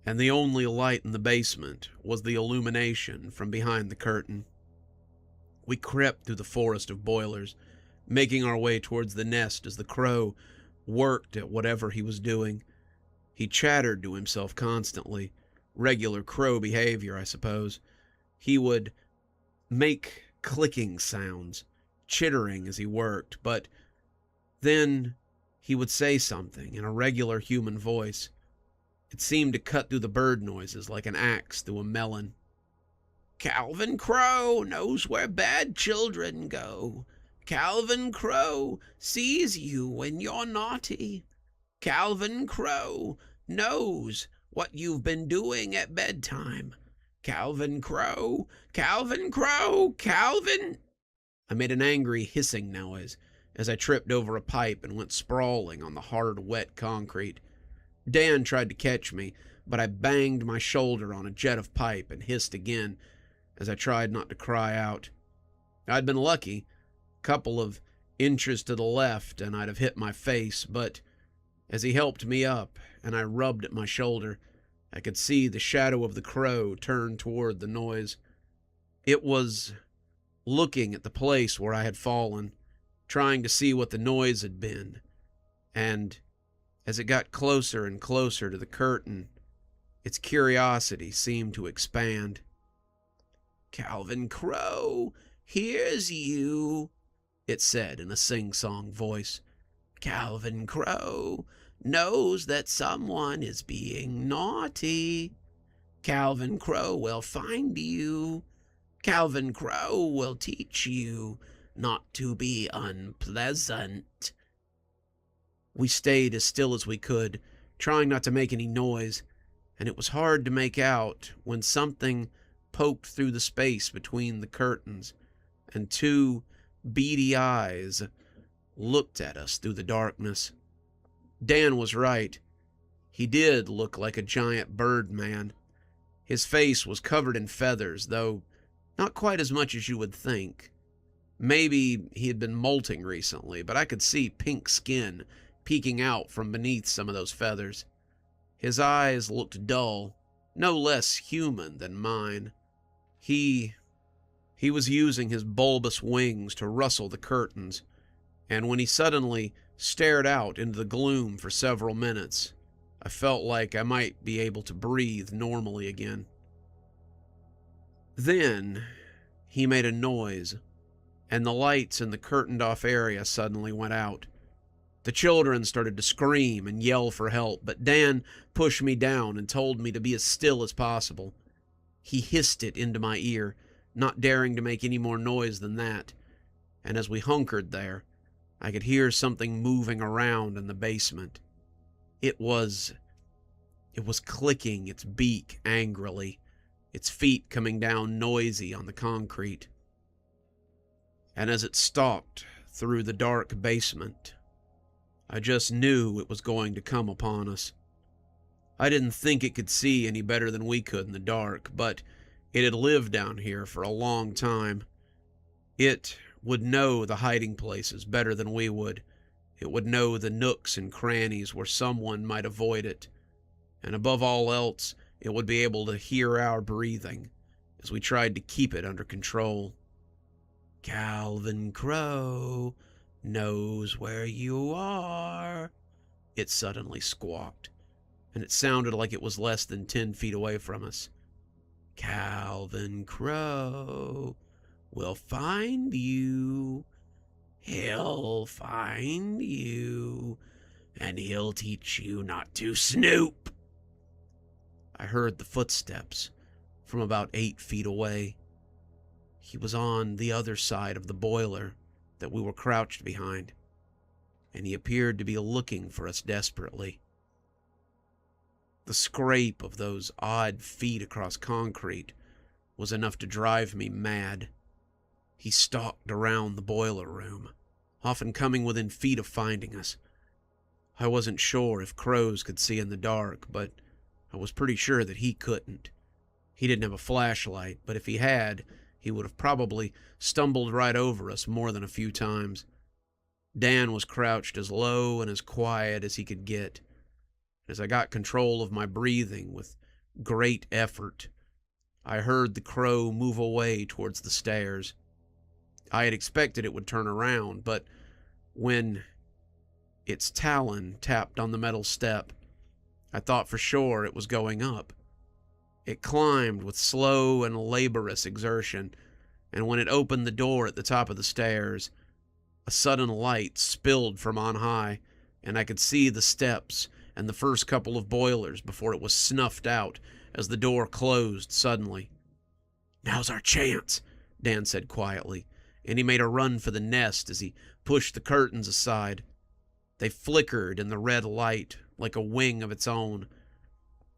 and the only light in the basement was the illumination from behind the curtain. We crept through the forest of boilers, making our way towards the nest as the crow worked at whatever he was doing. He chattered to himself constantly. Regular crow behavior, I suppose. He would make clicking sounds, chittering as he worked, but then he would say something in a regular human voice. It seemed to cut through the bird noises like an axe through a melon. Calvin Crow knows where bad children go. Calvin Crow sees you when you're naughty. Calvin Crow knows what you've been doing at bedtime. Calvin Crow, Calvin Crow, Calvin... I made an angry hissing noise as I tripped over a pipe and went sprawling on the hard, wet concrete. Dan tried to catch me, but I banged my shoulder on a jet of pipe and hissed again as I tried not to cry out. I'd been lucky. A couple of inches to the left and I'd have hit my face, but as he helped me up and I rubbed at my shoulder, I could see the shadow of the crow turn toward the noise. It was looking at the place where I had fallen, trying to see what the noise had been, and as it got closer and closer to the curtain, its curiosity seemed to expand. Calvin Crow hears you, it said in a sing-song voice. Calvin Crow knows that someone is being naughty. Calvin Crow will find you. Calvin Crow will teach you not to be unpleasant. We stayed as still as we could, trying not to make any noise, and it was hard to make out when something poked through the space between the curtains, and two beady eyes looked at us through the darkness. Dan was right. He did look like a giant bird man. His face was covered in feathers, though not quite as much as you would think. Maybe he had been molting recently, but I could see pink skin peeking out from beneath some of those feathers. His eyes looked dull, no less human than mine. He was using his bulbous wings to rustle the curtains, and when he suddenly stared out into the gloom for several minutes, I felt like I might be able to breathe normally again. Then he made a noise, and the lights in the curtained-off area suddenly went out. The children started to scream and yell for help, but Dan pushed me down and told me to be as still as possible. He hissed it into my ear, not daring to make any more noise than that, and as we hunkered there, I could hear something moving around in the basement. It was clicking its beak angrily, its feet coming down noisy on the concrete. And as it stalked through the dark basement, I just knew it was going to come upon us. I didn't think it could see any better than we could in the dark, but it had lived down here for a long time. It would know the hiding places better than we would. It would know the nooks and crannies where someone might avoid it. And above all else, it would be able to hear our breathing as we tried to keep it under control. "Calvin Crow knows where you are," it suddenly squawked, and it sounded like it was less than 10 feet away from us. "Calvin Crow will find you. He'll find you, and he'll teach you not to snoop." I heard the footsteps from about 8 feet away. He was on the other side of the boiler that we were crouched behind, and he appeared to be looking for us desperately. The scrape of those odd feet across concrete was enough to drive me mad. He stalked around the boiler room, often coming within feet of finding us. I wasn't sure if crows could see in the dark, but I was pretty sure that he couldn't. He didn't have a flashlight, but if he had, he would have probably stumbled right over us more than a few times. Dan was crouched as low and as quiet as he could get. As I got control of my breathing with great effort, I heard the crow move away towards the stairs. I had expected it would turn around, but when its talon tapped on the metal step, I thought for sure it was going up. It climbed with slow and laborious exertion, and when it opened the door at the top of the stairs, a sudden light spilled from on high, and I could see the steps and the first couple of boilers before it was snuffed out as the door closed suddenly. "Now's our chance," Dan said quietly, and he made a run for the nest as he pushed the curtains aside. They flickered in the red light like a wing of its own,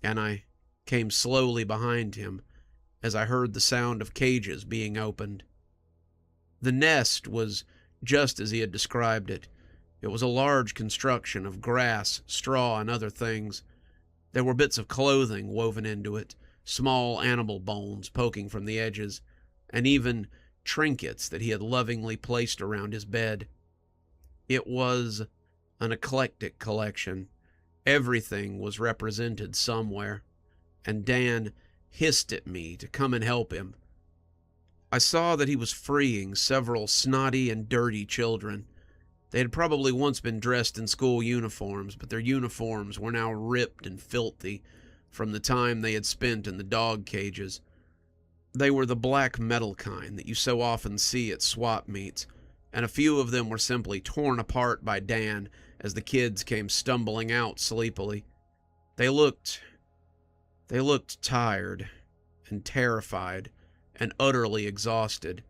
and I came slowly behind him as I heard the sound of cages being opened. The nest was just as he had described it. It was a large construction of grass, straw, and other things. There were bits of clothing woven into it, small animal bones poking from the edges, and even trinkets that he had lovingly placed around his bed. It was an eclectic collection. Everything was represented somewhere, and Dan hissed at me to come and help him. I saw that he was freeing several snotty and dirty children. They had probably once been dressed in school uniforms, but their uniforms were now ripped and filthy from the time they had spent in the dog cages. They were the black metal kind that you so often see at swap meets, and a few of them were simply torn apart by Dan as the kids came stumbling out sleepily. They looked tired and terrified and utterly exhausted,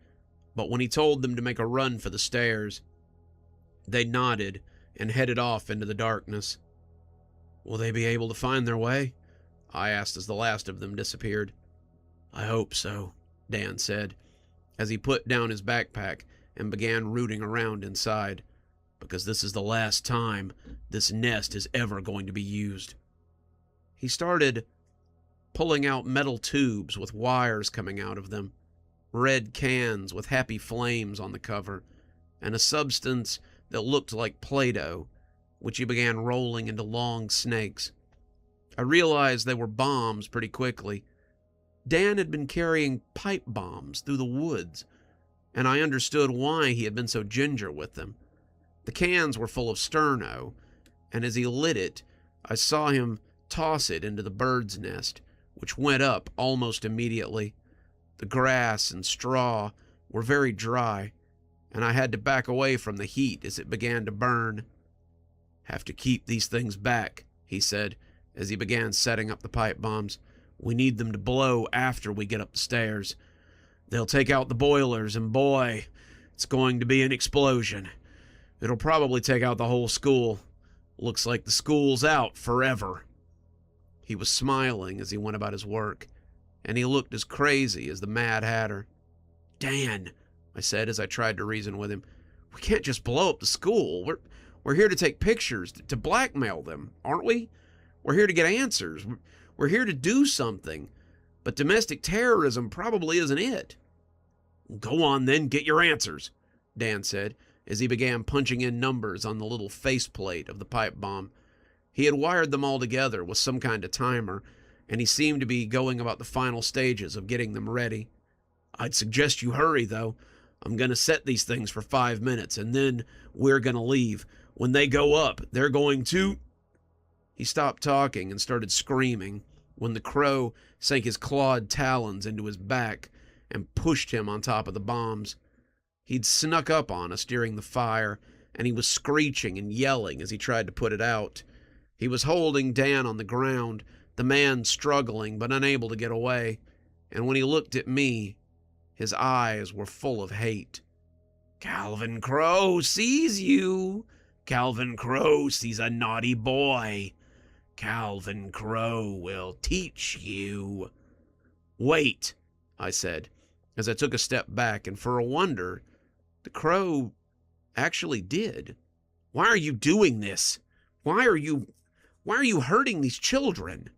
but when he told them to make a run for the stairs, they nodded and headed off into the darkness. "Will they be able to find their way?" I asked as the last of them disappeared. "I hope so," Dan said, as he put down his backpack and began rooting around inside, "because this is the last time this nest is ever going to be used." He started pulling out metal tubes with wires coming out of them, red cans with happy flames on the cover, and a substance that looked like Play-Doh, which he began rolling into long snakes. I realized they were bombs pretty quickly. Dan had been carrying pipe bombs through the woods, and I understood why he had been so ginger with them. The cans were full of sterno, and as he lit it, I saw him toss it into the bird's nest, which went up almost immediately. The grass and straw were very dry, and I had to back away from the heat as it began to burn. "Have to keep these things back," he said, as he began setting up the pipe bombs. "We need them to blow after we get up the stairs. They'll take out the boilers, and boy, it's going to be an explosion. It'll probably take out the whole school. Looks like the school's out forever." He was smiling as he went about his work, and he looked as crazy as the Mad Hatter. "Dan," I said as I tried to reason with him, "we can't just blow up the school. We're here to take pictures, to blackmail them, aren't we? We're here to get answers. We're here to do something. But domestic terrorism probably isn't it." "Go on then, get your answers," Dan said, as he began punching in numbers on the little faceplate of the pipe bomb. He had wired them all together with some kind of timer, and he seemed to be going about the final stages of getting them ready. "I'd suggest you hurry, though. I'm going to set these things for 5 minutes, and then we're going to leave. When they go up, they're going to—" He stopped talking and started screaming when the crow sank his clawed talons into his back and pushed him on top of the bombs. He'd snuck up on us during the fire, and he was screeching and yelling as he tried to put it out. He was holding Dan on the ground, the man struggling but unable to get away, and when he looked at me, his eyes were full of hate. "Calvin Crow sees you. Calvin Crow sees a naughty boy. Calvin Crow will teach you." "Wait," I said, as I took a step back, and for a wonder, the crow actually did. "Why are you doing this? Why are you hurting these children?"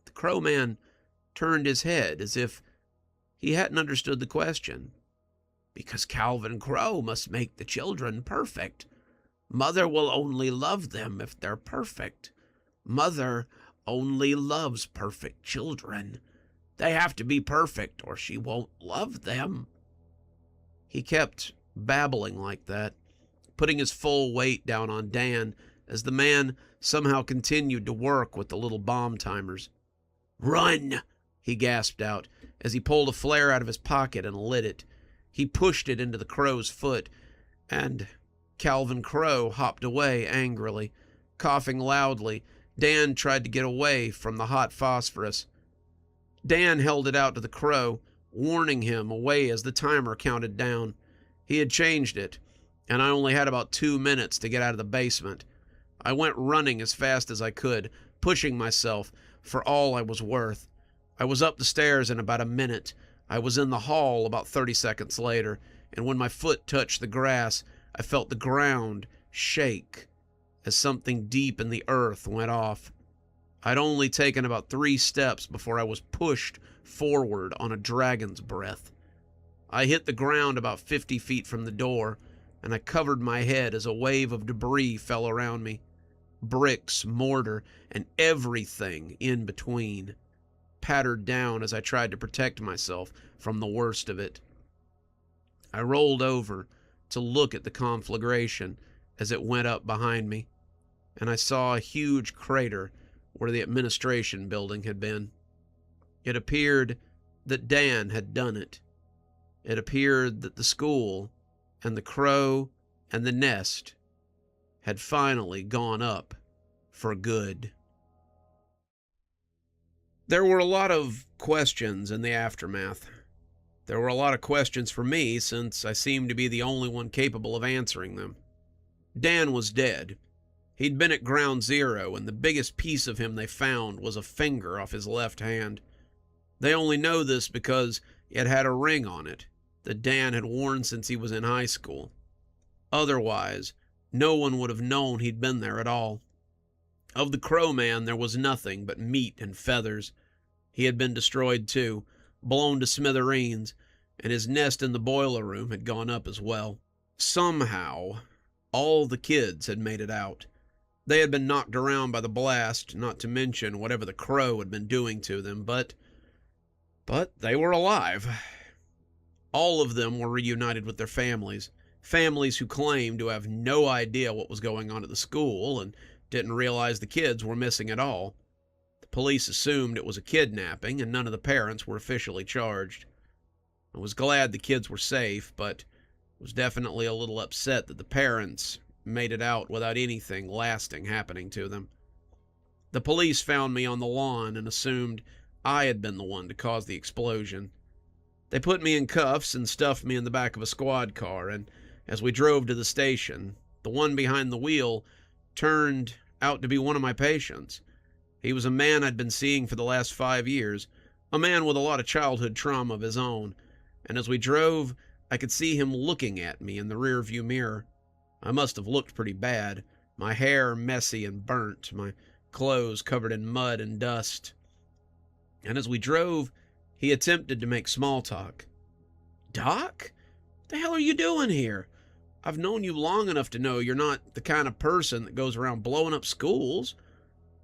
The crow man turned his head as if he hadn't understood the question. "Because Calvin Crow must make the children perfect. Mother will only love them if they're perfect. Mother only loves perfect children. They have to be perfect or she won't love them." He kept babbling like that, putting his full weight down on Dan as the man somehow continued to work with the little bomb timers. "Run!" he gasped out as he pulled a flare out of his pocket and lit it. He pushed it into the crow's foot, and Calvin Crow hopped away angrily. Coughing loudly, Dan tried to get away from the hot phosphorus. Dan held it out to the crow, warning him away as the timer counted down. He had changed it, and I only had about 2 minutes to get out of the basement. I went running as fast as I could, pushing myself for all I was worth. I was up the stairs in about a minute. I was in the hall about 30 seconds later, and when my foot touched the grass, I felt the ground shake as something deep in the earth went off. I'd only taken about 3 steps before I was pushed forward on a dragon's breath. I hit the ground about 50 feet from the door, and I covered my head as a wave of debris fell around me. Bricks, mortar, and everything in between pattered down as I tried to protect myself from the worst of it. I rolled over to look at the conflagration as it went up behind me, and I saw a huge crater where the administration building had been. It appeared that Dan had done it. It appeared that the school and the crow and the nest had finally gone up for good. There were a lot of questions in the aftermath. There were a lot of questions for me, since I seemed to be the only one capable of answering them. Dan was dead. He'd been at Ground Zero, and the biggest piece of him they found was a finger off his left hand. They only know this because it had a ring on it that Dan had worn since he was in high school. Otherwise, no one would have known he'd been there at all. Of the Crow Man, there was nothing but meat and feathers. He had been destroyed too, blown to smithereens, and his nest in the boiler room had gone up as well. Somehow, all the kids had made it out. They had been knocked around by the blast, not to mention whatever the crow had been doing to them, but they were alive. All of them were reunited with their families who claimed to have no idea what was going on at the school and didn't realize the kids were missing at all. The police assumed it was a kidnapping, and none of the parents were officially charged. I was glad the kids were safe, but was definitely a little upset that the parents made it out without anything lasting happening to them. The police found me on the lawn and assumed I had been the one to cause the explosion. They put me in cuffs and stuffed me in the back of a squad car, and as we drove to the station, the one behind the wheel turned out to be one of my patients. He was a man I'd been seeing for the last 5 years, a man with a lot of childhood trauma of his own, and as we drove, I could see him looking at me in the rearview mirror. I must have looked pretty bad, my hair messy and burnt, my clothes covered in mud and dust. And as we drove, he attempted to make small talk. "Doc? What the hell are you doing here? I've known you long enough to know you're not the kind of person that goes around blowing up schools.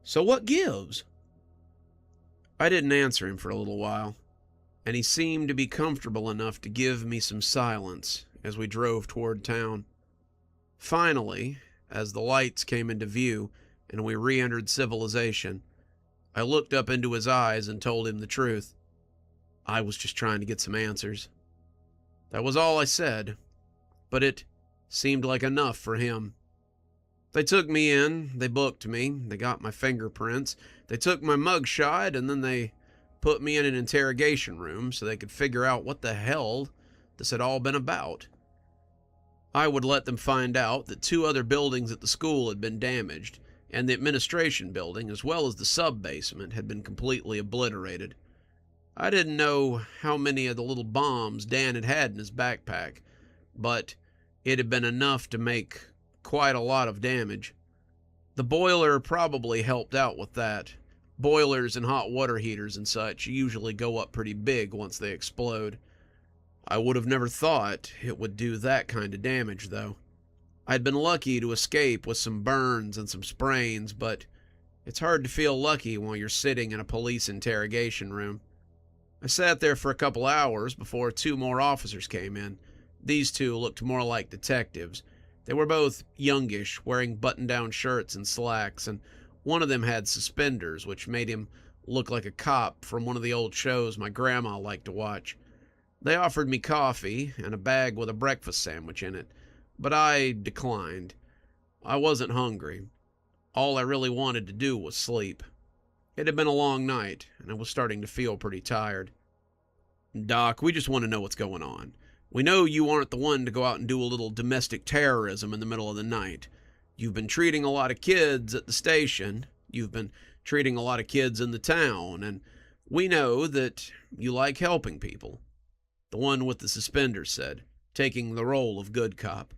So what gives?" I didn't answer him for a little while, and he seemed to be comfortable enough to give me some silence as we drove toward town. Finally, as the lights came into view and we re-entered civilization, I looked up into his eyes and told him the truth. I was just trying to get some answers. That was all I said, but it seemed like enough for him. They took me in, they booked me, they got my fingerprints, they took my mugshot, and then they put me in an interrogation room so they could figure out what the hell this had all been about. I would let them find out that 2 other buildings at the school had been damaged, and the administration building, as well as the sub-basement, had been completely obliterated. I didn't know how many of the little bombs Dan had had in his backpack, but it had been enough to make quite a lot of damage. The boiler probably helped out with that. Boilers and hot water heaters and such usually go up pretty big once they explode. I would have never thought it would do that kind of damage, though. I'd been lucky to escape with some burns and some sprains, but it's hard to feel lucky while you're sitting in a police interrogation room. I sat there for a couple hours before 2 more officers came in. These 2 looked more like detectives. They were both youngish, wearing button-down shirts and slacks, and one of them had suspenders, which made him look like a cop from one of the old shows my grandma liked to watch. They offered me coffee and a bag with a breakfast sandwich in it, but I declined. I wasn't hungry. All I really wanted to do was sleep. It had been a long night, and I was starting to feel pretty tired. "Doc, we just want to know what's going on. We know you aren't the one to go out and do a little domestic terrorism in the middle of the night. You've been treating a lot of kids at the station. You've been treating a lot of kids in the town, and we know that you like helping people." The one with the suspenders said, taking the role of good cop.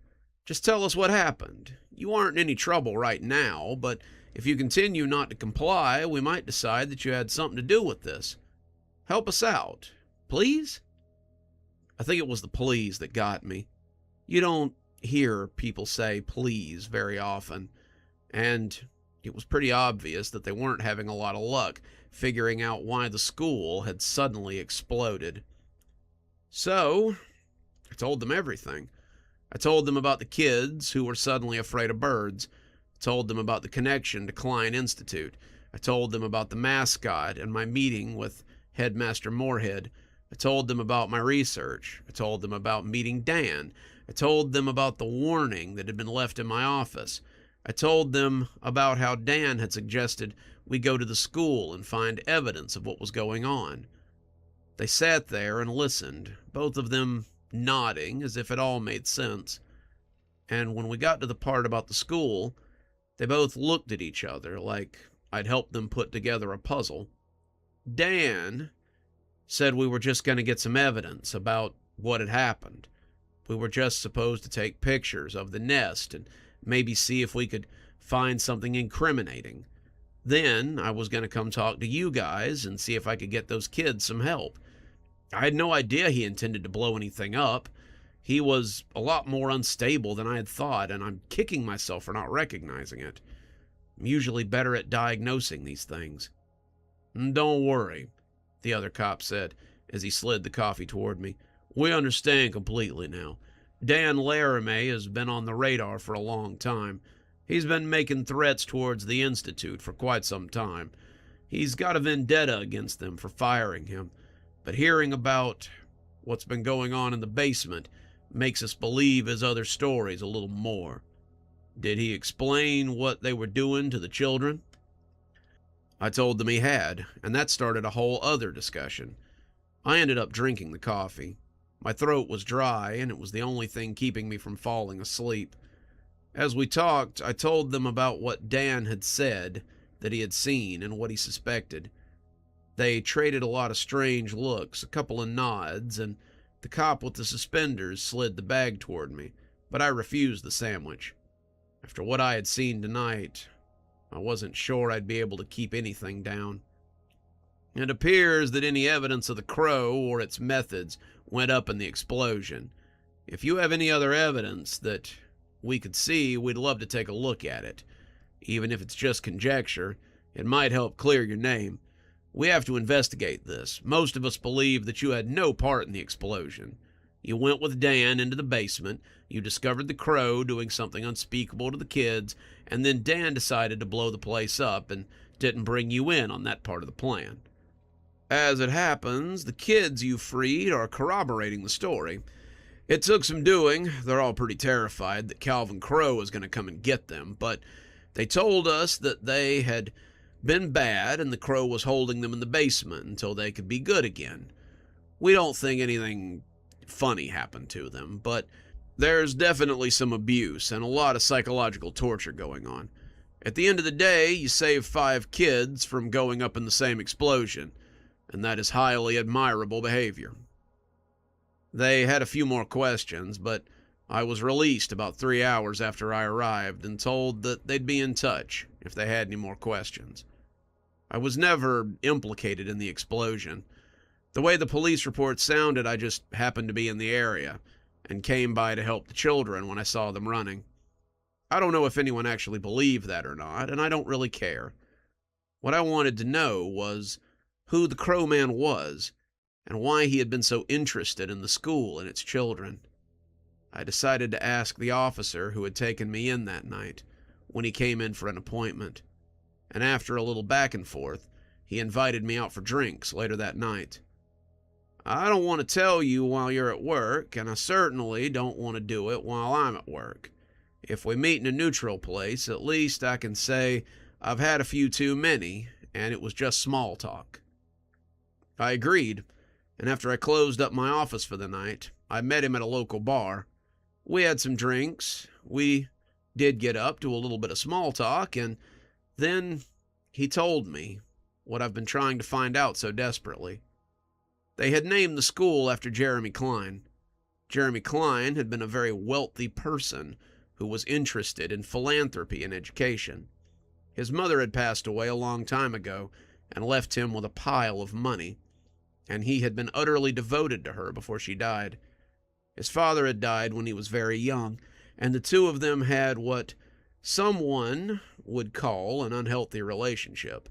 "Just tell us what happened. You aren't in any trouble right now, but if you continue not to comply, we might decide that you had something to do with this. Help us out, please?" I think it was the please that got me. You don't hear people say please very often, and it was pretty obvious that they weren't having a lot of luck figuring out why the school had suddenly exploded. So, I told them everything. I told them about the kids who were suddenly afraid of birds. I told them about the connection to Klein Institute. I told them about the mascot and my meeting with Headmaster Moorhead. I told them about my research. I told them about meeting Dan. I told them about the warning that had been left in my office. I told them about how Dan had suggested we go to the school and find evidence of what was going on. They sat there and listened, both of them nodding as if it all made sense. And when we got to the part about the school, they both looked at each other like I'd helped them put together a puzzle. Dan said we were just going to get some evidence about what had happened. We were just supposed to take pictures of the nest and maybe see if we could find something incriminating. Then I was going to come talk to you guys and see if I could get those kids some help. I had no idea he intended to blow anything up. He was a lot more unstable than I had thought, and I'm kicking myself for not recognizing it. I'm usually better at diagnosing these things. "Don't worry," the other cop said as he slid the coffee toward me. "We understand completely now. Dan Laramie has been on the radar for a long time. He's been making threats towards the Institute for quite some time. He's got a vendetta against them for firing him. But hearing about what's been going on in the basement makes us believe his other stories a little more. Did he explain what they were doing to the children? I told them he had, and that started a whole other discussion. I ended up drinking the coffee. My throat was dry, and it was the only thing keeping me from falling asleep. As we talked, I told them about what Dan had said that he had seen and what he suspected. They traded a lot of strange looks, a couple of nods, and the cop with the suspenders slid the bag toward me, but I refused the sandwich. After what I had seen tonight, I wasn't sure I'd be able to keep anything down. It appears that any evidence of the crow or its methods went up in the explosion. If you have any other evidence that we could see, we'd love to take a look at it. Even if it's just conjecture, it might help clear your name. We have to investigate this. Most of us believe that you had no part in the explosion. You went with Dan into the basement, you discovered the crow doing something unspeakable to the kids, and then Dan decided to blow the place up and didn't bring you in on that part of the plan. As it happens, the kids you freed are corroborating the story. It took some doing. They're all pretty terrified that Calvin Crow was going to come and get them, but they told us that they had been bad and the crow was holding them in the basement until they could be good again. We don't think anything funny happened to them, but there's definitely some abuse and a lot of psychological torture going on. At the end of the day, you save 5 kids from going up in the same explosion, and that is highly admirable behavior. They had a few more questions, but I was released about 3 hours after I arrived and told that they'd be in touch if they had any more questions. I was never implicated in the explosion. The way the police report sounded, I just happened to be in the area and came by to help the children when I saw them running. I don't know if anyone actually believed that or not, and I don't really care. What I wanted to know was who the Crow Man was and why he had been so interested in the school and its children. I decided to ask the officer who had taken me in that night when he came in for an appointment, and after a little back and forth, he invited me out for drinks later that night. I don't want to tell you while you're at work, and I certainly don't want to do it while I'm at work. If we meet in a neutral place, at least I can say I've had a few too many, and it was just small talk. I agreed, and after I closed up my office for the night, I met him at a local bar. We had some drinks, we did get up to a little bit of small talk, and then he told me what I've been trying to find out so desperately. They had named the school after Jeremy Klein. Jeremy Klein had been a very wealthy person who was interested in philanthropy and education. His mother had passed away a long time ago and left him with a pile of money, and he had been utterly devoted to her before she died. His father had died when he was very young, and the two of them had what someone would call an unhealthy relationship.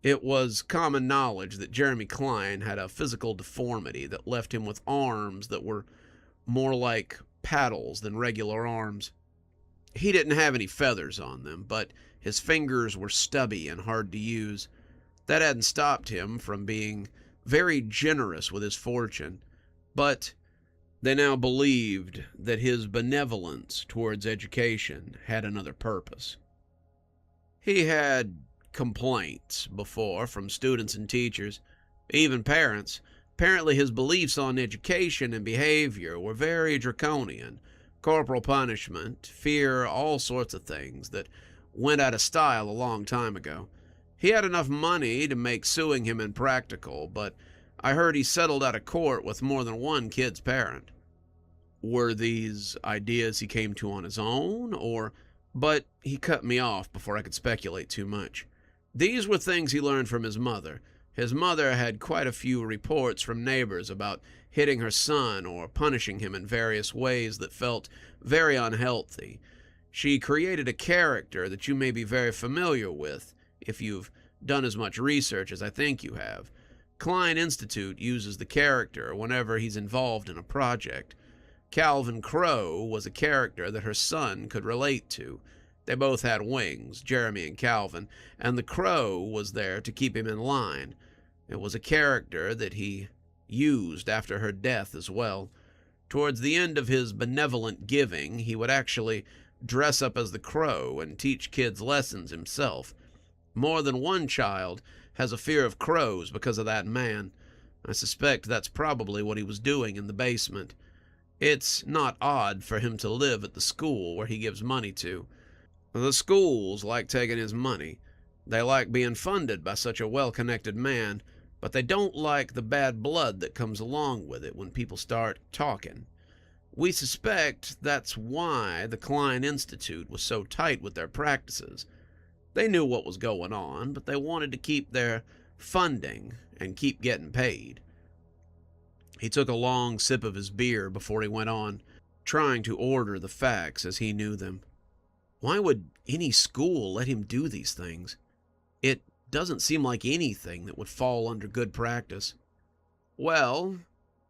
It was common knowledge that Jeremy Klein had a physical deformity that left him with arms that were more like paddles than regular arms. He didn't have any feathers on them, but his fingers were stubby and hard to use. That hadn't stopped him from being very generous with his fortune, but they now believed that his benevolence towards education had another purpose. He had complaints before from students and teachers, even parents. Apparently his beliefs on education and behavior were very draconian. Corporal punishment, fear, all sorts of things that went out of style a long time ago. He had enough money to make suing him impractical, but I heard he settled out of court with more than one kid's parent. Were these ideas he came to on his own, or... But he cut me off before I could speculate too much. These were things he learned from his mother. His mother had quite a few reports from neighbors about hitting her son or punishing him in various ways that felt very unhealthy. She created a character that you may be very familiar with if you've done as much research as I think you have. Klein Institute uses the character whenever he's involved in a project. Calvin Crow was a character that her son could relate to. They both had wings, Jeremy and Calvin, and the crow was there to keep him in line. It was a character that he used after her death as well. Towards the end of his benevolent giving, he would actually dress up as the crow and teach kids lessons himself. More than one child has a fear of crows because of that man. I suspect that's probably what he was doing in the basement. It's not odd for him to live at the school where he gives money to. The schools like taking his money. They like being funded by such a well-connected man, but they don't like the bad blood that comes along with it when people start talking. We suspect that's why the Klein Institute was so tight with their practices. They knew what was going on, but they wanted to keep their funding and keep getting paid. He took a long sip of his beer before he went on, trying to order the facts as he knew them. Why would any school let him do these things? It doesn't seem like anything that would fall under good practice. Well,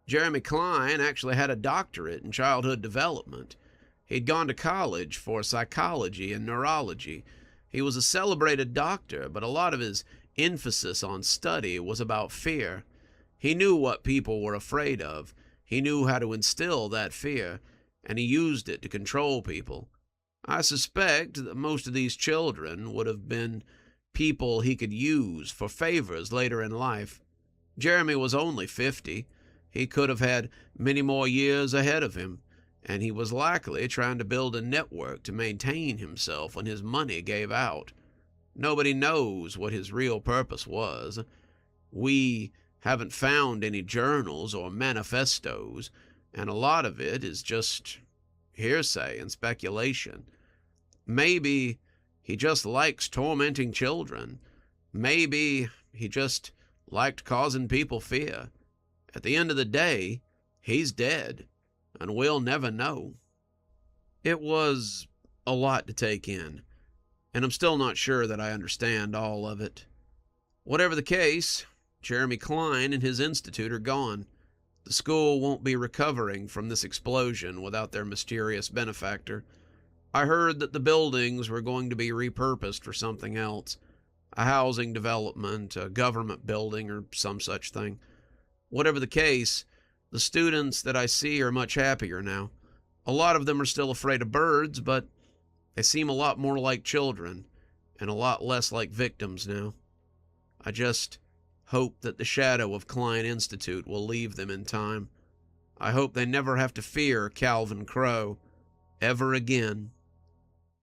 Jeremy Klein actually had a doctorate in childhood development. He'd gone to college for psychology and neurology. He was a celebrated doctor, but a lot of his emphasis on study was about fear. He knew what people were afraid of. He knew how to instill that fear, and he used it to control people. I suspect that most of these children would have been people he could use for favors later in life. Jeremy was only 50. He could have had many more years ahead of him, and he was likely trying to build a network to maintain himself when his money gave out. Nobody knows what his real purpose was. We haven't found any journals or manifestos, and a lot of it is just hearsay and speculation. Maybe he just likes tormenting children. Maybe he just liked causing people fear. At the end of the day, he's dead, and we'll never know. It was a lot to take in, and I'm still not sure that I understand all of it. Whatever the case, Jeremy Klein and his institute are gone. The school won't be recovering from this explosion without their mysterious benefactor. I heard that the buildings were going to be repurposed for something else, a housing development, a government building, or some such thing. Whatever the case, the students that I see are much happier now. A lot of them are still afraid of birds, but they seem a lot more like children, and a lot less like victims now. I just hope that the shadow of Klein Institute will leave them in time. I hope they never have to fear Calvin Crow ever again.